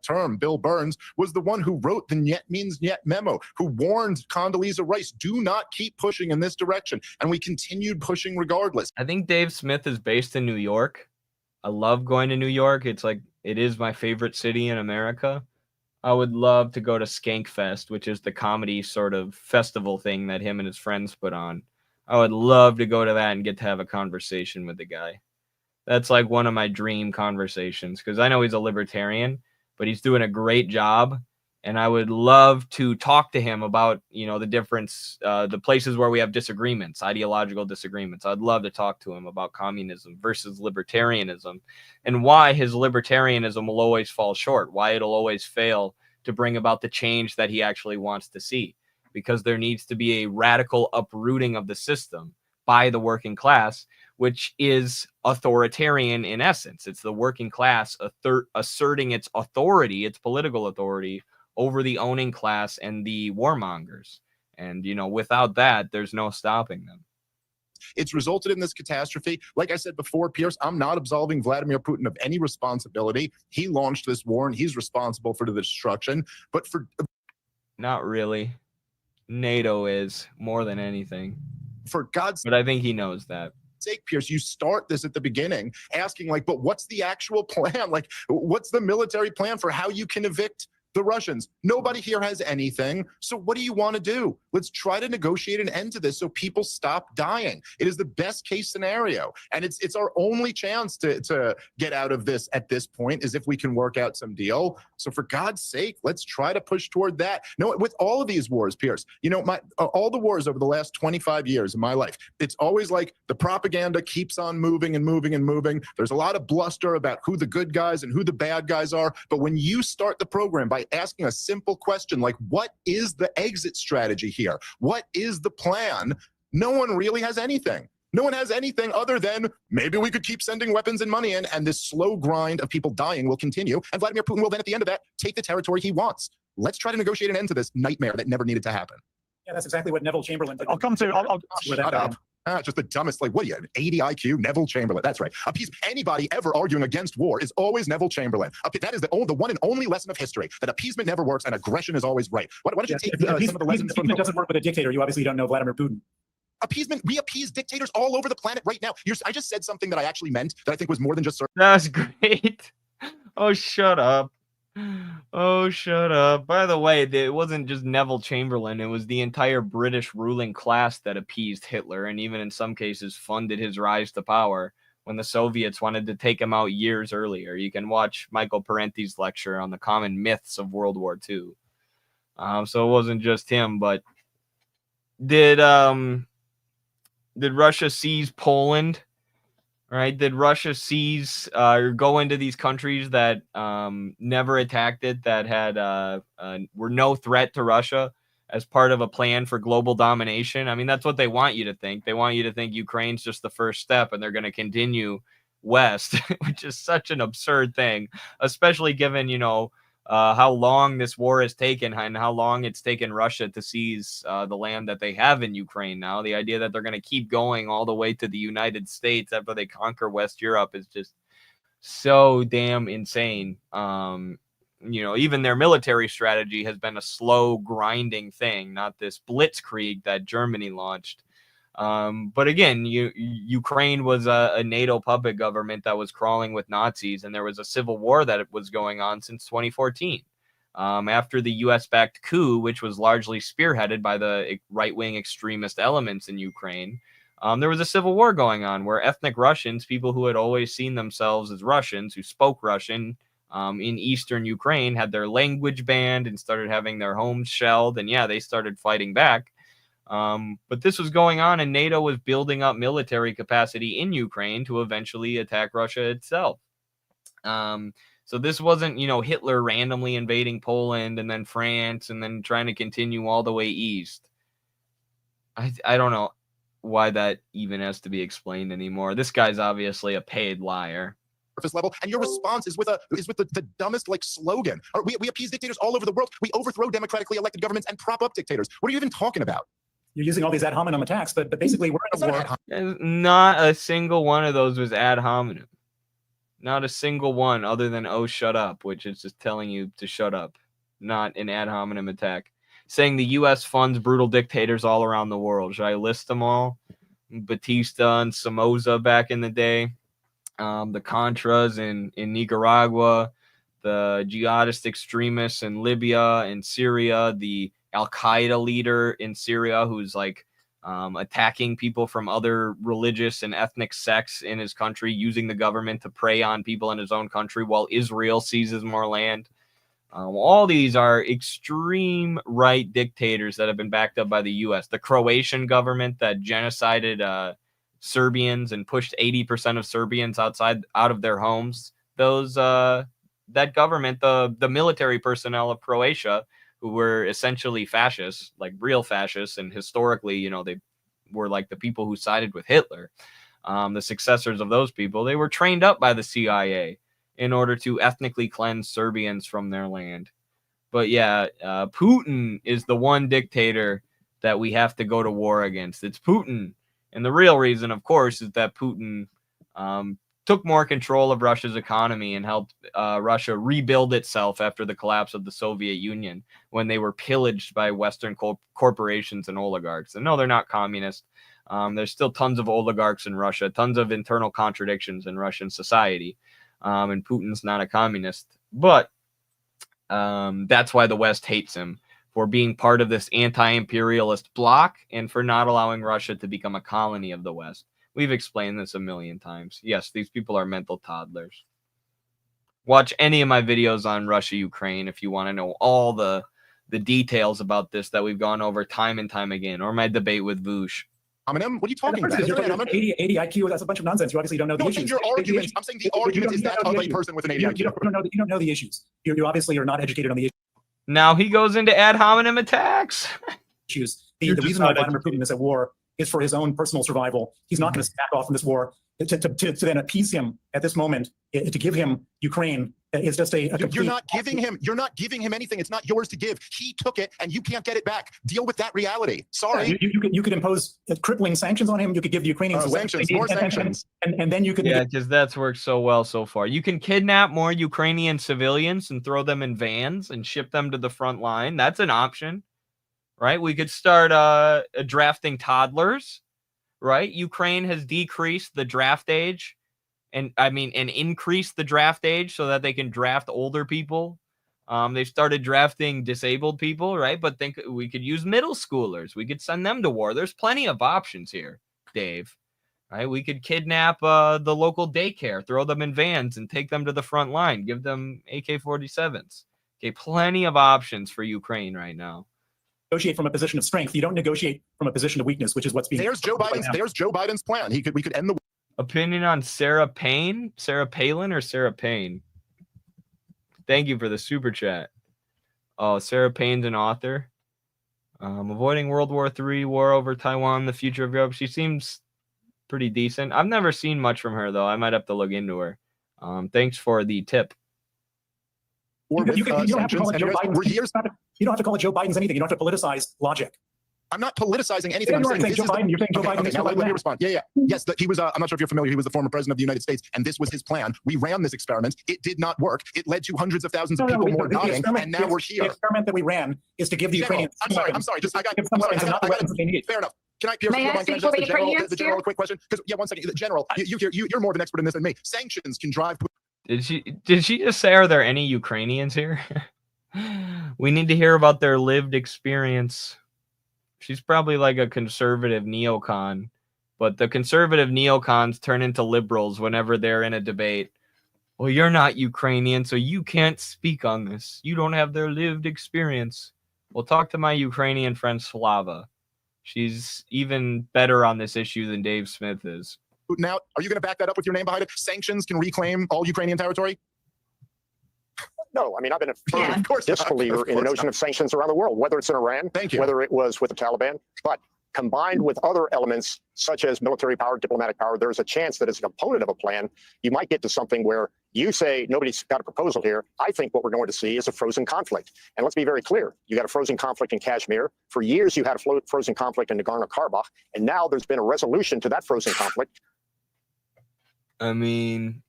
term, Bill Burns, was the one who wrote the Niet Means Niet memo, who warned Condoleezza Rice, do not keep pushing in this direction. And we continued pushing regardless. I think Dave Smith is based in New York. I love going to New York. It is my favorite city in America. I would love to go to Skankfest, which is the comedy sort of festival thing that him and his friends put on. I would love to go to that and get to have a conversation with the guy. That's like one of my dream conversations, because I know he's a libertarian, but he's doing a great job. And I would love to talk to him about, the difference, the places where we have disagreements, ideological disagreements. I'd love to talk to him about communism versus libertarianism and why his libertarianism will always fall short, why it'll always fail to bring about the change that he actually wants to see, because there needs to be a radical uprooting of the system by the working class, which is authoritarian in essence. It's the working class asserting its authority, its political authority, over the owning class and the warmongers. And, without that, there's no stopping them. It's resulted in this catastrophe. Like I said before, Pierce, I'm not absolving Vladimir Putin of any responsibility. He launched this war and he's responsible for the destruction. But not really. NATO is more than anything. For God's sake. But I think he knows that. Pierce, you start this at the beginning asking, but what's the actual plan? What's the military plan for how you can evict the Russians? Nobody here has anything. So what do you want to do? Let's try to negotiate an end to this so people stop dying. It is the best case scenario. And it's our only chance to get out of this at this point, is if we can work out some deal. So for God's sake, let's try to push toward that. No, with all of these wars, Pierce, all the wars over the last 25 years of my life, it's always like the propaganda keeps on moving and moving and moving. There's a lot of bluster about who the good guys and who the bad guys are. But when you start the program by asking a simple question like, what is the exit strategy here? What is the plan? No one really has anything. No one has anything other than maybe we could keep sending weapons and money in, and this slow grind of people dying will continue. And Vladimir Putin will then, at the end of that, take the territory he wants. Let's try to negotiate an end to this nightmare that never needed to happen. Yeah, that's exactly what Neville Chamberlain did. Shut up. Just the dumbest, what are you, 80 IQ? Neville Chamberlain. That's right. Anybody ever arguing against war is always Neville Chamberlain. That is the one and only lesson of history, that appeasement never works and aggression is always right. Why don't you take some of the lessons from... Appeasement doesn't work with a dictator. You obviously don't know Vladimir Putin. Appeasement, we appease dictators all over the planet right now. I just said something that I actually meant, that I think was more than just... That's great. Oh, shut up. Oh, shut up. By the way, it wasn't just Neville Chamberlain. It was the entire British ruling class that appeased Hitler, and even in some cases funded his rise to power when the Soviets wanted to take him out years earlier. You can watch Michael Parenti's lecture on the common myths of World War II. So it wasn't just him, but did Russia seize Poland? Right? Did Russia seize or go into these countries that never attacked it, that had were no threat to Russia, as part of a plan for global domination? I mean, that's what they want you to think. They want you to think Ukraine's just the first step and they're going to continue west, which is such an absurd thing, especially given, how long this war has taken and how long it's taken Russia to seize the land that they have in Ukraine now. The idea that they're going to keep going all the way to the United States after they conquer West Europe is just so damn insane. Even their military strategy has been a slow grinding thing, not this blitzkrieg that Germany launched. But again, Ukraine was a NATO puppet government that was crawling with Nazis, and there was a civil war that was going on since 2014. After the U.S.-backed coup, which was largely spearheaded by the right-wing extremist elements in Ukraine, there was a civil war going on where ethnic Russians, people who had always seen themselves as Russians, who spoke Russian in eastern Ukraine, had their language banned and started having their homes shelled, and they started fighting back. But this was going on, and NATO was building up military capacity in Ukraine to eventually attack Russia itself. So this wasn't, Hitler randomly invading Poland and then France and then trying to continue all the way east. I don't know why that even has to be explained anymore. This guy's obviously a paid liar. Surface level, and your response is with the dumbest slogan. We appease dictators all over the world. We overthrow democratically elected governments and prop up dictators. What are you even talking about? You're using all these ad hominem attacks, but basically we're in a war. Not a single one of those was ad hominem. Not a single one other than "oh, shut up," which is just telling you to shut up. Not an ad hominem attack. Saying the U.S. funds brutal dictators all around the world. Should I list them all? Batista and Somoza back in the day. The Contras in Nicaragua. The jihadist extremists in Libya and Syria. The Al-Qaeda leader in Syria who's like attacking people from other religious and ethnic sects in his country, using the government to prey on people in his own country while Israel seizes more land. All these are extreme right dictators that have been backed up by the U.S. The Croatian government that genocided Serbians and pushed 80% of Serbians out of their homes. That government, the military personnel of Croatia, who were essentially fascists, like real fascists, and historically, you know, they were like the people who sided with Hitler. The successors of those people, they were trained up by the CIA in order to ethnically cleanse Serbians from their land. But yeah, Putin is the one dictator that we have to go to war against. It's Putin. And the real reason, of course, is that Putin took more control of Russia's economy and helped Russia rebuild itself after the collapse of the Soviet Union, when they were pillaged by Western corporations and oligarchs. And no, they're not communist. There's still tons of oligarchs in Russia, tons of internal contradictions in Russian society. And Putin's not a communist. But that's why the West hates him, for being part of this anti-imperialist bloc and for not allowing Russia to become a colony of the West. We've explained this a million times. Yes, these people are mental toddlers. Watch any of my videos on Russia, Ukraine, if you want to know all the details about this that we've gone over time and time again, or my debate with Vush. What are you talking about? 80 IQ, that's a bunch of nonsense. You obviously don't know the issues. I'm saying the argument is that of a person with an 80 IQ. You don't know the issues. You obviously are not educated on the issues. Now he goes into ad hominem attacks. The reason why Vladimir Putin is at war is for his own personal survival. He's not going to back off from this war. To then appease him at this moment, to give him Ukraine is just a complete... You're not giving him anything. It's not yours to give. He took it and you can't get it back. Deal with that reality. Sorry. You could impose crippling sanctions on him. You could give the Ukrainians sanctions, more sanctions. And then you could... Yeah, because that's worked so well so far. You can kidnap more Ukrainian civilians and throw them in vans and ship them to the front line. That's an option, right? We could start drafting toddlers, right? Ukraine has decreased the draft age and increased the draft age so that they can draft older people. They've started drafting disabled people, right? But think we could use middle schoolers. We could send them to war. There's plenty of options here, Dave. Right? We could kidnap the local daycare, throw them in vans and take them to the front line, give them AK-47s. Okay, plenty of options for Ukraine right now. Negotiate from a position of strength. You don't negotiate from a position of weakness, which is what's being... There's Joe Biden's plan. We could end the... Opinion on Sarah Payne? Sarah Palin or Sarah Payne? Thank you for the super chat. Oh, Sarah Payne's an author. Avoiding World War III, war over Taiwan, the future of Europe. She seems pretty decent. I've never seen much from her, though. I might have to look into her. Thanks for the tip. You don't have to call it Joe Biden's. You don't have to call it Joe Biden's anything. You don't have to politicize logic. I'm not politicizing anything. You're saying Joe Biden. You're saying Joe Biden. Now let me respond. Yeah. Yes, he was. I'm not sure if you're familiar. He was the former president of the United States, and this was his plan. We ran this experiment. It did not work. It led to hundreds of thousands of people more dying, and now we're here. The experiment that we ran is to give the Ukrainians. I'm sorry. Fair enough. Can I just the general a quick question? Because one second, the general. You're more of an expert in this than me. Sanctions can drive. Did she just say, are there any Ukrainians here? We need to hear about their lived experience. She's probably like a conservative neocon, but the conservative neocons turn into liberals whenever they're in a debate. Well, you're not Ukrainian, so you can't speak on this. You don't have their lived experience. Well, talk to my Ukrainian friend Slava. She's even better on this issue than Dave Smith is. Now, are you going to back that up with your name behind it? Sanctions can reclaim all Ukrainian territory? No, I mean, I've been a firm disbeliever in the notion of sanctions around the world, whether it's in Iran, whether it was with the Taliban, but combined with other elements such as military power, diplomatic power, there's a chance that as a component of a plan, you might get to something where You say nobody's got a proposal here. I think what we're going to see is a frozen conflict. And let's be very clear. You got a frozen conflict in Kashmir. For years, you had a frozen conflict in Nagorno-Karabakh. And now there's been a resolution to that frozen conflict. I mean,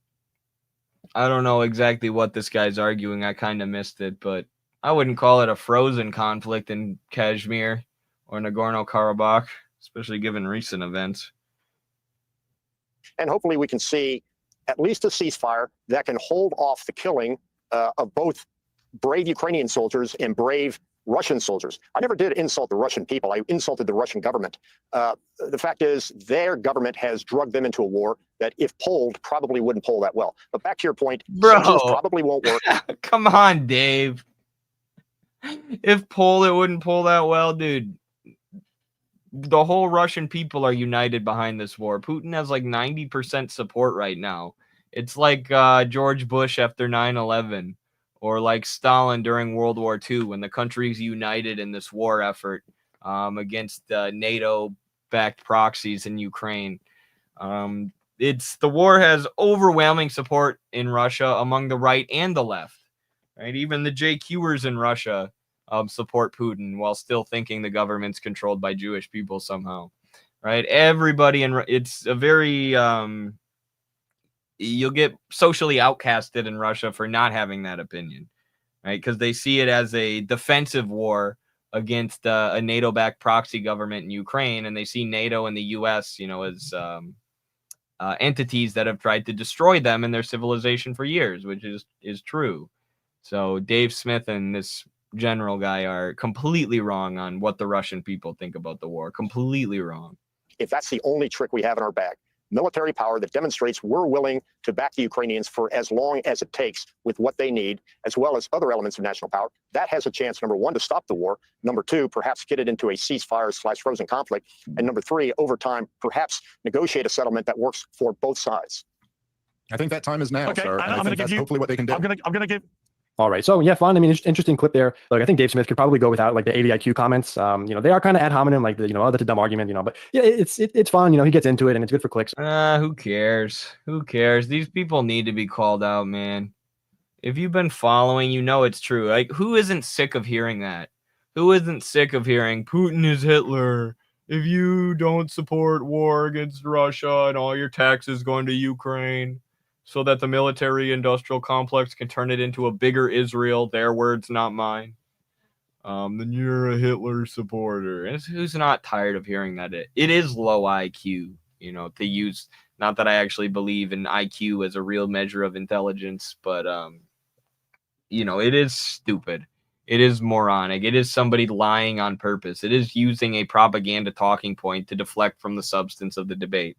I don't know exactly what this guy's arguing. I kind of missed it, but I wouldn't call it a frozen conflict in Kashmir or Nagorno-Karabakh, especially given recent events. And hopefully we can see at least a ceasefire that can hold off the killing of both brave Ukrainian soldiers and brave Russian soldiers. I never did insult the Russian people. I insulted the Russian government. The fact is their government has drugged them into a war that, if polled, probably wouldn't poll that well. But back to your point, sanctions probably won't work. Come on, Dave. If polled, it wouldn't poll that well, dude. The whole Russian people are united behind this war. Putin has like 90% support right now. It's like George Bush after 9/11, or like Stalin during World War II, when the country's united in this war effort against NATO-backed proxies in Ukraine. The war has overwhelming support in Russia among the right and the left. Right, even the JQers in Russia support Putin while still thinking the government's controlled by Jewish people somehow. Right, everybody it's a very you'll get socially outcasted in Russia for not having that opinion, right? Because they see it as a defensive war against a NATO-backed proxy government in Ukraine, and they see NATO and the U.S., as entities that have tried to destroy them and their civilization for years, which is true. So Dave Smith and this general guy are completely wrong on what the Russian people think about the war. Completely wrong. If that's the only trick we have in our bag, military power that demonstrates we're willing to back the Ukrainians for as long as it takes with what they need, as well as other elements of national power, that has a chance, number one, to stop the war. Number two, perhaps get it into a ceasefire/frozen conflict. And number three, over time, perhaps negotiate a settlement that works for both sides. I think that time is now, sir. I'm going to give you. Hopefully, what they can do. I'm going to give. All right. So yeah, fun. I mean, interesting clip there. Like, I think Dave Smith could probably go without like the 80 IQ comments. They are kind of ad hominem, like the, that's a dumb argument, but yeah, it's fun. He gets into it and it's good for clicks. Who cares? Who cares? These people need to be called out, man. If you've been following, it's true. Like, who isn't sick of hearing that? Who isn't sick of hearing Putin is Hitler? If you don't support war against Russia and all your taxes going to Ukraine, so that the military-industrial complex can turn it into a bigger Israel, their words, not mine, then you're a Hitler supporter. And who's not tired of hearing that? It is low IQ, to use. Not that I actually believe in IQ as a real measure of intelligence, but, it is stupid. It is moronic. It is somebody lying on purpose. It is using a propaganda talking point to deflect from the substance of the debate.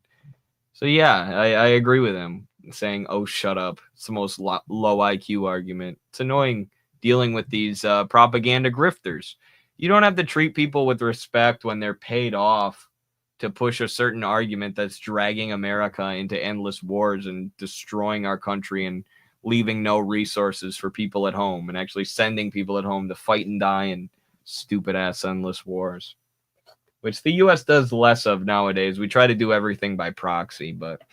So, yeah, I agree with him. Saying, oh, shut up. It's the most low IQ argument. It's annoying dealing with these propaganda grifters. You don't have to treat people with respect when they're paid off to push a certain argument that's dragging America into endless wars and destroying our country and leaving no resources for people at home, and actually sending people at home to fight and die in stupid ass endless wars, which the U.S. does less of nowadays. We try to do everything by proxy, but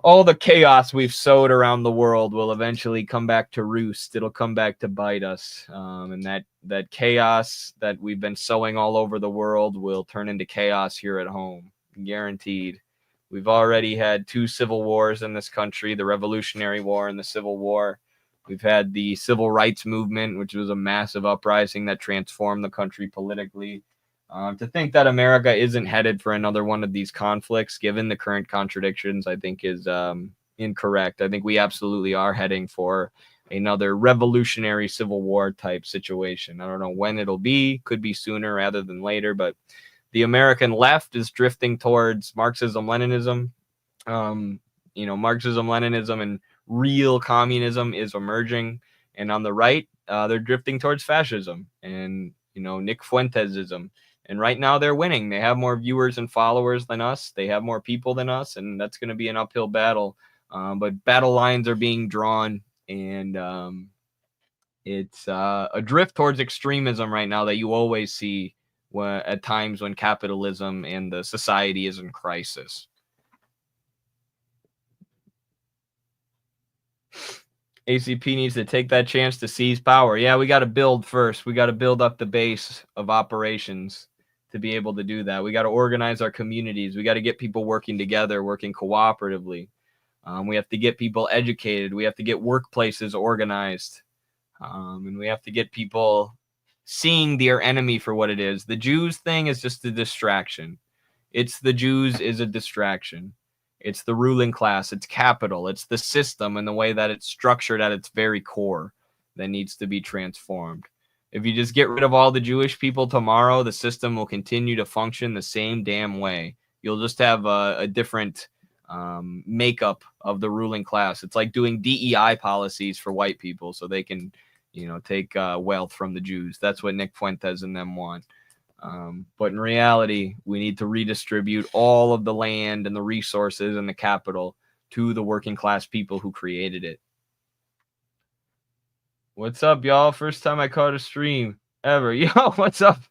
all the chaos we've sowed around the world will eventually come back to roost. It'll come back to bite us. And that chaos that we've been sowing all over the world will turn into chaos here at home. Guaranteed. We've already had 2 civil wars in this country, the Revolutionary War and the Civil War. We've had the Civil Rights Movement, which was a massive uprising that transformed the country politically. To think that America isn't headed for another one of these conflicts, given the current contradictions, I think is incorrect. I think we absolutely are heading for another revolutionary civil war type situation. I don't know when it'll be. Could be sooner rather than later, but the American left is drifting towards Marxism-Leninism. Marxism-Leninism and real communism is emerging. And on the right, they're drifting towards fascism and, Nick Fuentesism. And right now they're winning. They have more viewers and followers than us. They have more people than us. And that's going to be an uphill battle. But battle lines are being drawn. And it's a drift towards extremism right now that you always see at times when capitalism and the society is in crisis. ACP needs to take that chance to seize power. Yeah, we got to build first. We got to build up the base of operations to be able to do that. We got to organize our communities. We got to get people working together, working cooperatively. We have to get people educated. We have to get workplaces organized. And we have to get people seeing their enemy for what it is. The Jews thing is just a distraction. It's the Jews is a distraction. It's the ruling class. It's capital. It's the system and the way that it's structured at its very core that needs to be transformed. If you just get rid of all the Jewish people tomorrow, the system will continue to function the same damn way. You'll just have a different makeup of the ruling class. It's like doing DEI policies for white people so they can, take wealth from the Jews. That's what Nick Fuentes and them want. But in reality, we need to redistribute all of the land and the resources and the capital to the working class people who created it. What's up, y'all? First time I caught a stream ever. Yo, what's up,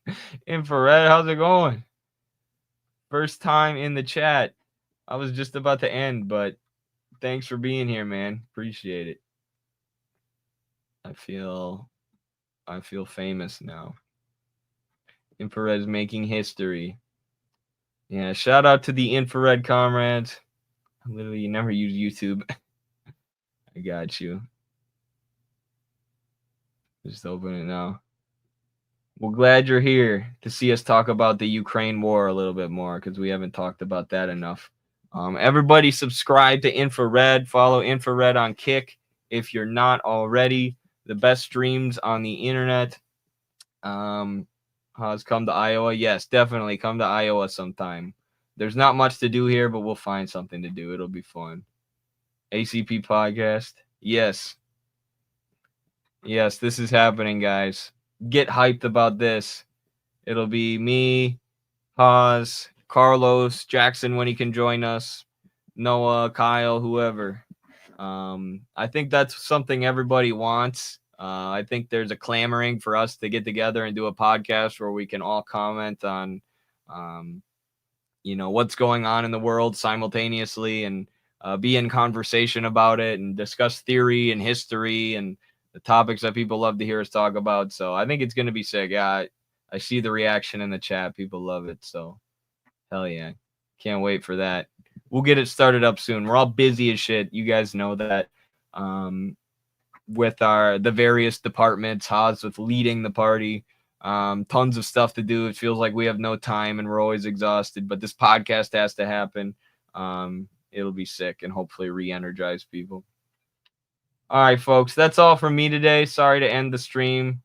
Infrared? How's it going? First time in the chat. I was just about to end, but thanks for being here, man. Appreciate it. I feel famous now. Infrared's making history. Yeah, shout out to the Infrared comrades. Literally, you never use YouTube. I got you. Just open it now. Well, glad you're here to see us talk about the Ukraine war a little bit more because we haven't talked about that enough. Everybody subscribe to Infrared. Follow Infrared on Kick if you're not already. The best streams on the internet. Has come to Iowa? Yes, definitely come to Iowa sometime. There's not much to do here, but we'll find something to do. It'll be fun. ACP podcast. Yes. Yes, this is happening, guys. Get hyped about this. It'll be me, Haas, Carlos, Jackson when he can join us, Noah, Kyle, whoever. I think that's something everybody wants. I think there's a clamoring for us to get together and do a podcast where we can all comment on, what's going on in the world simultaneously and be in conversation about it and discuss theory and history and the topics that people love to hear us talk about. So I think it's going to be sick. Yeah, I see the reaction in the chat. People love it. So hell yeah. Can't wait for that. We'll get it started up soon. We're all busy as shit. You guys know that. With the various departments, Haas with leading the party, tons of stuff to do. It feels like we have no time and we're always exhausted, but this podcast has to happen. It'll be sick and hopefully re-energize people. All right, folks, that's all from me today. Sorry to end the stream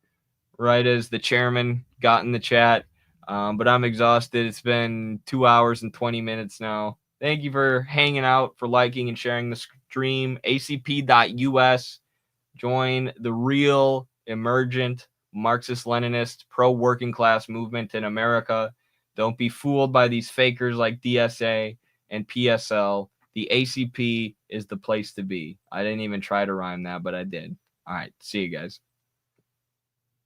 right as the chairman got in the chat, but I'm exhausted. It's been 2 hours and 20 minutes now. Thank you for hanging out, for liking and sharing the stream. acp.us. Join the real, emergent, Marxist-Leninist, pro-working class movement in America. Don't be fooled by these fakers like DSA and PSL. The ACP is the place to be. I didn't even try to rhyme that, but I did. All right, see you guys.